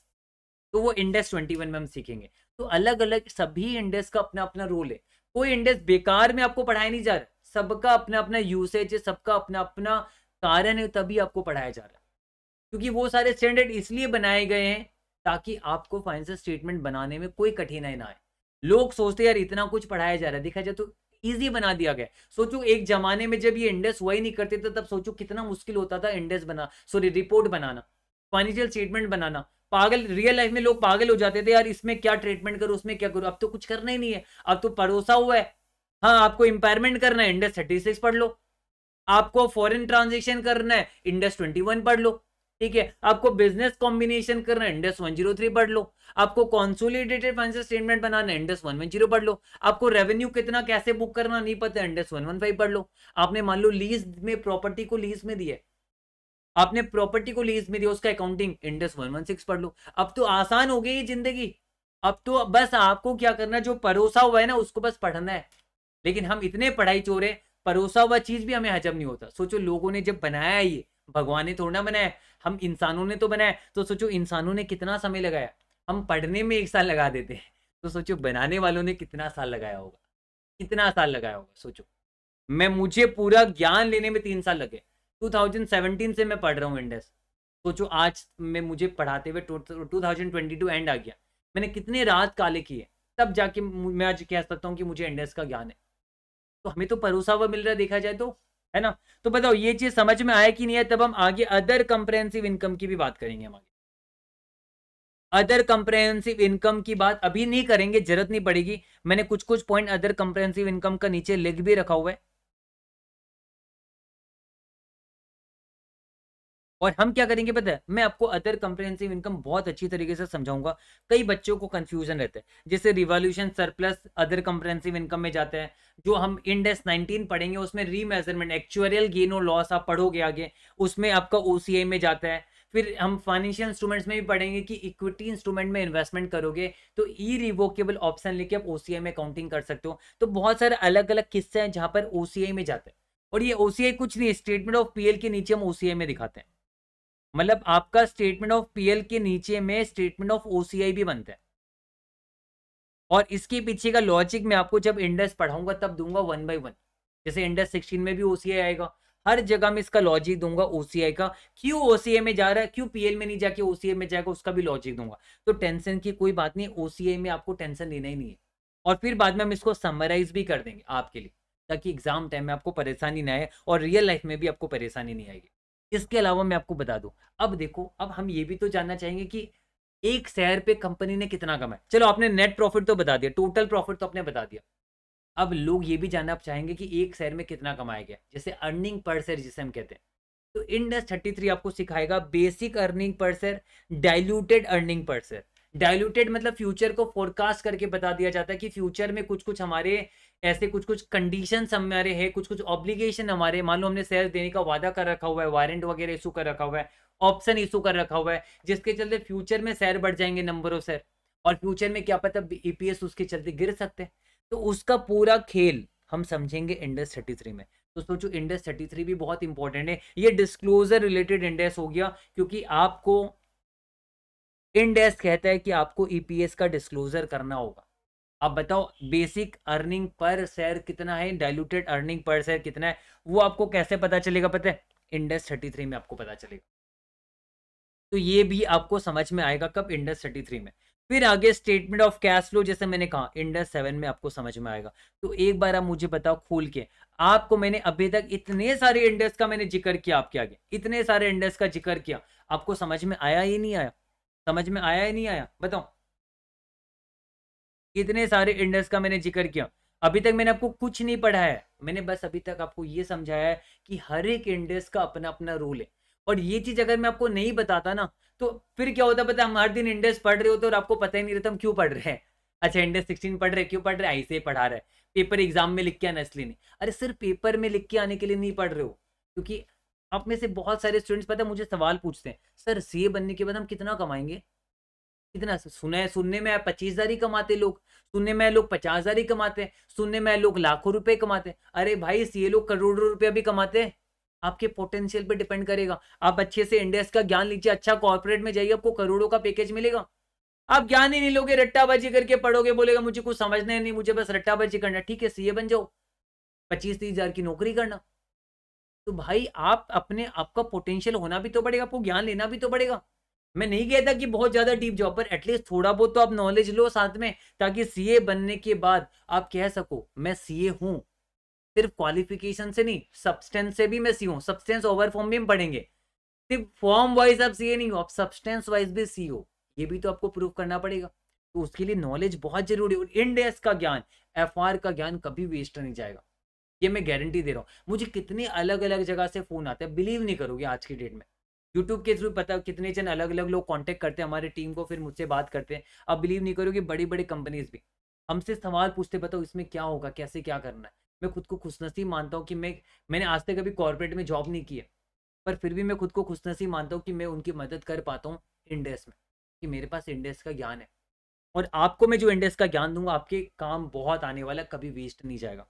तो वो इंडेक्स 21 में हम सीखेंगे। तो अलग अलग सभी इंडेक्स का अपना अपना रोल है, कोई इंडेक्स बेकार में आपको पढ़ाया नहीं जा रहा, सबका अपना अपना यूसेज है, सबका अपना अपना कारण है, तभी आपको पढ़ाया जा रहा है। क्योंकि वो सारे स्टैंडर्ड इसलिए बनाए गए हैं ताकि आपको फाइनेंशियल स्टेटमेंट बनाने में कोई कठिनाई ना आए। लोग सोचते यार इतना कुछ पढ़ाया जा रहा है, देखा जाए तो इजी बना दिया गया। सोचो एक जमाने में जब ये इंडेक्स हुआ ही नहीं करते थे, तब सोचो कितना मुश्किल होता था इंडेक्स रिपोर्ट बनाना, फाइनेंशियल स्टेटमेंट बनाना। पागल, रियल लाइफ में लोग पागल हो जाते थे यार, इसमें क्या ट्रीटमेंट करो, उसमें क्या करो। अब तो कुछ करना ही नहीं है, अब तो परोसा हुआ है। हाँ, आपको इंपायरमेंट करना है, इंडेक्स 36 पढ़ लो। आपको फॉरेन ट्रांजेक्शन करना है, इंडेक्स 21 पढ़ लो। ठीक है, आपको बिजनेस कॉम्बिनेशन करना है, इंडेक्स 103 पढ़ लो। आपको कॉन्सोलिडेटेड फाइनेंशियल स्टेटमेंट बनाना है, इंडेक्स 110 पढ़ लो। आपको रेवेन्यू कितना कैसे बुक करना नहीं पता, इंडेक्स 115 पढ़ लो। आपने मान लो लीज में प्रॉपर्टी को लीज में दिया, आपने प्रॉपर्टी को लीज में दिया, उसका अकाउंटिंग इंडेक्स 116 पढ़ लो। अब तो आसान हो गई जिंदगी, अब तो बस आपको क्या करना, जो परोसा हुआ है ना उसको बस पढ़ना है। लेकिन हम इतने पढ़ाई चोर है, परोसा हुआ चीज भी हमें हजम नहीं होता। सोचो लोगों ने जब बनाया, ये भगवान ने थोड़ा बनाया, हम इंसानों ने तो बनाया। तो सोचो इंसानों ने कितना समय लगाया, हम पढ़ने में 1 साल लगा देते हैं, तो सोचो बनाने वालों ने कितना साल लगाया होगा, कितना साल लगाया होगा सोचो। मुझे पूरा ज्ञान लेने में 3 साल लगे, 2017 से मैं पढ़ रहा हूँ इंडेक्स। सोचो आज में मुझे पढ़ाते हुए 2022 एंड आ गया, मैंने कितने रात काले किए, तब जाके मैं आज कह सकता हूँ कि मुझे इंडेक्स का ज्ञान है। तो हमें तो परोसा हुआ मिल रहा है देखा जाए तो, है ना। तो बताओ ये चीज समझ में आया कि नहीं है। तब हम आगे अदर कंप्रेहेंसिव इनकम की भी बात करेंगे। हम आगे अदर कंप्रेहेंसिव इनकम की बात अभी नहीं करेंगे, जरूरत नहीं पड़ेगी। मैंने कुछ कुछ पॉइंट अदर कंप्रेहेंसिव इनकम का नीचे लिख भी रखा हुआ है। और हम क्या करेंगे पता है, मैं आपको अदर कंप्रेहेंसिव इनकम बहुत अच्छी तरीके से समझाऊंगा। कई बच्चों को कंफ्यूजन रहता है, जैसे revolution surplus other comprehensive income में जाता है। जो हम इंडेक्स 19 पढ़ेंगे उसमें रीमेजरमेंट एक्चुअरियल गेन और लॉस आप पढ़ोगे आगे, उसमें आपका ओसीआई में जाता है। फिर हम फाइनेंशियल इंस्ट्रूमेंट्स में भी पढ़ेंगे कि इक्विटी इंस्ट्रूमेंट में इन्वेस्टमेंट करोगे तो ई रिवोकेबल ऑप्शन लेके आप ओसीआई में काउंटिंग कर सकते हो। तो बहुत सारे अलग अलग किस्से हैं जहां पर ओसीआई में जाता है। और ये ओसीआई कुछ नहीं, स्टेटमेंट ऑफ पीएल के नीचे हम ओसीआई में दिखाते हैं। मतलब आपका स्टेटमेंट ऑफ पीएल के नीचे में स्टेटमेंट ऑफ ओसीआई भी बनता है। और इसके पीछे का लॉजिक मैं आपको जब इंडेक्स पढ़ाऊंगा तब दूंगा 1 by 1। जैसे इंडेक्स 16 में भी ओसीआई आएगा, हर जगह में इसका लॉजिक दूंगा ओसीआई का, क्यों ओसीआई में जा रहा है, क्यों पीएल में नहीं जाके ओसीआई में जाएगा, उसका भी लॉजिक दूंगा। तो टेंशन की कोई बात नहीं, ओसीआई में आपको टेंशन लेना ही नहीं है। और फिर बाद में हम इसको समराइज भी कर देंगे आपके लिए, ताकि एग्जाम टाइम में आपको परेशानी ना आए और रियल लाइफ में भी आपको परेशानी नहीं आएगी। इसके अलावा मैं आपको बता दूं, अब देखो, अब हम ये भी तो जानना चाहेंगे कि एक शेयर पे कंपनी ने कितना कमाया। चलो आपने नेट प्रॉफिट तो बता दिया, टोटल प्रॉफिट तो आपने बता दिया। अब लोग ये भी जानना चाहेंगे कि एक शेयर में कितना कमाया गया, जैसे अर्निंग पर शेयर जिसे हम कहते हैं। तो इंडेक्स 33 आपको सिखाएगा basic earning per share, diluted earning per share. Diluted मतलब फ्यूचर को फोरकास्ट करके बता दिया जाता है कि फ्यूचर में कुछ कुछ हमारे ऐसे कुछ कुछ कंडीशन हमारे हैं, कुछ कुछ ऑब्लिगेशन हमारे, मान लो हमने शेयर देने का वादा कर रखा हुआ है, वारंट वगैरह इशू कर रखा हुआ है, ऑप्शन इशू कर रखा हुआ है, जिसके चलते फ्यूचर में शेयर बढ़ जाएंगे, नंबर ऑफ शेयर, और फ्यूचर में क्या पता ईपीएस उसके चलते गिर सकते हैं। तो उसका पूरा खेल हम समझेंगे इंडेक्स 33 में। तो सोचो इंडेक्स 33 भी बहुत इंपॉर्टेंट है। ये डिस्क्लोजर रिलेटेड इंडेक्स हो गया, क्योंकि आपको इंडेक्स कहता है कि आपको ईपीएस का डिस्क्लोजर करना होगा। अब बताओ बेसिक अर्निंग पर शेयर कितना है, डाइल्यूटेड अर्निंग पर शेयर कितना है, वो आपको कैसे पता चलेगा पता है, इंडेक्स 33 में आपको पता चलेगा। तो ये भी आपको समझ में आएगा कब, इंडेक्स 33 में। फिर आगे स्टेटमेंट ऑफ कैश फ्लो, जैसे मैंने कहा इंडेक्स 7 में आपको समझ में आएगा। तो एक बार आप मुझे बताओ खोल के, आपको मैंने अभी तक इतने सारे इंडेक्स का मैंने जिक्र किया आपके आगे, इतने सारे इंडेक्स का जिक्र किया, आपको समझ में आया ही नहीं आया, समझ में आया ही नहीं आया, बताओ। कितने सारे इंडेक्स का मैंने जिक्र किया, अभी तक मैंने आपको कुछ नहीं पढ़ाया है, मैंने बस अभी तक आपको ये समझाया है कि हर एक इंडेक्स का अपना अपना रूल है। और ये चीज अगर मैं आपको नहीं बताता ना, तो फिर क्या होता पता है, हम हर दिन इंडेक्स पढ़ रहे होते और आपको पता ही नहीं रहता हम क्यों पढ़ रहे हैं। अच्छा इंडेक्स 16 पढ़ रहे, क्यों पढ़ रहे, ऐसे ही पढ़ा रहे, पेपर एग्जाम में लिख के आना इसलिए नहीं। अरे सिर्फ पेपर में लिख के आने के लिए नहीं पढ़ रहे हो, क्योंकि आप में से बहुत सारे स्टूडेंट्स पता है मुझे सवाल पूछते हैं, सर सीए बनने के बाद हम कितना कमाएंगे। कितना सुना है, सुनने में 25,000 ही कमाते लोग, सुनने में लोग 50,000 ही कमाते हैं, सुनने में लोग लाखों रुपए कमाते हैं। अरे भाई ये लोग करोड़ों रुपया भी कमाते हैं। आपके पोटेंशियल पे डिपेंड करेगा। आप अच्छे से इंडेक्स का ज्ञान लीजिए, अच्छा कॉर्पोरेट में जाइए, आपको करोड़ों का पैकेज मिलेगा। आप ज्ञान ही नहीं लोगे, रट्टाबाजी करके पढ़ोगे, बोलेगा मुझे कुछ समझना ही नहीं, मुझे बस रट्टाबाजी करना, ठीक है सीए बन जाओ, 25-30 हजार की नौकरी करना। तो भाई आप अपने, आपका पोटेंशियल होना भी तो पड़ेगा, आपको ज्ञान लेना भी तो पड़ेगा। मैं नहीं कहता कि बहुत ज्यादा डीप जाओ, पर एटलीस्ट थोड़ा बहुत तो आप नॉलेज लो साथ में, ताकि सीए बनने के बाद आप कह सको मैं सीए हूं। सिर्फ क्वालिफिकेशन से नहीं, सब्सटेंस से भी मैं सी हूं। सब्सटेंस ओवर फॉर्म भी हम पढ़ेंगे, सिर्फ फॉर्म वाइज आप सीए नहीं हो, आप सब्सटेंस वाइज भी सी हो, ये भी तो आपको प्रूव करना पड़ेगा। तो उसके लिए नॉलेज बहुत जरूरी है। और इंडेक्स का ज्ञान, एफआर का ज्ञान कभी वेस्ट नहीं जाएगा, ये मैं गारंटी दे रहा हूँ। मुझे कितनी अलग अलग जगह से फोन आते हैं, बिलीव नहीं करोगे आज की डेट में। यूट्यूब के थ्रू पता कितने जन अलग अलग लोग कांटेक्ट करते हैं हमारे टीम को, फिर मुझसे बात करते हैं। आप बिलीव नहीं करोगे, बड़ी बड़ी कंपनीज भी हमसे सवाल पूछते, बताओ इसमें क्या होगा, कैसे क्या करना है। मैं खुद को खुशनसीब मानता हूँ कि मैंने आज तक कभी कॉर्पोरेट में जॉब नहीं की है, पर फिर भी मैं खुद को खुशनसीब मानता हूँ कि मैं उनकी मदद कर पाता हूँ इंडेक्स में, कि मेरे पास इंडेक्स का ज्ञान है। और आपको मैं जो इंडेक्स का ज्ञान दूंगा, आपके काम बहुत आने वाला, कभी वेस्ट नहीं जाएगा।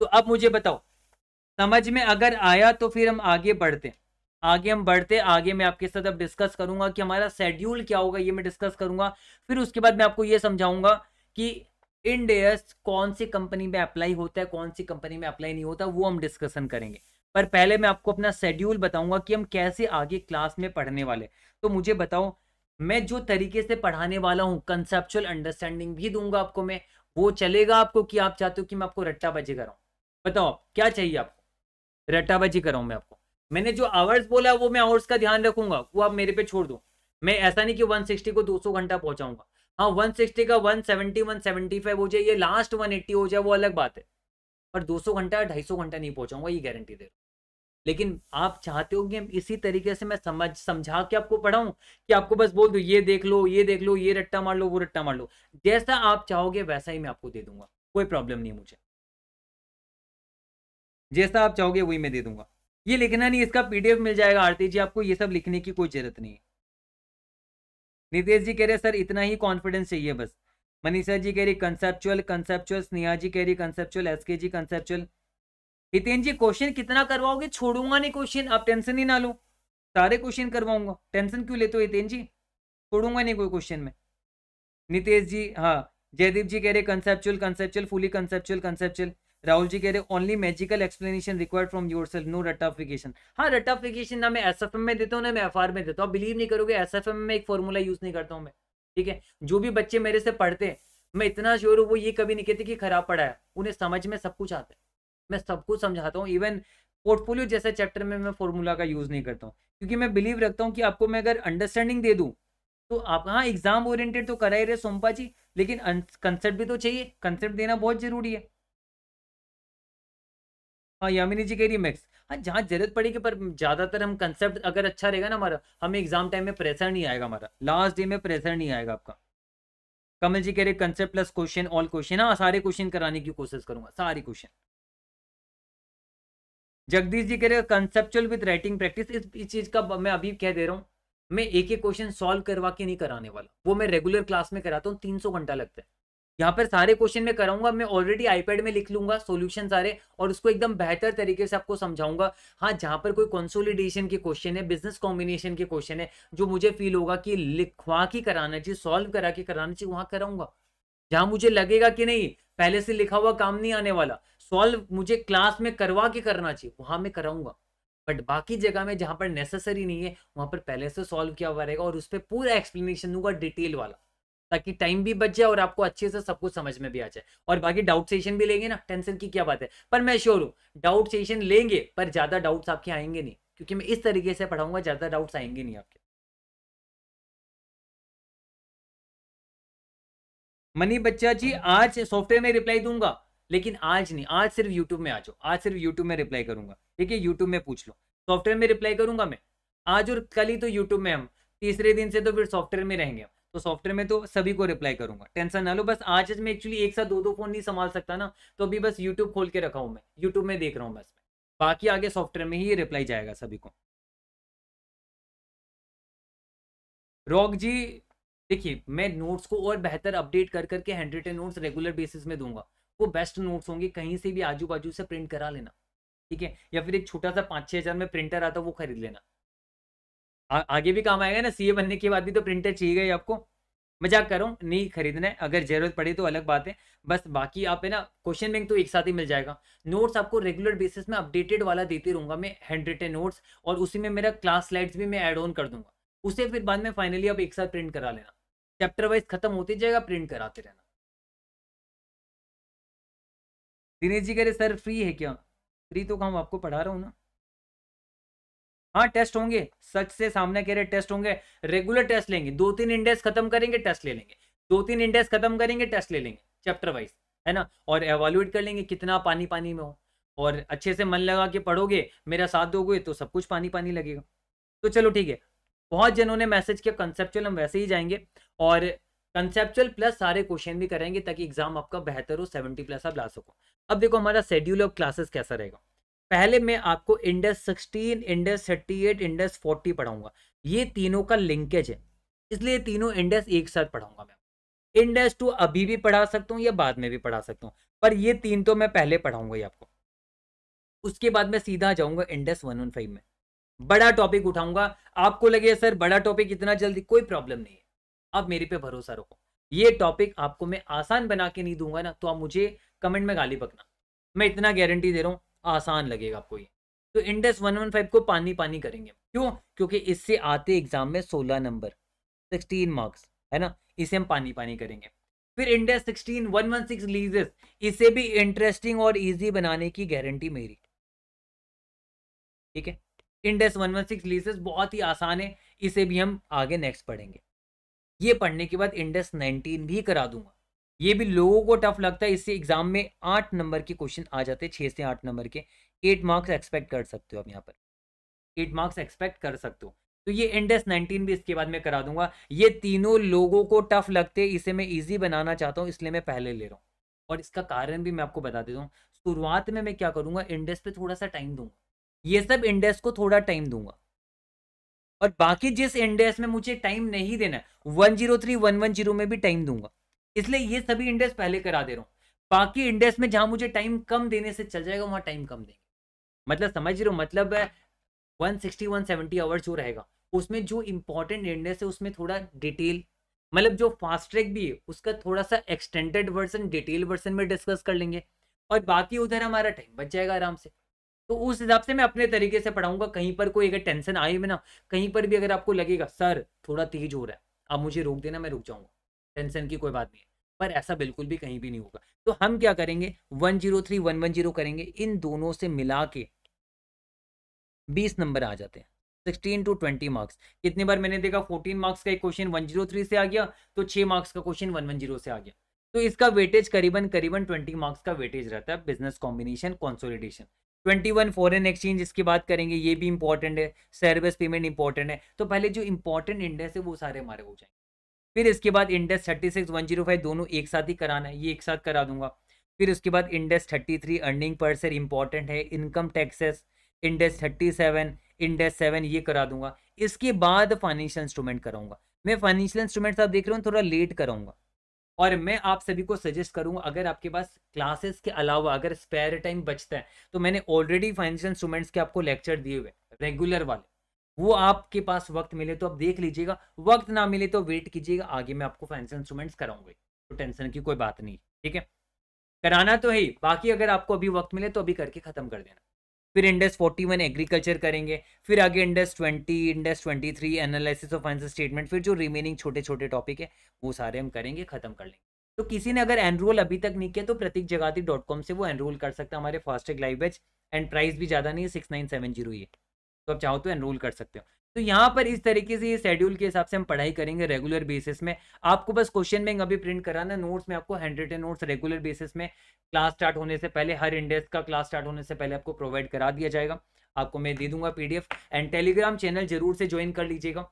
तो अब मुझे बताओ, समझ में अगर आया तो फिर हम आगे बढ़ते हैं। आगे मैं आपके साथ अब डिस्कस करूंगा कि हमारा शेड्यूल क्या होगा, ये मैं डिस्कस करूंगा। फिर उसके बाद मैं आपको ये समझाऊंगा कि इंडेक्स कौन सी कंपनी में अप्लाई होता है, कौन सी कंपनी में अप्लाई नहीं होता, वो हम डिस्कशन करेंगे। पर पहले मैं आपको अपना शेड्यूल बताऊंगा कि हम कैसे आगे क्लास में पढ़ने वाले। तो मुझे बताओ, मैं जो तरीके से पढ़ाने वाला हूं, कंसेप्चुअल अंडरस्टैंडिंग भी दूंगा आपको मैं, वो चलेगा आपको, कि आप चाहते हो कि मैं आपको रट्टाबाजी कराऊं? बताओ क्या चाहिए आपको? रट्टाबाजी कराऊं मैं आपको? मैंने जो आवर्स बोला वो मैं आवर्स का ध्यान रखूंगा, वो आप मेरे पे छोड़ दो। मैं ऐसा नहीं कि 160 को 200 घंटा पहुंचाऊंगा। हाँ 160 का 170 175 हो जाए, ये लास्ट 180 हो जाए, वो अलग बात है। पर 200 घंटा 250 घंटा नहीं पहुंचाऊंगा, ये गारंटी दे रहा हूं। लेकिन आप चाहते हो कि हम इसी तरीके से मैं समझा के आपको पढ़ाऊं, कि आपको बस बोल दो ये देख लो, ये देख लो, ये रट्टा मार लो, वो रट्टा मार लो? जैसा आप चाहोगे वैसा ही मैं आपको दे दूंगा, कोई प्रॉब्लम नहीं है मुझे। जैसा आप चाहोगे वही मैं दे दूंगा। ये लिखना नहीं, इसका पीडीएफ मिल जाएगा आरती जी आपको, ये सब लिखने की कोई जरूरत नहीं है। नितेश जी कह रहे सर इतना ही कॉन्फिडेंस चाहिए बस। मनीषा जी कह रही कंसेप्चुअल कंसेप्चुअल, स्नेहा जी कह रही कंसेप्चुअल, एसके जी कंसेप्चुअल। हितेन जी क्वेश्चन कितना करवाओगे? छोड़ूंगा नहीं क्वेश्चन, आप टेंशन ही ना लो, सारे क्वेश्चन करवाऊंगा। टेंशन क्यों लेते हो हितेन जी? छोड़ूंगा नहीं कोई क्वेश्चन में। नितेश जी हाँ। जयदीप जी कह रहे conceptual conceptual, fully conceptual conceptual. Rahul ji कह रहे only magical explanation required from yourself, no रट्टाफिकेशन। हाँ रट्टाफिकेशन ना मैं एसएफएम में देता हूँ ना मैं एफआर में देता हूँ। बिलीव नहीं करोगे, एसएफएम में एक फॉर्मूला यूज नहीं करता हूँ मैं, ठीक है? जो भी बच्चे मेरे से पढ़ते हैं, मैं इतना श्योर हूँ वो ये कभी नहीं कहते कि खराब पढ़ा है, उन्हें समझ में सब कुछ आता है। मैं सब कुछ समझाता हूँ। इवन पोर्टफोलियो जैसे चैप्टर में मैं फॉर्मूला का यूज नहीं करता हूँ, क्योंकि मैं बिलीव रखता हूँ कि आपको मैं अगर अंडरस्टैंडिंग दे दूँ तो आप, हाँ एग्जाम ओरिएंटेड तो करा ही रहे सोमपा जी, लेकिन कंसेप्ट भी तो चाहिए, कंसेप्ट देना बहुत जरूरी है। हाँ यामिनी जी कह रही है मैक्स, हाँ जहाँ जरूरत पड़ेगी, पर ज्यादातर हम कंसेप्ट अगर अच्छा रहेगा ना हमारा, हमें एग्जाम टाइम में प्रेशर नहीं आएगा, हमारा लास्ट डे में प्रेशर नहीं आएगा आपका। कमल जी कह रहे concept plus question, all question, हाँ सारे क्वेश्चन कराने की कोशिश करूंगा, सारे क्वेश्चन। जगदीश जी कह रहे कंसेप्चुअल विद राइटिंग प्रैक्टिस, इस चीज का मैं अभी कह दे रहा हूँ, मैं एक एक क्वेश्चन सॉल्व करवा के नहीं कराने वाला, वो मैं रेगुलर क्लास में कराता हूँ, 300 घंटा लगता है। यहाँ पर सारे क्वेश्चन में कराऊंगा, मैं ऑलरेडी आईपैड में लिख लूंगा सॉल्यूशन सारे, और उसको एकदम बेहतर तरीके से आपको समझाऊंगा। हाँ जहां पर कोई कंसोलिडेशन के क्वेश्चन है, बिजनेस कॉम्बिनेशन के क्वेश्चन है, जो मुझे फील होगा कि लिखवा के कराना चाहिए, सॉल्व करा के कराना चाहिए, वहां कराऊंगा। जहां मुझे लगेगा कि नहीं पहले से लिखा हुआ काम नहीं आने वाला, सॉल्व मुझे क्लास में करवा के करना चाहिए, वहां मैं कराऊंगा। बट बाकी जगह में जहां पर नेसेसरी नहीं है, वहां पर पहले से सॉल्व किया हुआ रहेगा, और उस पर पूरा एक्सप्लेनेशन दूंगा डिटेल वाला, ताकि टाइम भी बच जाए और आपको अच्छे से सब कुछ समझ में भी आ जाए। और बाकी डाउट सेशन भी लेंगे ना, टेंशन की क्या बात है। पर मैं श्योर हूँ डाउट सेशन लेंगे, पर ज्यादा डाउट्स आपके आएंगे नहीं, क्योंकि मैं इस तरीके से पढ़ाऊंगा, ज्यादा डाउट्स आएंगे नहीं आपके। मनी बच्चा जी आज सॉफ्टवेयर में रिप्लाई दूंगा, लेकिन आज नहीं, आज सिर्फ यूट्यूब में आ जाओ, आज सिर्फ यूट्यूब में रिप्लाई करूंगा, ठीक है? यूट्यूब में पूछ लो, सॉफ्टवेयर में रिप्लाई करूंगा मैं आज, और कल ही तो यूट्यूब में हम, तीसरे दिन से तो फिर सॉफ्टवेयर में रहेंगे, तो सॉफ्टवेयर में तो सभी को रिप्लाई करूंगा, टेंशन ना लो। बस आज मैं एक्चुअली एक साथ दो दो फोन नहीं संभाल सकता ना, तो अभी बस यूट्यूब खोल के रखा हूं मैं, यूट्यूब में देख रहा हूँ बस, बाकी आगे सॉफ्टवेयर में ही रिप्लाई जाएगा सभी को। रॉक जी देखिए मैं नोट्स को और बेहतर अपडेट कर करके handwritten notes regular basis में दूंगा। वो बेस्ट नोट्स होंगे, कहीं से भी आजू बाजू से प्रिंट करा लेना, ठीक है? या फिर एक छोटा सा 5-6 हज़ार में प्रिंटर आता है, वो खरीद लेना। आगे भी काम आएगा ना, सीए बनने के बाद भी तो प्रिंटर चाहिए ही आपको। मजाक कर रहा हूँ, नहीं खरीदना है, अगर जरूरत पड़े तो अलग बात है। बस बाकी आप है ना, क्वेश्चन बैंक तो एक साथ ही मिल जाएगा। नोट्स आपको रेगुलर बेसिस में अपडेटेड वाला देते रहूंगा मैं, हैंड रिटन नोट्स, और उसी में मेरा क्लास स्लाइड्स भी मैं ऐड ऑन कर दूंगा। उसे फिर बाद में फाइनली आप एक साथ प्रिंट करा लेना, चैप्टर वाइज खत्म होते जाएगा, प्रिंट कराते रहना। दिनेश जी कह रहे सर फ्री है क्या? फ्री तो काम आपको पढ़ा रहा हूँ ना। हाँ टेस्ट होंगे, सच से सामने कह रहे टेस्ट होंगे, रेगुलर टेस्ट लेंगे, 2-3 इंडेक्स खत्म करेंगे टेस्ट ले लेंगे, 2-3 इंडेक्स खत्म करेंगे टेस्ट ले लेंगे, चैप्टर वाइज, है ना? और एवेल्युएट कर लेंगे कितना पानी पानी में हो, और अच्छे से मन लगा के पढ़ोगे, मेरा साथ दोगे तो सब कुछ पानी पानी लगेगा। तो चलो ठीक है, बहुत जनों ने मैसेज किया कंसेप्चुअल, हम वैसे ही जाएंगे, और कंसेप्चुअल प्लस सारे क्वेश्चन भी करेंगे ताकि एग्जाम आपका बेहतर हो, 70+ आप ला सको। अब देखो हमारा शेड्यूल ऑफ क्लासेस कैसा रहेगा। पहले मैं आपको इंडेक्स 16, इंडेक्स 38, इंडेक्स 40 पढ़ाऊंगा। ये तीनों का लिंकेज है, इसलिए तीनों इंडेक्स एक साथ पढ़ाऊंगा मैं। इंडेक्स 2 अभी भी पढ़ा सकता हूँ या बाद में भी पढ़ा सकता हूँ, पर ये तीन तो मैं पहले पढ़ाऊंगा ही आपको। उसके बाद मैं सीधा जाऊंगा इंडेक्स 115 में, बड़ा टॉपिक उठाऊंगा। आपको लगे सर बड़ा टॉपिक इतना जल्दी, कोई प्रॉब्लम नहीं है, आप मेरे पे भरोसा रखो। ये टॉपिक आपको मैं आसान बना के नहीं दूंगा ना, तो आप मुझे कमेंट में गाली बकना, मैं इतना गारंटी दे रहा हूँ आसान लगेगा आपको ये। तो इंडेक्स 115 को पानी पानी करेंगे, क्यों? क्योंकि इससे आते एग्जाम में 16 नंबर, 16 मार्क्स, है ना? इसे हम पानी पानी करेंगे। फिर इंडेक्स 16 116 लीजेस, इसे भी इंटरेस्टिंग और इजी बनाने की गारंटी मेरी, ठीक है? इंडेक्स 116 लीजेस बहुत ही आसान है, इसे भी हम आगे नेक्स्ट पढ़ेंगे। ये पढ़ने के बाद इंडेक्स 19 भी करा दूंगा। ये भी लोगों को टफ लगता है, इससे एग्जाम में 8 नंबर के क्वेश्चन आ जाते हैं, 6 से 8 नंबर के, 8 मार्क्स एक्सपेक्ट कर सकते हो आप यहाँ पर, 8 मार्क्स एक्सपेक्ट कर सकते हो। तो ये इंडेक्स 19 भी इसके बाद में करा दूंगा। ये तीनों लोगों को टफ लगते हैं, इसे मैं इजी बनाना चाहता हूँ, इसलिए मैं पहले ले रहा हूँ। और इसका कारण भी मैं आपको बता देता हूँ। शुरुआत में मैं क्या करूंगा, इंडेक्स पे थोड़ा सा टाइम दूंगा, ये सब इंडेक्स को थोड़ा टाइम दूंगा, और बाकी जिस इंडेक्स में मुझे टाइम नहीं देना है, 103 110 में भी टाइम दूंगा, इसलिए ये सभी इंडेक्स पहले करा दे रहा हूँ। बाकी इंडेक्स में जहां मुझे टाइम कम देने से चल जाएगा, वहां टाइम कम देंगे। मतलब समझ रहे हो, मतलब 160 170 आवर्स जो रहेगा, उसमें जो इंपॉर्टेंट इंडेक्स है उसमें थोड़ा डिटेल, मतलब जो फास्ट ट्रैक भी है उसका थोड़ा सा एक्सटेंडेड वर्जन, डिटेल वर्जन में डिस्कस कर लेंगे, और बाकी उधर हमारा टाइम बच जाएगा आराम से। तो उस हिसाब से मैं अपने तरीके से पढ़ाऊंगा। कहीं पर कोई अगर टेंशन आई में ना, कहीं पर भी अगर आपको लगेगा सर थोड़ा तेज हो रहा है, आप मुझे रोक देना, मैं रुक जाऊंगा, टेंशन की कोई बात नहीं है, पर ऐसा बिल्कुल भी कहीं भी नहीं होगा। तो हम क्या करेंगे, 103 110 करेंगे, इन दोनों से मिला के 20 नंबर आ जाते हैं, 16 to 20 मार्क्स। कितनी बार मैंने देखा 14 मार्क्स का एक क्वेश्चन 103 से आ गया, तो 6 मार्क्स का क्वेश्चन 110 से आ गया। तो इसका वेटेज करीबन करीबन 20 मार्क्स का वेटेज रहता है, business combination consolidation. 21 foreign exchange इसकी बात करेंगे, ये भी इंपॉर्टेंट है, सर्विस पेमेंट इंपॉर्टेंट है। तो पहले जो इंपॉर्टेंट इंडेक्स है वो सारे हमारे हो जाएंगे। फिर इसके बाद इंडेक्स 36 105 दोनों एक साथ ही कराना है, ये एक साथ करा दूंगा। फिर उसके बाद index 33 earning per share important है, इनकम टैक्सेस, इंडेक्स 37, इंडेक्स 7 ये करा दूंगा। इसके बाद फाइनेंशियल इंस्ट्रूमेंट कराऊंगा। मैं फाइनेंशियल इंस्ट्रूमेंट्स आप देख रहे हो थोड़ा लेट कराऊंगा, और मैं आप सभी को सजेस्ट करूंगा अगर आपके पास क्लासेस के अलावा अगर स्पेयर टाइम बचता है, तो मैंने ऑलरेडी फाइनेंशियल इंस्ट्रूमेंट्स के आपको लेक्चर दिए हुए रेगुलर वाले, वो आपके पास वक्त मिले तो आप देख लीजिएगा, वक्त ना मिले तो वेट कीजिएगा, आगे मैं आपको फाइनेंशियल इंस्ट्रूमेंट्स कराऊंगा, तो टेंशन की कोई बात नहीं, ठीक है? कराना तो है ही, बाकी अगर आपको अभी वक्त मिले तो अभी करके खत्म कर देना। फिर इंडेक्स 41 एग्रीकल्चर करेंगे, फिर आगे index 20, index 23 analysis of financial statement, फिर जो रिमेनिंग छोटे छोटे टॉपिक है वो सारे हम करेंगे, खत्म कर लेंगे। तो किसी ने अगर एनरोल अभी तक नहीं किया तो pratikjagati.com से वो एनरोल कर सकता है हमारे FASTag live batch, and price भी ज़्यादा नहीं है, 6970 ही है, तो आप चाहो तो एनरोल कर सकते हो। तो यहाँ पर इस तरीके से ये शेड्यूल के हिसाब से हम पढ़ाई करेंगे रेगुलर बेसिस में। आपको बस क्वेश्चन बैंक अभी प्रिंट कराना, नोट्स में आपको handwritten notes regular basis में क्लास स्टार्ट होने से पहले, हर इंडेक्स का क्लास स्टार्ट होने से पहले आपको प्रोवाइड करा दिया जाएगा, आपको मैं दे दूंगा पीडीएफ। एंड टेलीग्राम चैनल जरूर से ज्वाइन कर लीजिएगा।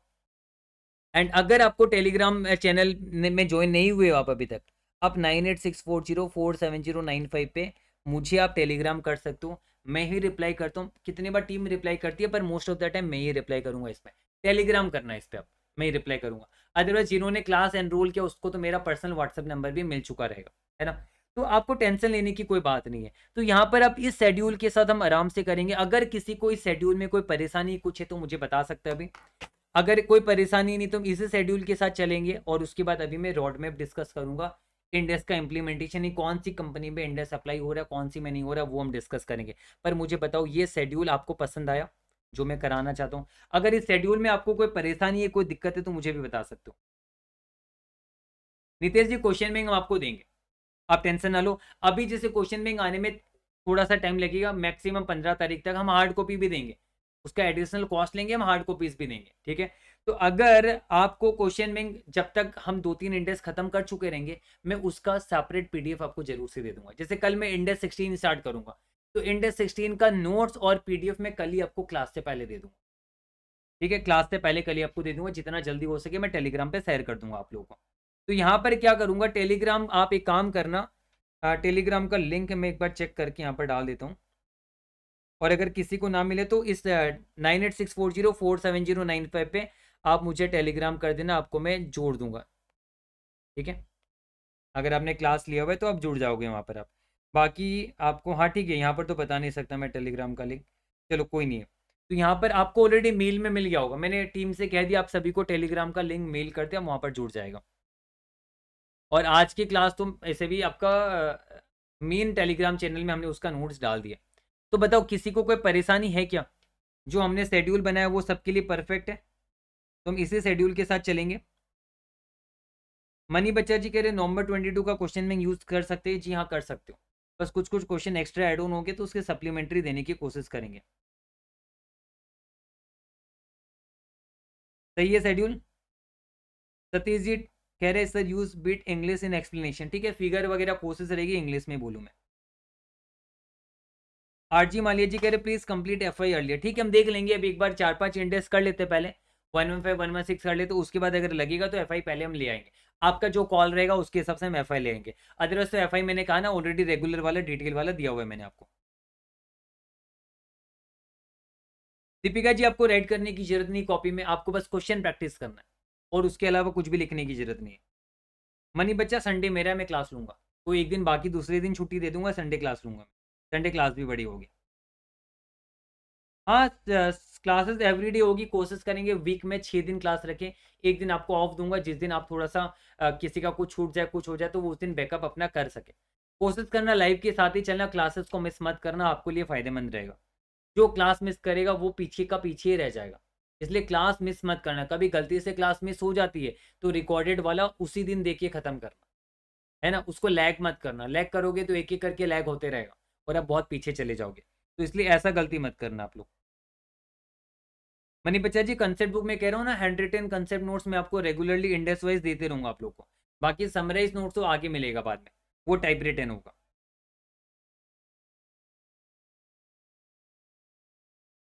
एंड अगर आपको टेलीग्राम चैनल में ज्वाइन नहीं हुए हो आप अभी तक, आप 9864047095 पे मुझे आप टेलीग्राम कर सकते हो, मैं ही रिप्लाई करता हूँ। कितनी बार टीम रिप्लाई करती है, पर मोस्ट ऑफ द टाइम मैं ही रिप्लाई करूंगा। इसमें टेलीग्राम करना है, इस पर आप मैं ही रिप्लाई करूंगा। अदरवाइज जिन्होंने क्लास एनरोल किया उसको तो मेरा पर्सनल व्हाट्सएप नंबर भी मिल चुका रहेगा, है ना। तो आपको टेंशन लेने की कोई बात नहीं है। तो यहाँ पर अब इस शेड्यूल के साथ हम आराम से करेंगे। अगर किसी को इस शेड्यूल में कोई परेशानी कुछ है तो मुझे बता सकते हैं अभी। अगर कोई परेशानी नहीं तो हम इसी शेड्यूल के साथ चलेंगे। और उसके बाद अभी मैं रोड मैप डिस्कस करूंगा, इंडेक्स का इम्प्लीमेंटेशन ही कौन सी कंपनी में इंडेक्स अप्लाई हो रहा है, कौन सी में नहीं हो रहा है, वो हम डिस्कस करेंगे। पर मुझे बताओ ये शेड्यूल आपको पसंद आया जो मैं कराना चाहता हूँ? अगर इस शेड्यूल में आपको कोई परेशानी है, कोई दिक्कत है तो मुझे भी बता सकते हो। नितेश जी क्वेश्चन बैंक हम आपको देंगे, आप टेंशन ना लो। अभी जैसे क्वेश्चन बैंक आने में थोड़ा सा टाइम लगेगा, मैक्सिमम 15 तारीख तक हम हार्ड कॉपी भी देंगे, उसका एडिशनल कॉस्ट लेंगे, हम हार्ड कॉपीज भी देंगे, ठीक है। तो अगर आपको क्वेश्चन बैंक जब तक हम 2-3 इंडेक्स खत्म कर चुके रहेंगे, मैं उसका सेपरेट पीडीएफ आपको जरूर से दे दूंगा। जैसे कल मैं इंडेक्स 16 स्टार्ट करूंगा, तो इंडेक्स 16 का नोट्स और पीडीएफ में कल ही आपको क्लास से पहले दे दूंगा, ठीक है। क्लास से पहले कल ही आपको दे दूंगा, जितना जल्दी हो सके मैं टेलीग्राम पे शेयर कर दूंगा आप लोगों को। तो यहाँ पर क्या करूंगा, टेलीग्राम आप एक काम करना, टेलीग्राम का लिंक मैं एक बार चेक करके यहाँ पर डाल देता हूँ। और अगर किसी को ना मिले तो इस 9864047095 पे आप मुझे टेलीग्राम कर देना, आपको मैं जोड़ दूंगा, ठीक है। अगर आपने क्लास लिया हुआ है तो आप जुड़ जाओगे वहाँ पर आप। बाकी आपको, हाँ ठीक है, यहाँ पर तो बता नहीं सकता मैं टेलीग्राम का लिंक, चलो कोई नहीं है। तो यहाँ पर आपको ऑलरेडी मेल में मिल गया होगा, मैंने टीम से कह दिया आप सभी को टेलीग्राम का लिंक मेल करते हैं, वहाँ पर जुड़ जाएगा। और आज की क्लास तो ऐसे भी आपका मेन टेलीग्राम चैनल में हमने उसका नोट्स डाल दिया। तो बताओ किसी को कोई परेशानी है क्या? जो हमने शेड्यूल बनाया वो सबके लिए परफेक्ट है, तो हम इसी शेड्यूल के साथ चलेंगे। मनी बच्चा जी कह रहे नवंबर 22 का क्वेश्चन में यूज कर सकते हैं। जी हाँ कर सकते हो, बस कुछ कुछ क्वेश्चन एक्स्ट्रा एड ऑन हो गए तो उसके सप्लीमेंट्री देने की कोशिश करेंगे। सही है शेड्यूल। सतीश जी कह रहे sir use bit English in explanation, ठीक है, फिगर वगैरह कोशिश रहेगी इंग्लिश में बोलूँ मैं। आरजी मालिया जी कह रहे प्लीज कंप्लीट एफआई अर्लियर, ठीक है हम देख लेंगे। अभी एक बार 4-5 इंडेक्स कर लेते पहले, 115 116 कर लेते, उसके बाद अगर लगेगा तो एफआई पहले हम ले आएंगे। आपका जो कॉल रहेगा उसके हिसाब से हम एफआई ले आएंगे। अदरवाइज तो एफआई मैंने कहा ना ऑलरेडी रेगुलर वाला डिटेल वाला दिया हुआ है मैंने आपको। दीपिका जी आपको राइट करने की जरूरत नहीं कॉपी में, आपको बस क्वेश्चन प्रैक्टिस करना है और उसके अलावा कुछ भी लिखने की जरूरत नहीं है। मनी बच्चा संडे मेरा, मैं क्लास लूंगा, कोई एक दिन बाकी दूसरे दिन छुट्टी दे दूंगा, संडे क्लास लूंगा। संडे क्लास भी बड़ी होगी। हाँ क्लासेस एवरीडे होगी, कोशिश करेंगे वीक में 6 दिन क्लास रखें। एक दिन आपको ऑफ दूंगा, जिस दिन आप थोड़ा सा किसी का कुछ छूट जाए कुछ हो जाए तो वो उस दिन बैकअप अपना कर सके। कोशिश करना लाइव के साथ ही चलना, क्लासेस को मिस मत करना, आपको लिए फायदेमंद रहेगा। जो क्लास मिस करेगा वो पीछे का पीछे ही रह जाएगा, इसलिए क्लास मिस मत करना। कभी गलती से क्लास मिस हो जाती है तो रिकॉर्डेड वाला उसी दिन देखिए खत्म करना, है ना। उसको लैग मत करना, लैग करोगे तो एक एक करके लैग होते रहेगा और आप बहुत पीछे चले जाओगे, तो इसलिए ऐसा गलती मत करना आप लोग। मनी बच्चा जी कंसेप्ट बुक में कह रहा हूँ ना, हैंड रिटन कंसेप्ट नोट्स में आपको रेगुलरली इंडेक्स वाइज देते रहूंगा आप लोग को। बाकी समराइज नोट्स तो आगे मिलेगा बाद में, वो टाइप रिटन होगा।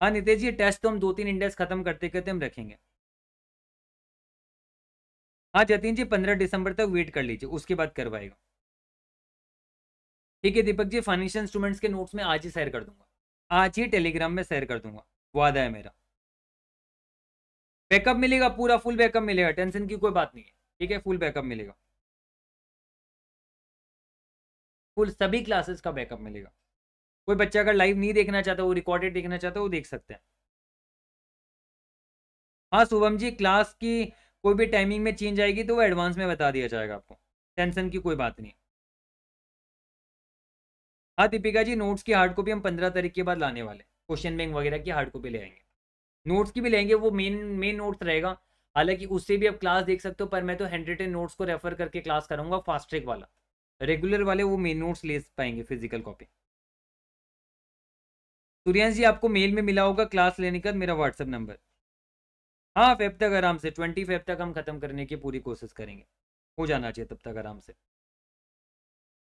हाँ नितेश जी टेस्ट तो हम 2-3 इंडेक्स खत्म करते करते हम रखेंगे। हाँ जतिन जी 15 दिसंबर तक वेट कर लीजिए, उसके बाद करवाएगा। ठीक है दीपक जी, फाइनेंशियल इंस्ट्रूमेंट्स के नोट्स में आज ही शेयर कर दूंगा, आज ही टेलीग्राम में शेयर कर दूंगा, वादा है मेरा। बैकअप मिलेगा, पूरा फुल बैकअप मिलेगा, टेंशन की कोई बात नहीं है, ठीक है फुल बैकअप मिलेगा, फुल सभी क्लासेस का बैकअप मिलेगा। कोई बच्चा अगर लाइव नहीं देखना चाहता, वो रिकॉर्डेड देखना चाहता है, वो देख सकते हैं। हाँ शुभम जी क्लास की कोई भी टाइमिंग में चेंज आएगी तो वो एडवांस में बता दिया जाएगा आपको, टेंशन की कोई बात नहीं। हाँ दीपिका जी नोट्स की हार्ड कॉपी हम 15 तारीख के बाद लाने वाले, क्वेश्चन बैंक वगैरह की हार्ड कॉपी ले आएंगे, नोट्स की भी लेंगे, वो मेन मेन नोट्स रहेगा। हालांकि उससे भी आप क्लास देख सकते हो, पर मैं तो हैंड रिटन नोट्स को रेफर करके क्लास कराऊंगा, फास्ट ट्रैक वाला। रेगुलर वाले वो मेन नोट्स ले पाएंगे फिजिकल कॉपी। सूर्यांश जी आपको मेल में मिला होगा क्लास लेने का मेरा व्हाट्सएप नंबर। हाँ फेब तक आराम से, 20 फेब तक हम खत्म करने की पूरी कोशिश करेंगे, हो जाना चाहिए तब तक आराम से।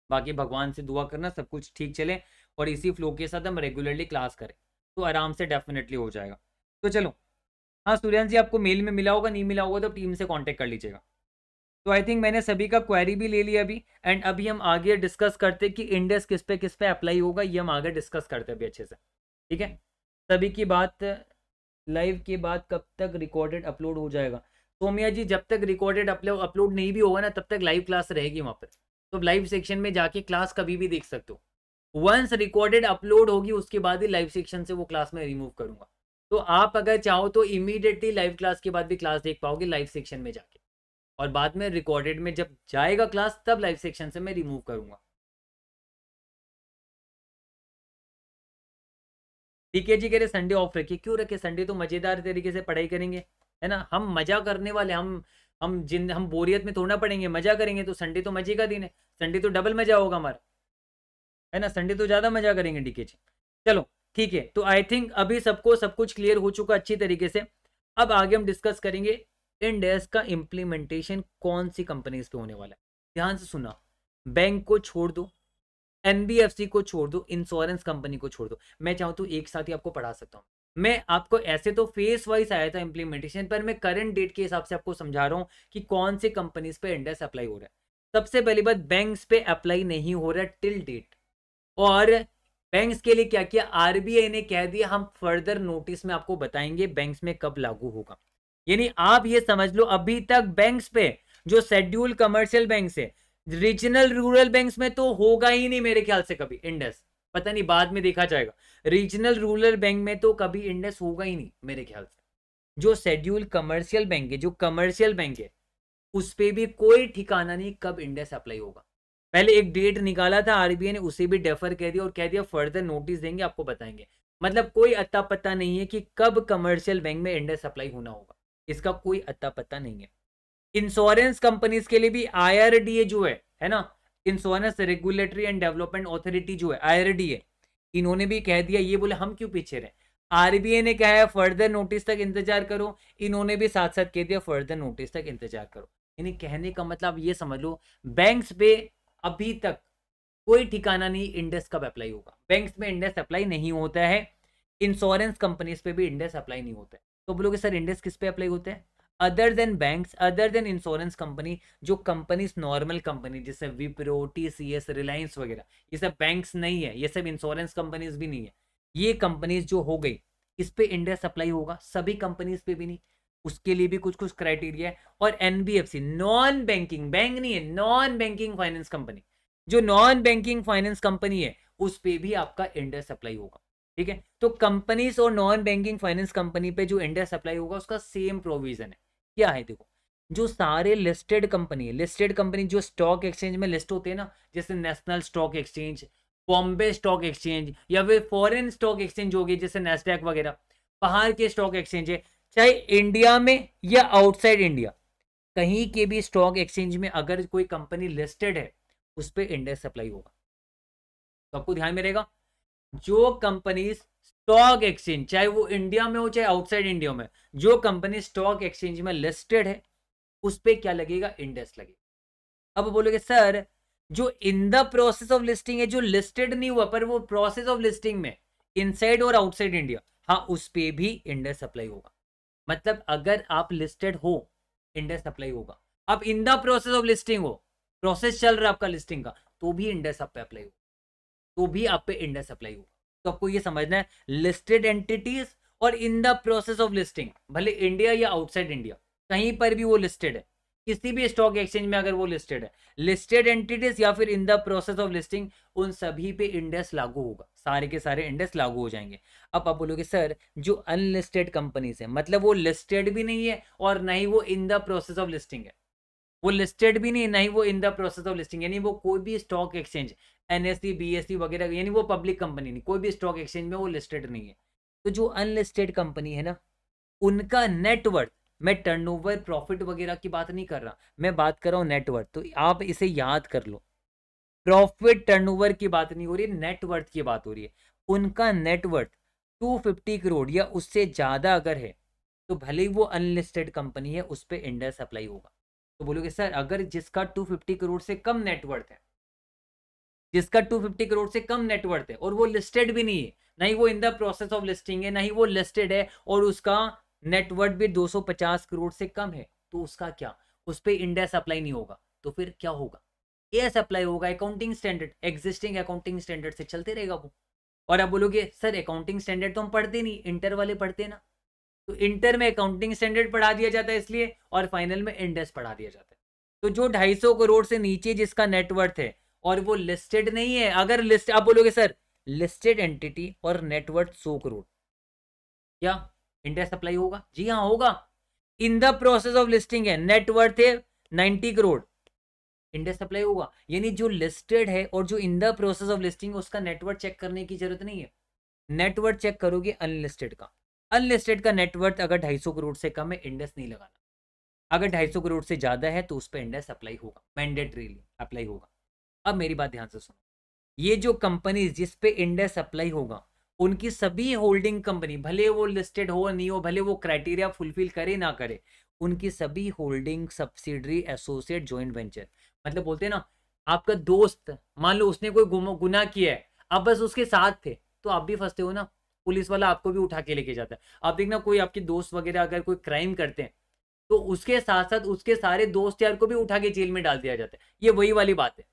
बाकी भगवान से दुआ करना सब कुछ ठीक चले और इसी फ्लो के साथ हम रेगुलरली क्लास करें तो आराम से डेफिनेटली हो जाएगा। तो चलो, हाँ सूर्यांश जी आपको मेल में मिला होगा, नहीं मिला होगा तो टीम से कांटेक्ट कर लीजिएगा। तो आई थिंक मैंने सभी का क्वेरी भी ले लिया अभी, एंड अभी हम आगे डिस्कस करते कि इंडेक्स किस पे अप्लाई होगा, ये हम आगे डिस्कस करते अभी अच्छे से, ठीक है। सभी की बात, लाइव के बाद कब तक रिकॉर्डेड अपलोड हो जाएगा? सोमिया जी जब तक रिकॉर्डेड अपलोड नहीं भी होगा ना तब तक लाइव क्लास रहेगी वहां पर, तो लाइव सेक्शन में जाके क्लास कभी भी देख सकते हो। वंस रिकॉर्डेड अपलोड होगी उसके बाद ही लाइव सेक्शन से वो क्लास में रिमूव करूंगा। तो आप अगर चाहो तो इमीडिएटली लाइव क्लास के बाद भी क्लास देख पाओगे लाइव सेक्शन में जाके, और बाद में रिकॉर्डेड में जब जाएगा क्लास तब लाइव सेक्शन से मैं रिमूव करूंगा। डीके जी कह रहे संडे ऑफ रखिए, क्यों रखे, संडे तो मजेदार तरीके से पढ़ाई करेंगे, है ना, हम मजा करने वाले, हम बोरियत में थोड़ा पढ़ेंगे, मजा करेंगे, तो संडे तो मजे का दिन है, संडे तो डबल मजा होगा हमारा, है ना, संडे तो ज्यादा मजा करेंगे डीके जी। चलो ठीक है, तो आई थिंक अभी सबको सब कुछ क्लियर हो चुका अच्छी तरीके से। अब आगे हम डिस्कस करेंगे इंड एस का इम्प्लीमेंटेशन कौन सी कंपनीज पे होने वाला है। ध्यान से सुना, बैंक को छोड़ दो, एनबीएफसी को छोड़ दो, इंश्योरेंस कंपनी को छोड़ दो, मैं चाहूँ तो एक साथ ही आपको पढ़ा सकता हूँ। मैं आपको ऐसे तो फेस वाइज आया था इंप्लीमेंटेशन पर, मैं करंट डेट के हिसाब से आपको समझा रहा हूँ कि कौन से कंपनीज पे इंडेक्स अप्लाई हो रहा है। सबसे पहली बात, बैंक्स पे अप्लाई नहीं हो रहा है टिल डेट, और बैंक्स के लिए क्या किया, आरबीआई ने कह दिया हम फर्दर नोटिस में आपको बताएंगे बैंक्स में कब लागू होगा। यानी आप ये समझ लो अभी तक बैंक्स पे, जो शेड्यूल कमर्शियल बैंक है, रीजनल रूरल बैंक्स में तो होगा ही नहीं मेरे ख्याल से कभी इंडेक्स, पता नहीं बाद में देखा जाएगा, रीजनल रूरल बैंक में तो कभी इंडेक्स होगा ही नहीं मेरे ख्याल से। जो शेड्यूल कमर्शियल बैंक है, जो कमर्शियल बैंक है, उस पर भी कोई ठिकाना नहीं कब इंडेक्स अप्लाई होगा। पहले एक डेट निकाला था आरबीआई ने, उसे भी डेफर कह दिया और कह दिया फर्दर नोटिस देंगे आपको बताएंगे। मतलब कोई अता पता नहीं है कि कब कमर्शियल बैंक में इंडेक्स अप्लाई होना होगा, इसका कोई अता पता नहीं है। इंश्योरेंस कंपनीज के लिए भी आईआरडीए जो है ना, insurance regulatory and development authority जो है आईआरडीए, इन्होंने भी कह दिया, ये बोले हम क्यों पीछे रहे, आरबीआई ने कहा है फर्दर नोटिस तक इंतजार करो, इन्होंने भी साथ साथ कह दिया फर्दर नोटिस तक इंतजार करो। यानी कहने का मतलब ये समझ लो, बैंक्स पे अभी तक कोई ठिकाना नहीं इंडेक्स कब अप्लाई होगा। बैंक्स में इंडेक्स अप्लाई नहीं होता है, इंश्योरेंस कंपनीज पे भी इंडेक्स अप्लाई नहीं होता है। तो बोलोगे सर इंडेक्स किस पे अप्लाई होता है, other than banks, other than insurance company, जो कंपनीज नॉर्मल कंपनी जैसे विप्रो, टीसीएस, रिलायंस वगैरह, ये सब बैंक्स नहीं है, ये सब इंश्योरेंस कंपनीज भी नहीं है। ये कंपनीज जो हो गई इस पे इंडेक्स अप्लाई होगा, सभी कंपनीज पे भी नहीं, उसके लिए भी कुछ कुछ क्राइटेरिया है। और एनबीएफसी नॉन बैंकिंग, बैंक नहीं है, नॉन बैंकिंग फाइनेंस कंपनी, जो नॉन बैंकिंग फाइनेंस कंपनी है उस पे भी आपका इंडेक्स अप्लाई होगा। ठीक है, तो कंपनीज और नॉन बैंकिंग फाइनेंस कंपनी पे जो इंडेक्स अप्लाई होगा उसका सेम प्रोविजन है। क्या है देखो, जो सारे लिस्टेड कंपनी है, लिस्टेड कंपनी जो स्टॉक एक्सचेंज में लिस्ट होते हैं ना, जैसे national stock exchange, Bombay stock exchange, या फिर फॉरेन स्टॉक एक्सचेंज होगी जैसे नेस्डैक वगैरह, बाहर के स्टॉक एक्सचेंज है, चाहे इंडिया में या आउटसाइड इंडिया, कहीं के भी स्टॉक एक्सचेंज में अगर कोई कंपनी लिस्टेड है उस पर इंडेक्स अप्लाई होगा। तो आपको ध्यान में रहेगा, जो कंपनी स्टॉक एक्सचेंज, चाहे वो इंडिया में हो चाहे आउटसाइड इंडिया में, जो कंपनी स्टॉक एक्सचेंज में लिस्टेड है उस पर क्या लगेगा, इंडेक्स लगेगा। अब बोलोगे सर जो in the process of listing है, जो लिस्टेड नहीं हुआ पर वो प्रोसेस ऑफ लिस्टिंग में इनसाइड और आउटसाइड इंडिया, हाँ उस पर भी इंडेक्स अप्लाई होगा। मतलब अगर आप लिस्टेड हो इंडेक्स अप्लाई होगा, अब in the process of listing हो, प्रोसेस चल रहा है आपका लिस्टिंग का, तो भी इंडेक्स आप पे अप्लाई होगा, तो भी आप पे इंडेक्स अप्लाई होगा। तो आपको ये समझना है, लिस्टेड एंटिटीज और in the process of listing, भले इंडिया या आउटसाइड इंडिया कहीं पर भी वो लिस्टेड है, किसी भी स्टॉक एक्सचेंज में अगर वो लिस्टेड है, लिस्टेड एंटिटीज या फिर in the process of listing, उन सभी पे इंडेक्स लागू होगा, सारे के सारे इंडेक्स लागू हो जाएंगे। अब आप बोलोगे सर जो अनलिस्टेड कंपनीज है, मतलब वो लिस्टेड भी नहीं है और ना ही वो in the process of listing है, वो लिस्टेड भी नहीं, नहीं वो in the process of listing, यानी वो कोई भी स्टॉक एक्सचेंज एनएससी बीएससी वगैरह, यानी वो पब्लिक कंपनी नहीं, कोई भी स्टॉक एक्सचेंज में वो लिस्टेड नहीं है। तो जो अनलिस्टेड कंपनी है ना, उनका नेटवर्थ, मैं टर्नओवर प्रॉफिट वगैरह की बात नहीं कर रहा, मैं बात कर रहा हूँ नेटवर्थ, तो आप इसे याद कर लो, प्रॉफिट टर्नओवर की बात नहीं हो रही है, नेटवर्थ की बात हो रही है। उनका नेटवर्थ 250 करोड़ या उससे ज्यादा अगर है तो भले ही वो अनलिस्टेड कंपनी है उस पर इंडेक्स अप्लाई होगा। तो बोलोगे सर अगर जिसका 250 करोड़ से कम नेटवर्थ है, जिसका 250 करोड़ से कम नेटवर्थ है और वो लिस्टेड भी नहीं है, नहीं वो in the process of listing है, नहीं वो लिस्टेड है, और उसका नेटवर्थ भी 250 करोड़ से कम है, तो उसका क्या, उस पर इंडेक्स अप्लाई नहीं होगा, तो फिर क्या होगा, एएस अप्लाई होगा, accounting standard, existing accounting standard से चलते रहेगा वो। और आप बोलोगे सर अकाउंटिंग स्टैंडर्ड तो हम पढ़ते नहीं, इंटर वाले पढ़ते ना, तो इंटर में अकाउंटिंग स्टैंडर्ड पढ़ा दिया जाता है इसलिए, और फाइनल में इंडेस पढ़ा दिया जाता है। तो जो 250 करोड़ से नीचे जिसका नेटवर्थ है और वो लिस्टेड नहीं है, अगर लिस्ट आप बोलोगे सर लिस्टेड एंटिटी और नेटवर्थ 100 करोड़, क्या इंडेस अप्लाई होगा? जी हाँ होगा। In the process of listing है, नेटवर्थ है 90 करोड़, इंडेस अप्लाई होगा। यानी जो लिस्टेड है और जो in the process of listing, उसका नेटवर्थ चेक करने की जरूरत नहीं है। नेटवर्थ चेक करोगे अनलिस्टेड का। अनलिस्टेड का नेटवर्थ अगर 250 करोड़ से कम है, इंडेस नहीं लगाना। अगर 250 करोड़ से ज्यादा है तो उस पर इंडेस अप्लाई होगा, मैंडेटरीली अप्लाई होगा। अब मेरी बात ध्यान से सुनो, ये जो कंपनी जिस पे इंडेस अप्लाई होगा, उनकी सभी होल्डिंग कंपनी, भले वो लिस्टेड हो नहीं हो, भले वो क्राइटेरिया फुलफिल करे ना करे, उनकी सभी holding subsidiary associate joint venture, मतलब बोलते हैं ना, आपका दोस्त मान लो उसने कोई गुनाह किया है, आप बस उसके साथ थे तो आप भी फंसते हो ना, पुलिस वाला आपको भी उठा के लेके जाता है। आप देखना कोई आपके दोस्त वगैरह अगर कोई क्राइम करते हैं तो उसके साथ साथ उसके सारे दोस्त यार को भी उठा के जेल में डाल दिया जाता है। ये वही वाली बात है,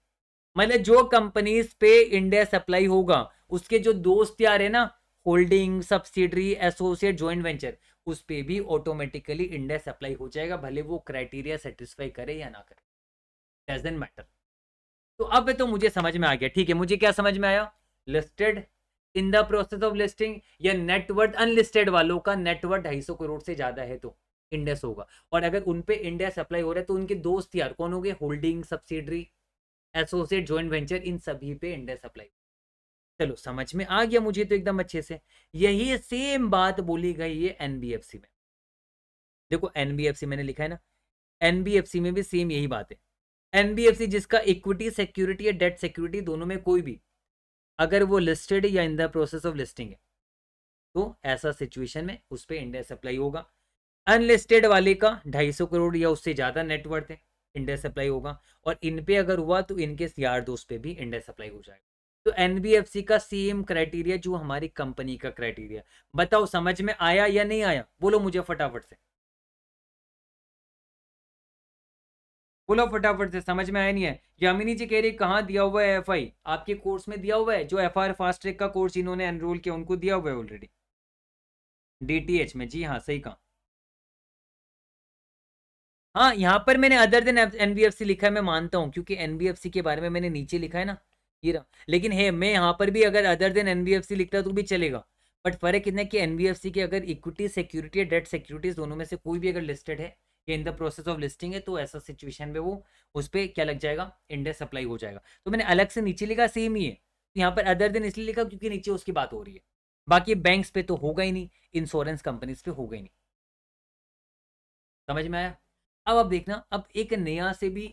मतलब जो कंपनीज पे इंडेस अप्लाई होगा, उसके जो दोस्त यार है ना, holding subsidiary associate joint venture, उस पे भी ऑटोमेटिकली इंडेस अप्लाई हो जाएगा, भले वो क्राइटेरिया सेटिस्फाई करे या ना करे, डजंट मैटर। तो अब तो मुझे समझ में आ गया, ठीक है। मुझे क्या समझ में आया? Listed, in the process of listing, या नेटवर्थ अनलिस्टेड वालों का नेटवर्थ 250 करोड़ से ज्यादा है तो इंडेस होगा। और अगर उन पे इंडेस अप्लाई हो रहा है तो उनके दोस्त यार कौन हो गए? Holding subsidiary associate joint venture, इन सभी पे इंडेस अप्लाई। चलो समझ में आ गया मुझे तो एकदम अच्छे से। यही सेम बात बोली गई है एनबीएफसी में। देखो एनबीएफसी मैंने लिखा है ना, एनबीएफसी में भी सेम यही बात है। एनबीएफसी जिसका इक्विटी सिक्योरिटी या डेट सिक्योरिटी दोनों में कोई भी, अगर वो लिस्टेड या in the process of listing है, तो ऐसा सिचुएशन में उस पर इंडेस अप्लाई होगा। अनलिस्टेड वाले का 250 करोड़ या उससे ज्यादा नेटवर्थ है, इंडेस अप्लाई होगा। और इन पे अगर हुआ तो इनके यार दोस्त पे भी इंडेस अप्लाई हो जाएगा। तो एनबीएफसी का सेम क्राइटेरिया जो हमारी कंपनी का क्राइटेरिया। बताओ समझ में आया या नहीं आया? बोलो मुझे फटाफट से, बोलो फटाफट से, समझ में आया नहीं है? यामिनी जी कह रही कहाँ दिया हुआ है एफआई? आपके कोर्स में दिया हुआ है, जो एफआर फास्ट ट्रैक का कोर्स इन्होंने एनरोल किया उनको दिया हुआ है ऑलरेडी, डीटीएच में। जी हाँ सही कहा। हाँ यहाँ पर मैंने अदर देन एनबीएफसी लिखा है, मैं मानता हूँ, क्योंकि एनबीएफसी के बारे में मैंने नीचे लिखा है ना, ये रहा। लेकिन है मैं यहाँ पर भी अगर अदर देन एनबीएफसी लिखता तो भी चलेगा। बट फर्क इतना है कि एनबीएफसी के अगर इक्विटी सिक्योरिटी या डेट सिक्योरिटीज दोनों में से कोई भी अगर लिस्टेड है या in the process of listing है, तो ऐसा सिचुएशन में वो उस पर क्या लग जाएगा? इंडेस अप्लाई हो जाएगा। तो मैंने अलग से नीचे लिखा सेम ही है, यहाँ पर अदर देन इसलिए लिखा क्योंकि नीचे उसकी बात हो रही है। बाकी बैंक्स पे तो होगा ही नहीं, इंश्योरेंस कंपनीज पे होगा ही नहीं। समझ में आया? अब देखना, अब एक नया से भी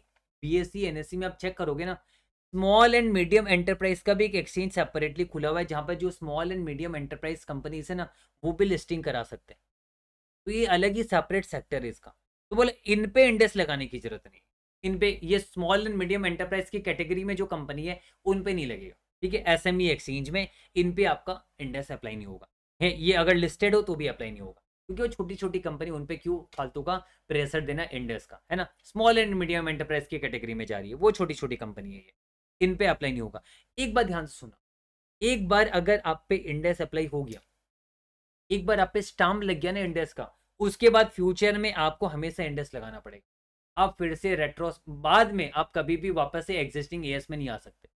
बीएससी एनएससी में आप चेक करोगे ना, स्मॉल एंड मीडियम एंटरप्राइज का भी एक एक्सचेंज सेपरेटली खुला हुआ है, जहां पर जो small and medium enterprise companies है ना, वो भी लिस्टिंग करा सकते हैं। तो ये अलग ही सेपरेट सेक्टर है इसका। तो बोले इन पे इंडेस लगाने की जरूरत नहीं, इन पे ये स्मॉल एंड मीडियम एंटरप्राइज की कैटेगरी में जो कंपनी है उन पे नहीं लगेगा, ठीक है। एसएमई एक्सचेंज में इन पे आपका इंडेस अप्लाई नहीं होगा है, ये अगर लिस्टेड हो तो भी अप्लाई नहीं होगा, क्योंकि वो छोटी छोटी कंपनी, उन पे क्यों फालतू का प्रेशर देना इंडेस का, है ना। स्मॉल एंड मीडियम एंटरप्राइज की कैटेगरी में जा रही है, वो छोटी छोटी कंपनी है, ये इन पे अप्लाई नहीं होगा। एक बार ध्यान से सुना, एक बार अगर आप पे इंडेस अप्लाई हो गया, एक बार आप पे स्टाम्प लग गया ना इंडेस का, उसके बाद फ्यूचर में आपको हमेशा इंडेस लगाना पड़ेगा। आप फिर से रेट्रो बाद में आप कभी भी वापस से एग्जिस्टिंग एएस में नहीं आ सकते।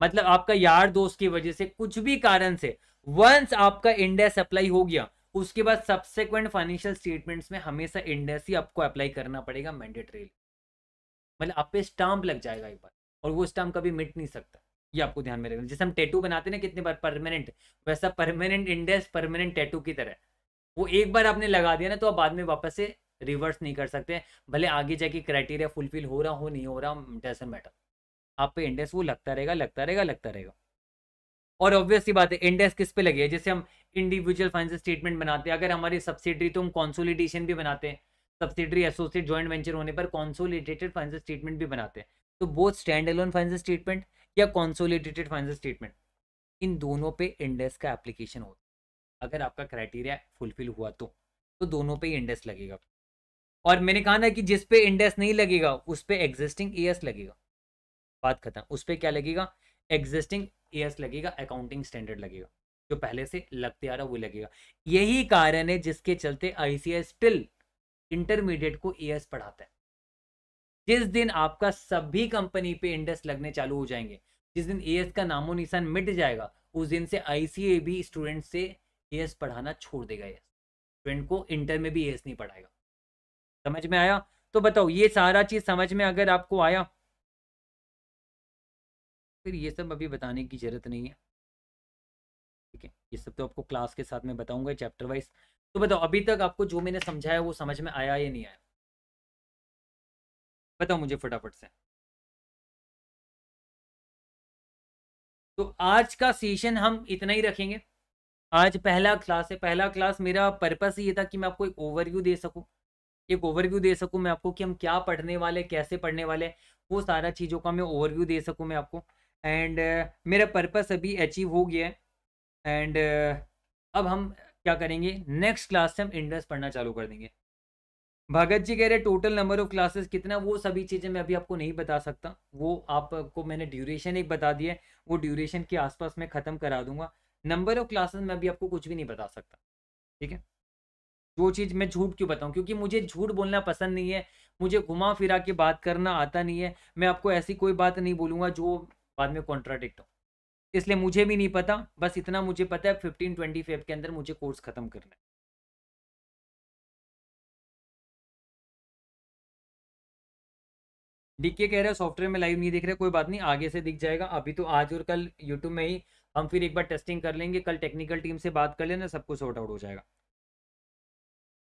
मतलब आपका यार दोस्त की वजह से कुछ भी कारण से वंस आपका इंडेस अप्लाई हो गया, उसके बाद सब्सिक्वेंट फाइनेंशियल स्टेटमेंट्स में हमेशा इंडेस ही आपको अप्लाई करना पड़ेगा मैंडेटरी। मतलब आप पे स्टाम्प लग जाएगा एक बार, और वो स्टाम्प कभी मिट नहीं सकता। ये आपको ध्यान में रखना। जैसे हम टैटू बनाते हैं ना कितने बार परमानेंट, वैसा परमानेंट इंडेस परमानेंट टैटू की तरह, वो एक बार आपने लगा दिया ना तो आप बाद में वापस से रिवर्स नहीं कर सकते, भले आगे जाके क्राइटेरिया फुलफिल हो रहा हो नहीं हो रहा, डजंट मैटर। आप पे इंडेस वो लगता रहेगा लगता रहेगा लगता रहेगा। और ऑब्वियस सी बात है, इंडेस किस पे लगे? जैसे हम इंडिविजुअल फाइनेंशियल स्टेटमेंट बनाते हैं, अगर हमारी सब्सिडरी, तो हम कॉन्सोलिडेशन भी बनाते हैं, सब्सिडरी एसोसिएट जॉइंट वेंचर होने पर कॉन्सोलिडेटेड फाइनेंशियल स्टेटमेंट भी बनाते हैं। तो both stand alone financial statement या कॉन्सोलिडेटेड फाइनेंशियल स्टेटमेंट, इन दोनों पे इंडेस का एप्लीकेशन होता है। अगर आपका क्राइटेरिया फुलफिल हुआ तो दोनों पे ही इंडेस लगेगा। और मैंने कहा ना कि जिस पे इंडेस नहीं लगेगा उस पे एग्जिस्टिंग एएस लगेगा, बात खत्म। उस पे क्या लगेगा? एग्जिस्टिंग एएस लगेगा, अकाउंटिंग स्टैंडर्ड लगेगा। जो पहले से लगते आ रहा वो लगेगा। यही कारण है जिसके चलते आईसीएस स्टिल इंटरमीडिएट को एएस पढ़ाता है। जिस दिन आपका सभी कंपनी पे इंडेक्स लगने चालू हो जाएंगे, जिस दिन एएस का नामो निशान मिट जाएगा, उस दिन से आईसीए भी स्टूडेंट से एएस पढ़ाना छोड़ देगा। एएस स्टूडेंट को इंटर में भी एएस नहीं पढ़ाएगा। समझ में आया? तो बताओ, ये सारा चीज समझ में अगर आपको आया, फिर ये सब अभी बताने की जरूरत नहीं है। ठीक है, ये सब तो आपको क्लास के साथ में बताऊंगा चैप्टर वाइज। तो बताओ, अभी तक आपको जो मैंने समझाया वो समझ में आया या नहीं आया? बताओ मुझे फटाफट से। तो आज का सेशन हम इतना ही रखेंगे। आज पहला क्लास है। पहला क्लास मेरा पर्पस ये था कि मैं आपको एक ओवरव्यू दे सकूं, एक ओवरव्यू दे सकूं मैं आपको कि हम क्या पढ़ने वाले, कैसे पढ़ने वाले, वो सारा चीज़ों का मैं ओवरव्यू दे सकूं मैं आपको। एंड मेरा पर्पस अभी अचीव हो गया है। एंड अब हम क्या करेंगे, नेक्स्ट क्लास से हम इंडेक्स पढ़ना चालू कर देंगे। भगत जी कह रहे टोटल नंबर ऑफ क्लासेस कितना, वो सभी चीज़ें मैं अभी आपको नहीं बता सकता। वो आपको मैंने ड्यूरेशन एक बता दिया है, वो ड्यूरेशन के आसपास मैं ख़त्म करा दूंगा। नंबर ऑफ क्लासेस में अभी आपको कुछ भी नहीं बता सकता। ठीक है, जो चीज़ मैं झूठ क्यों बताऊं, क्योंकि मुझे झूठ बोलना पसंद नहीं है। मुझे घुमा फिरा के बात करना आता नहीं है। मैं आपको ऐसी कोई बात नहीं बोलूंगा जो बाद में कॉन्ट्राडिक्ट हो। इसलिए मुझे भी नहीं पता, बस इतना मुझे पता है 15-25 के अंदर मुझे कोर्स खत्म करना है। डीके कह रहे हैं सॉफ्टवेयर में लाइव नहीं दिख रहा, कोई बात नहीं, आगे से दिख जाएगा। अभी तो आज और कल यूट्यूब में ही हम फिर एक बार टेस्टिंग कर लेंगे। कल टेक्निकल टीम से बात कर लेना, सब कुछ सॉर्ट आउट हो जाएगा।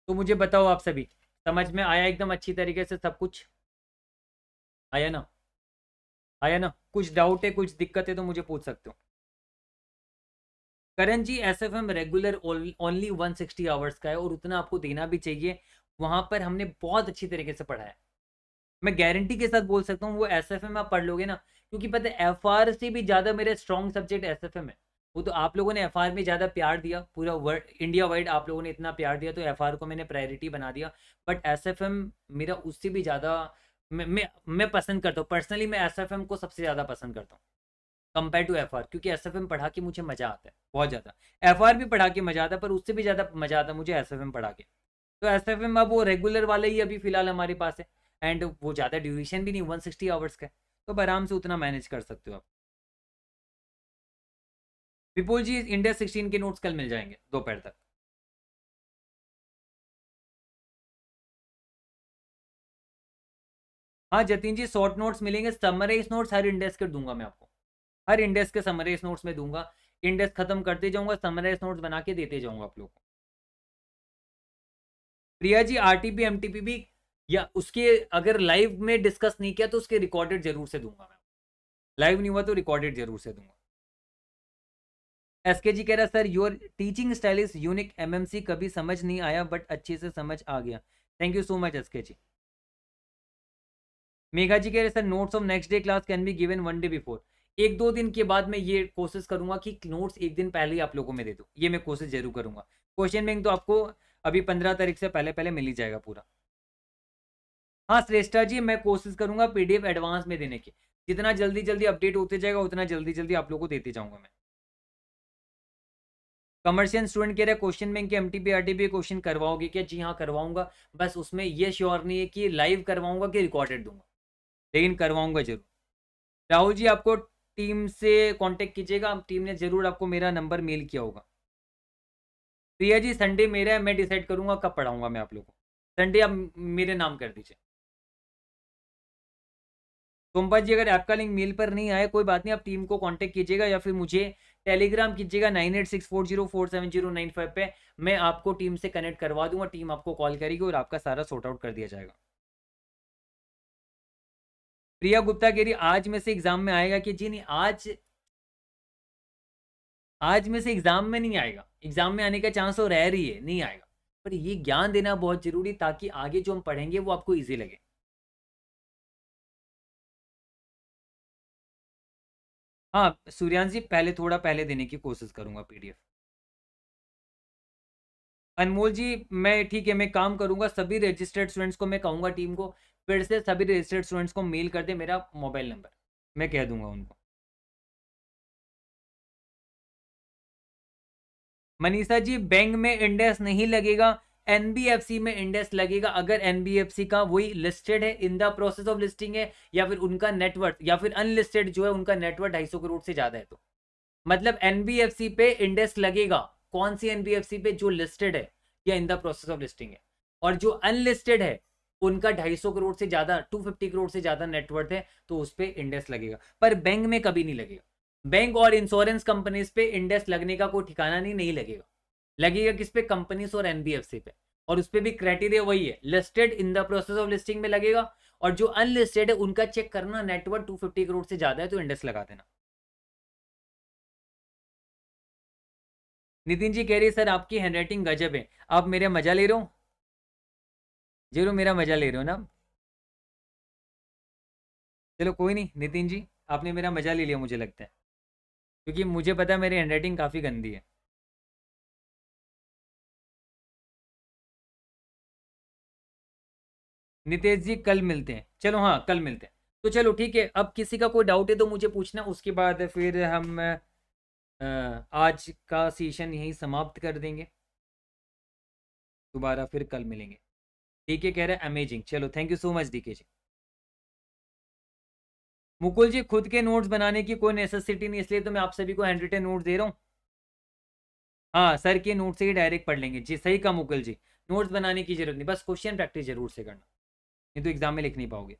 तो मुझे बताओ, आप सभी समझ में आया एकदम अच्छी तरीके से सब कुछ? आया ना? आया ना? कुछ डाउट है, कुछ दिक्कत है तो मुझे पूछ सकते हो। करण जी, एसएफएम रेगुलर ओनली 160 आवर्स का है और उतना आपको देना भी चाहिए। वहां पर हमने बहुत अच्छी तरीके से पढ़ा है। मैं गारंटी के साथ बोल सकता हूँ वो एसएफएम आप पढ़ लोगे ना, क्योंकि पता है एफआर से भी ज्यादा मेरा स्ट्रॉन्ग सब्जेक्ट एसएफएम है। वो तो आप लोगों ने एफआर में ज्यादा प्यार दिया, पूरा वर्ल्ड इंडिया वाइड आप लोगों ने इतना प्यार दिया, तो एफआर को मैंने प्रायोरिटी बना दिया। बट एसएफएम मेरा उससे भी ज्यादा मैं पसंद करता हूँ। पर्सनली मैं एसएफएम को सबसे ज्यादा पसंद करता हूँ कंपेयर टू एफआर, क्योंकि एसएफएम पढ़ा के मुझे मजा आता है बहुत ज्यादा। एफआर भी पढ़ा के मजा आता है, पर उससे भी ज्यादा मजा आता है मुझे एसएफएम पढ़ा के। तो एसएफएम अब वो रेगुलर वाले ही अभी फिलहाल हमारे पास है। एंड वो ज़्यादा ड्यूरेशन भी नहीं, 160 आवर्स का है, तो आराम से उतना मैनेज कर सकते हो आप। विपुल जी, इंडिया 16 के नोट्स कल मिल जाएंगे दोपहर तक। हाँ जतिन जी, शॉर्ट नोट्स मिलेंगे, समराइज नोट्स हर इंडेक्स के दूंगा मैं आपको। हर इंडेक्स के समराइज नोट्स में दूंगा। इंडेक्स खत्म करते जाऊंगा, समराइज नोट्स बना के देते जाऊंगा आप लोगों को। प्रिया जी, आरटीपी एमटीपी भी, या उसके अगर लाइव में डिस्कस नहीं किया तो उसके रिकॉर्डेड जरूर से दूंगा मैं। लाइव नहीं हुआ तो रिकॉर्डेड जरूर से दूंगा। एसके जी कह रहा sir your teaching style is unique, MMC कभी समझ नहीं आया बट अच्छे से समझ आ गया। Thank you so much SK ji. Megha ji कह रहे sir notes of next day class can be given 1 day before. 1-2 दिन के बाद मैं ये कोशिश करूंगा कि नोट्स एक दिन पहले ही आप लोगों में दे दूं, ये मैं कोशिश जरूर करूंगा। क्वेश्चन बैंक तो आपको अभी 15 तारीख से पहले पहले मिल ही जाएगा पूरा। हाँ श्रेष्ठा जी, मैं कोशिश करूंगा पीडीएफ एडवांस में देने की। जितना जल्दी जल्दी अपडेट होते जाएगा उतना जल्दी जल्दी आप लोगों को देते जाऊंगा मैं। कमर्शियल स्टूडेंट कह रहे हैं क्वेश्चन बैंक के एमटीपी आरटीपी क्वेश्चन करवाओगे क्या? जी हाँ करवाऊंगा, बस उसमें ये श्योर नहीं है कि लाइव करवाऊंगा कि रिकॉर्डेड दूंगा, लेकिन करवाऊंगा जरूर। राहुल जी, आपको टीम से कांटेक्ट कीजिएगा, टीम ने जरूर आपको मेरा नंबर मेल किया होगा। प्रिया जी, संडे मेरा है, मैं डिसाइड करूंगा कब पढ़ाऊंगा मैं आप लोगों को। संडे आप मेरे नाम कर दीजिए। सोमपाल जी, अगर आपका लिंक मेल पर नहीं आया कोई बात नहीं, आप टीम को कांटेक्ट कीजिएगा या फिर मुझे टेलीग्राम कीजिएगा 9864047095 पे। मैं आपको टीम से कनेक्ट करवा दूंगा, टीम आपको कॉल करेगी और आपका सारा सॉर्ट आउट कर दिया जाएगा। प्रिया गुप्ता कह रही आज में से एग्जाम में आएगा कि जी नहीं, आज में से एग्जाम में नहीं आएगा। एग्जाम में आने का चांस तो रह रही है, नहीं आएगा। पर ये ज्ञान देना बहुत जरूरी, ताकि आगे जो हम पढ़ेंगे वो आपको ईजी लगे। हाँ सूर्यांश जी, पहले थोड़ा पहले देने की कोशिश करूंगा पीडीएफ। अनमोल जी, मैं ठीक है, मैं काम करूंगा, सभी रजिस्टर्ड स्टूडेंट्स को मैं कहूंगा टीम को फिर से सभी रजिस्टर्ड स्टूडेंट्स को मेल कर दे मेरा मोबाइल नंबर, मैं कह दूंगा उनको। मनीषा जी बैंक में इंडेक्स नहीं लगेगा, एनबीएफसी में इंडेक्स लगेगा अगर एनबीएफसी का वही लिस्टेड है, in the process of listing है, या फिर उनका नेटवर्थ, या फिर अनलिस्टेड जो है उनका नेटवर्थ 250 करोड़ से ज्यादा है। तो मतलब एनबीएफसी पे इंडेक्स लगेगा, कौन सी एनबीएफसी पे, जो लिस्टेड है या in the process of listing है, और जो अनलिस्टेड है उनका 250 करोड़ से ज्यादा, 250 करोड़ से ज्यादा नेटवर्थ है, तो उस पर इंडेक्स लगेगा। पर बैंक में कभी नहीं लगेगा, बैंक और इंश्योरेंस कंपनीज पे इंडेक्स लगने का कोई ठिकाना नहीं लगेगा। लगेगा किस पे, कंपनीज और एनबीएफसी पे, और उस पर भी क्राइटेरिया वही है, listed in the process of listing में लगेगा, और जो अनलिस्टेड है उनका चेक करना, नेटवर्थ 250 करोड़ से ज्यादा है तो इंडेक्स लगा देना। नितिन जी कह रही है सर आपकी हैंडराइटिंग गजब है, आप मेरा मजा ले रहे हो, जरूर मेरा मजा ले रहे हो ना। चलो कोई नहीं नितिन जी, आपने मेरा मजा ले लिया मुझे लगता है, क्योंकि मुझे पता है मेरी हैंडराइटिंग काफ़ी गंदी है। नितेश जी कल मिलते हैं, चलो हाँ कल मिलते हैं। तो चलो ठीक है, अब किसी का कोई डाउट है तो मुझे पूछना, उसके बाद फिर हम आज का सेशन यहीं समाप्त कर देंगे, दोबारा फिर कल मिलेंगे। ठीक है कह रहे हैं अमेजिंग, चलो thank you so much DK ji. Mukul ji खुद के नोट्स बनाने की कोई नेसेसिटी नहीं, इसलिए तो मैं आप सभी को हैंड रिटन नोट्स दे रहा हूँ। हाँ सर के नोट से ही डायरेक्ट पढ़ लेंगे जी, सही कहा मुकुल जी, नोट्स बनाने की जरूरत नहीं, बस क्वेश्चन प्रैक्टिस जरूर से करना, नहीं तो एग्जाम में लिख नहीं पाओगे।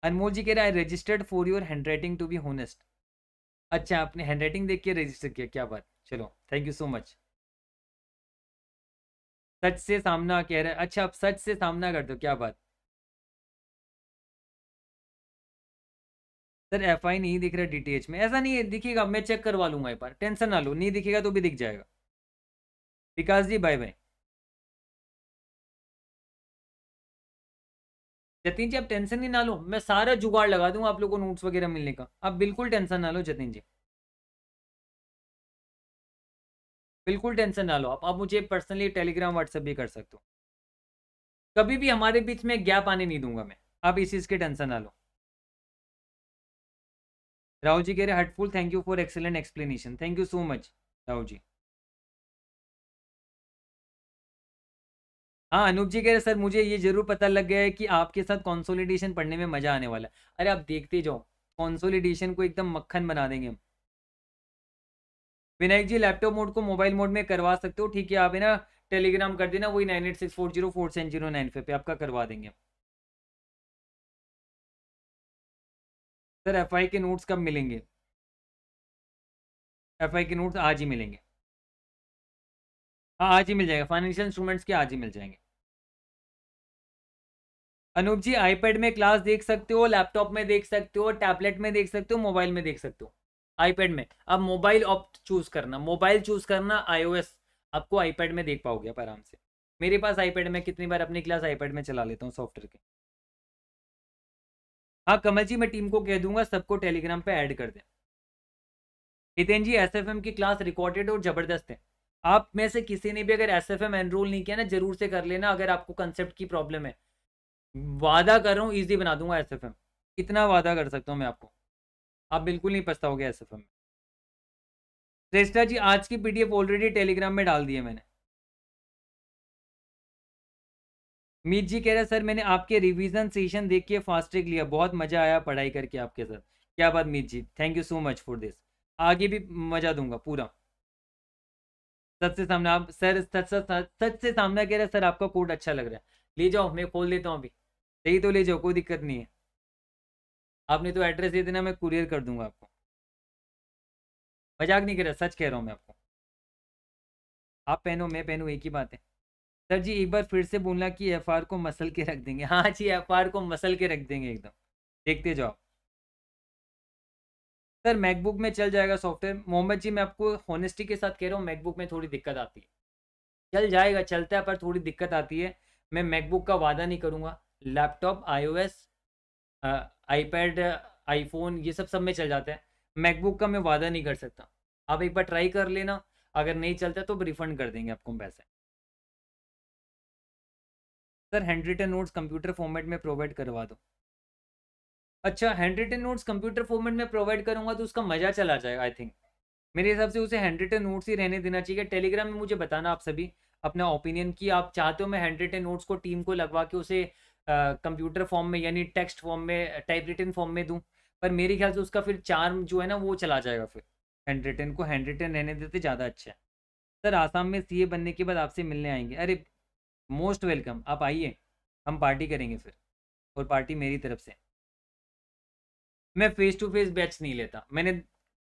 अनमोल जी कह रहा है registered for your handwriting to be honest. अच्छा आपने हैंड राइटिंग देख के रजिस्टर किया, क्या बात, चलो थैंक यू सो मच। सच से सामना कह रहा है, अच्छा आप सच से सामना कर दो, क्या बात। सर एफ आई नहीं दिख रहा डीटीएच में, ऐसा नहीं है, दिखेगा, मैं चेक करवा लूंगा एक बार, टेंशन ना लो, नहीं दिखेगा तो भी दिख जाएगा। विकास जी बाय बाय। जतिन जी आप टेंशन ही ना लो, मैं सारा जुगाड़ लगा दूंगा आप लोगों को नोट्स वगैरह मिलने का, आप बिल्कुल टेंशन ना लो जतिन जी, बिल्कुल टेंशन ना लो आप मुझे पर्सनली टेलीग्राम व्हाट्सएप भी कर सकते हो, कभी भी हमारे बीच में गैप आने नहीं दूंगा मैं, आप इस चीज़ की टेंशन ना लो। राहुल जी कह रहे hurtful, thank you for excellent explanation, thank you so much Rahul ji. हाँ अनूप जी कह रहे सर मुझे ये जरूर पता लग गया है कि आपके साथ कंसोलिडेशन पढ़ने में मजा आने वाला है, अरे आप देखते जाओ, कंसोलिडेशन को एकदम मक्खन बना देंगे हम। विनायक जी लैपटॉप मोड को मोबाइल मोड में करवा सकते हो, ठीक है आप है ना, टेलीग्राम कर देना वही 9864047095 पे आपका करवा देंगे। सर एफ आई के नोट्स कब मिलेंगे, एफ आई के नोट्स आज ही मिलेंगे, हाँ आज ही मिल जाएगा, फाइनेंशियल इंस्ट्रूमेंट्स के आज ही मिल जाएंगे। अनूप जी आईपैड में क्लास देख सकते हो, लैपटॉप में देख सकते हो, टैबलेट में देख सकते हो, मोबाइल में देख सकते हो। आईपैड में अब मोबाइल ऑप्ट चूज करना, मोबाइल चूज करना, आईओएस आपको आईपैड में देख पाओगे आप आराम से। मेरे पास आईपैड में कितनी बार अपनी क्लास आईपैड में चला लेता हूँ सॉफ्टवेयर के। हाँ कमल जी मैं टीम को कह दूंगा सबको टेलीग्राम पे ऐड कर दें। हितेन जी एसएफएम की क्लास रिकॉर्डेड और जबरदस्त है, आप में से किसी ने भी अगर एसएफएम एनरोल नहीं किया ना जरूर से कर लेना, अगर आपको कंसेप्ट की प्रॉब्लम है, वादा कर रहा हूँ इजी बना दूंगा एसएफएम, इतना वादा कर सकता हूँ मैं आपको, आप बिल्कुल नहीं पछताओगे एसएफएम में। श्रेष्ठा जी आज की पीडीएफ ऑलरेडी टेलीग्राम में डाल दी है मैंने। मीत जी कह रहे सर मैंने आपके रिवीजन सेशन देख के फास्ट ट्रैक लिया, बहुत मजा आया पढ़ाई करके आपके साथ, क्या बात Meet ji, thank you so much for this, आगे भी मजा दूंगा पूरा। सच से सामने आप सर, सच से सामने कह रहे सर आपका कोड अच्छा लग रहा है, ले जाओ मैं खोल देता हूँ अभी, सही तो ले जाओ कोई दिक्कत नहीं है, आपने तो एड्रेस दे देना मैं कुरियर कर दूंगा आपको, मजाक नहीं कर रहा सच कह रहा हूँ मैं आपको, आप पहनो मैं पहनूँ एक ही बात है। सर जी एक बार फिर से बोलना कि एफआर को मसल के रख देंगे, हाँ जी एफआर को मसल के रख देंगे एकदम, देखते जाओ। सर मैकबुक में चल जाएगा सॉफ्टवेयर, मोहम्मद जी मैं आपको होनेस्टी के साथ कह रहा हूँ मैकबुक में थोड़ी दिक्कत आती है, चल जाएगा चलता है पर थोड़ी दिक्कत आती है, मैं मैकबुक का वादा नहीं करूँगा, लैपटॉप आईओएस आईपैड आईफोन ये सब सब में चल जाता है, मैकबुक का मैं वादा नहीं कर सकता, आप एक बार ट्राई कर लेना, अगर नहीं चलता तो रिफंड कर देंगे आपको पैसे। Sir handwritten notes computer format में प्रोवाइड करवा दो, अच्छा, handwritten notes computer format में प्रोवाइड करूंगा तो उसका मज़ा चला जाएगा आई थिंक। मेरे हिसाब से उसे हैंड रिटन नोट्स ही रहने देना चाहिए। टेलीग्राम में मुझे बताना आप सभी अपना ओपिनियन कि आप चाहते हो मैं हैंड रिटन नोट्स को टीम को लगवा के उसे कंप्यूटर फॉर्म में यानी टेक्स्ट फॉर्म में टाइप रिटन फॉर्म में दूं। पर मेरे ख्याल से उसका फिर चार्म जो है ना वो चला जाएगा। फिर हैंड रिटन को हैंड रिटन रहने देते ज़्यादा अच्छा है। सर आसाम में सीए बनने के बाद आपसे मिलने आएंगे। अरे मोस्ट वेलकम, आप आइए, हम पार्टी करेंगे फिर, और पार्टी मेरी तरफ से। मैं फेस टू फेस बैच नहीं लेता, मैंने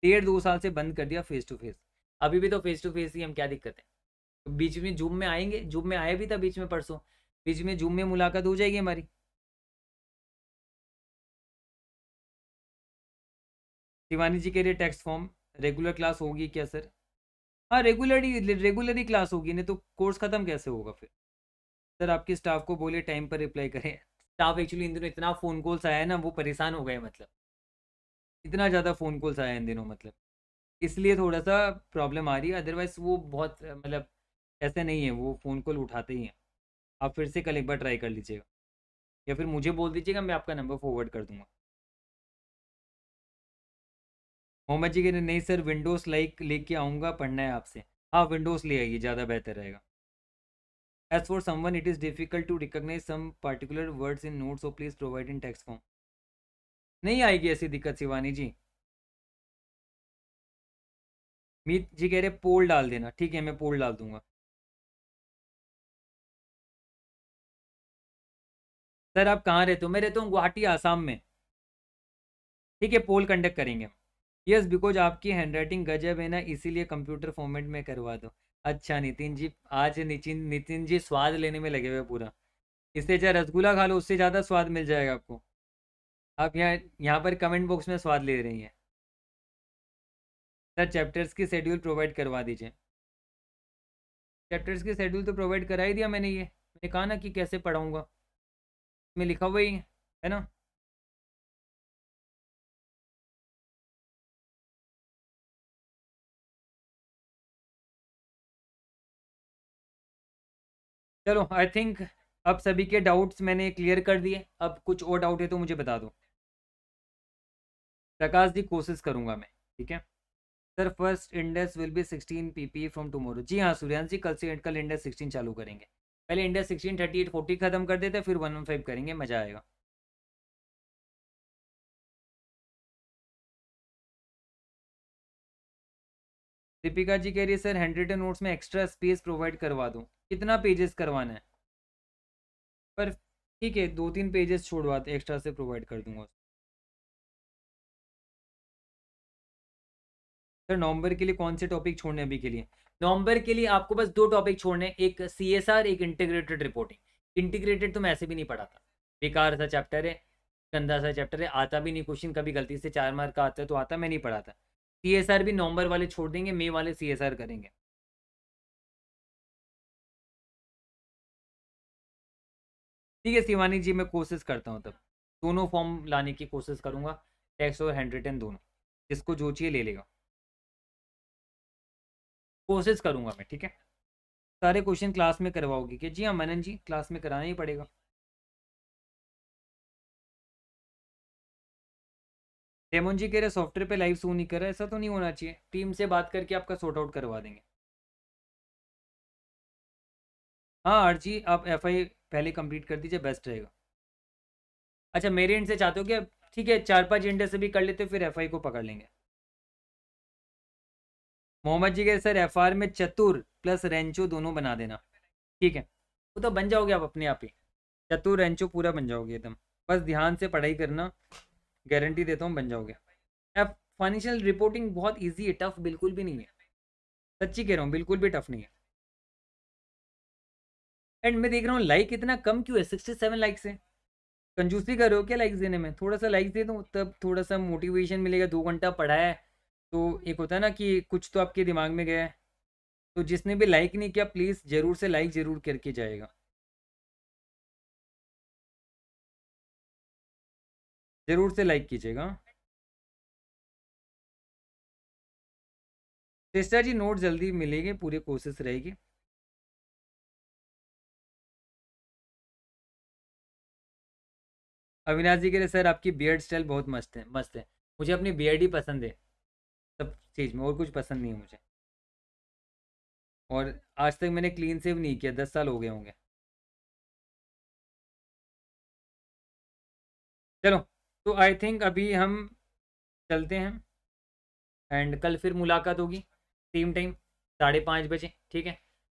1.5-2 साल से बंद कर दिया फेस टू फेस। अभी भी तो फेस टू फेस ही, हम क्या दिक्कत है। तो बीच में जूम में आएंगे, जूम में आया भी था बीच में परसों, बीच में जूम में मुलाकात हो जाएगी हमारी। शिवानी जी कह रही टेक्स्ट फॉर्म रेगुलर क्लास होगी क्या सर? हाँ रेगुलर ही क्लास होगी, नहीं तो कोर्स खत्म कैसे होगा फिर। सर आपके स्टाफ को बोले टाइम पर रिप्लाई करें। स्टाफ एक्चुअली इन दिनों इतना फ़ोन कॉल्स आया है ना, वो परेशान हो गए, मतलब इतना ज़्यादा फ़ोन कॉल्स आया है इन दिनों, मतलब इसलिए थोड़ा सा प्रॉब्लम आ रही है। अदरवाइज वो बहुत मतलब ऐसे नहीं है, वो फ़ोन कॉल उठाते ही हैं। आप फिर से कल एक बार ट्राई कर लीजिएगा, या फिर मुझे बोल दीजिएगा, मैं आपका नंबर फॉरवर्ड कर दूंगा। मोहम्मद जी के नहीं सर, विंडोज़ लाइक लेके आऊँगा, पढ़ना है आपसे। हाँ विंडोज़ ले आइए, ज़्यादा बेहतर रहेगा। As for someone it is difficult to recognise some particular words in notes, so please provide in text form. नहीं आएगी ऐसी दिक्कत शिवानी जी। मीत जी कह रहे पोल डाल देना, ठीक है मैं पोल डाल दूंगा। सर आप कहाँ रहते हो? मैं रहता हूँ गुवाहाटी आसाम में। ठीक है पोल कंडक्ट करेंगे हम। यस बिकॉज आपकी हैंडराइटिंग गजब है ना, इसीलिए कंप्यूटर फॉर्मेट में करवा दो। अच्छा नितिन जी, आज नितिन नितिन जी स्वाद लेने में लगे हुए पूरा। इससे अच्छा रसगुल्ला खा लो, उससे ज़्यादा स्वाद मिल जाएगा आपको। आप यहाँ यहाँ पर कमेंट बॉक्स में स्वाद ले रही हैं। सर चैप्टर्स की शेड्यूल प्रोवाइड करवा दीजिए। चैप्टर्स की शेड्यूल तो प्रोवाइड करा ही दिया मैंने, ये मैंने कहा ना कि कैसे पढ़ाऊँगा, में लिखा हुआ ही है ना। चलो आई थिंक अब सभी के डाउट्स मैंने क्लियर कर दिए। अब कुछ और डाउट है तो मुझे बता दो। प्रकाश जी कोशिश करूंगा मैं, ठीक है। Sir first index will be 16 PP from tomorrow. जी हाँ सूर्यांश जी, कल इंडेक्स 16 चालू करेंगे। पहले इंडेक्स 16 38 40 खत्म कर देते, फिर 115 करेंगे, मजा आएगा। दीपिका जी कह रही है सर हैंड रिटन नोट्स में एक्स्ट्रा स्पेस प्रोवाइड करवा दूँ, कितना पेजेस करवाना है? पर ठीक है 2-3 पेजेस छोड़वाते एक्स्ट्रा से प्रोवाइड कर दूंगा। सर नवंबर के लिए कौन से टॉपिक छोड़ने अभी के लिए? नवंबर के लिए आपको बस 2 टॉपिक छोड़ने, एक सीएसआर, एक इंटीग्रेटेड रिपोर्टिंग। इंटीग्रेटेड तो मैं ऐसे भी नहीं पढ़ाता, बेकार सा चैप्टर है, गंदा सा चैप्टर है, आता भी नहीं, क्वेश्चन कभी गलती से 4 मार्क का आता है तो आता, मैं नहीं पढ़ाता। सीएसआर भी नवंबर वाले छोड़ देंगे, मई वाले सीएसआर करेंगे। ठीक है शिवानी जी, मैं कोशिश करता हूँ तब दोनों फॉर्म लाने की कोशिश करूंगा, टेक्स्ट और हैंड रिटन दोनों, जिसको जो चाहिए ले लेगा। कोशिश करूंगा मैं, ठीक है। सारे क्वेश्चन क्लास में करवाओगे कि? जी हाँ मनन जी, क्लास में कराना ही पड़ेगा। डेमोन जी कह रहे सॉफ्टवेयर पे लाइव शो नहीं कर रहा, ऐसा तो नहीं होना चाहिए, टीम से बात करके आपका सॉर्ट आउट करवा देंगे। हाँ अर्जी आप एफआई पहले कंप्लीट कर दीजिए, बेस्ट रहेगा। अच्छा मेरे एंड से चाहते हो क्या? ठीक है 4-5 इंडे से भी कर लेते, फिर एफआई को पकड़ लेंगे। मोहम्मद जी के सर एफआर में चतुर प्लस रेंचो दोनों बना देना। ठीक है वो तो बन जाओगे आप अपने आप ही, चतुर रेंचो पूरा बन जाओगे एकदम। बस ध्यान से पढ़ाई करना, गारंटी देता हूँ बन जाओगे। एफ फाइनेंशियल रिपोर्टिंग बहुत इजी है, टफ बिल्कुल भी नहीं है, सच्ची कह रहा हूँ बिल्कुल भी टफ नहीं है। एंड मैं देख रहा हूँ लाइक इतना कम क्यों है, 67 लाइक्स है। कंजूसी कर रहे हो क्या लाइक्स देने में? थोड़ा सा लाइक्स दे दो तब थोड़ा सा मोटिवेशन मिलेगा। 2 घंटा पढ़ा है तो एक होता है ना कि कुछ तो आपके दिमाग में गया है। तो जिसने भी लाइक नहीं किया प्लीज़ ज़रूर से लाइक ज़रूर करके जाएगा, ज़रूर से लाइक कीजिएगा। सिस्टर जी नोट जल्दी मिलेंगे, पूरी कोशिश रहेगी। अविनाश जी कह रहे सर आपकी बियर्ड स्टाइल बहुत मस्त है, मस्त है। मुझे अपनी बियर्ड ही पसंद है सब चीज़ में, और कुछ पसंद नहीं है मुझे। और आज तक मैंने क्लीन सेव नहीं किया, 10 साल हो गए होंगे। चलो, तो आई थिंक अभी हम चलते हैं, एंड कल फिर मुलाकात होगी सेम टाइम 5:30 बजे, ठीक है।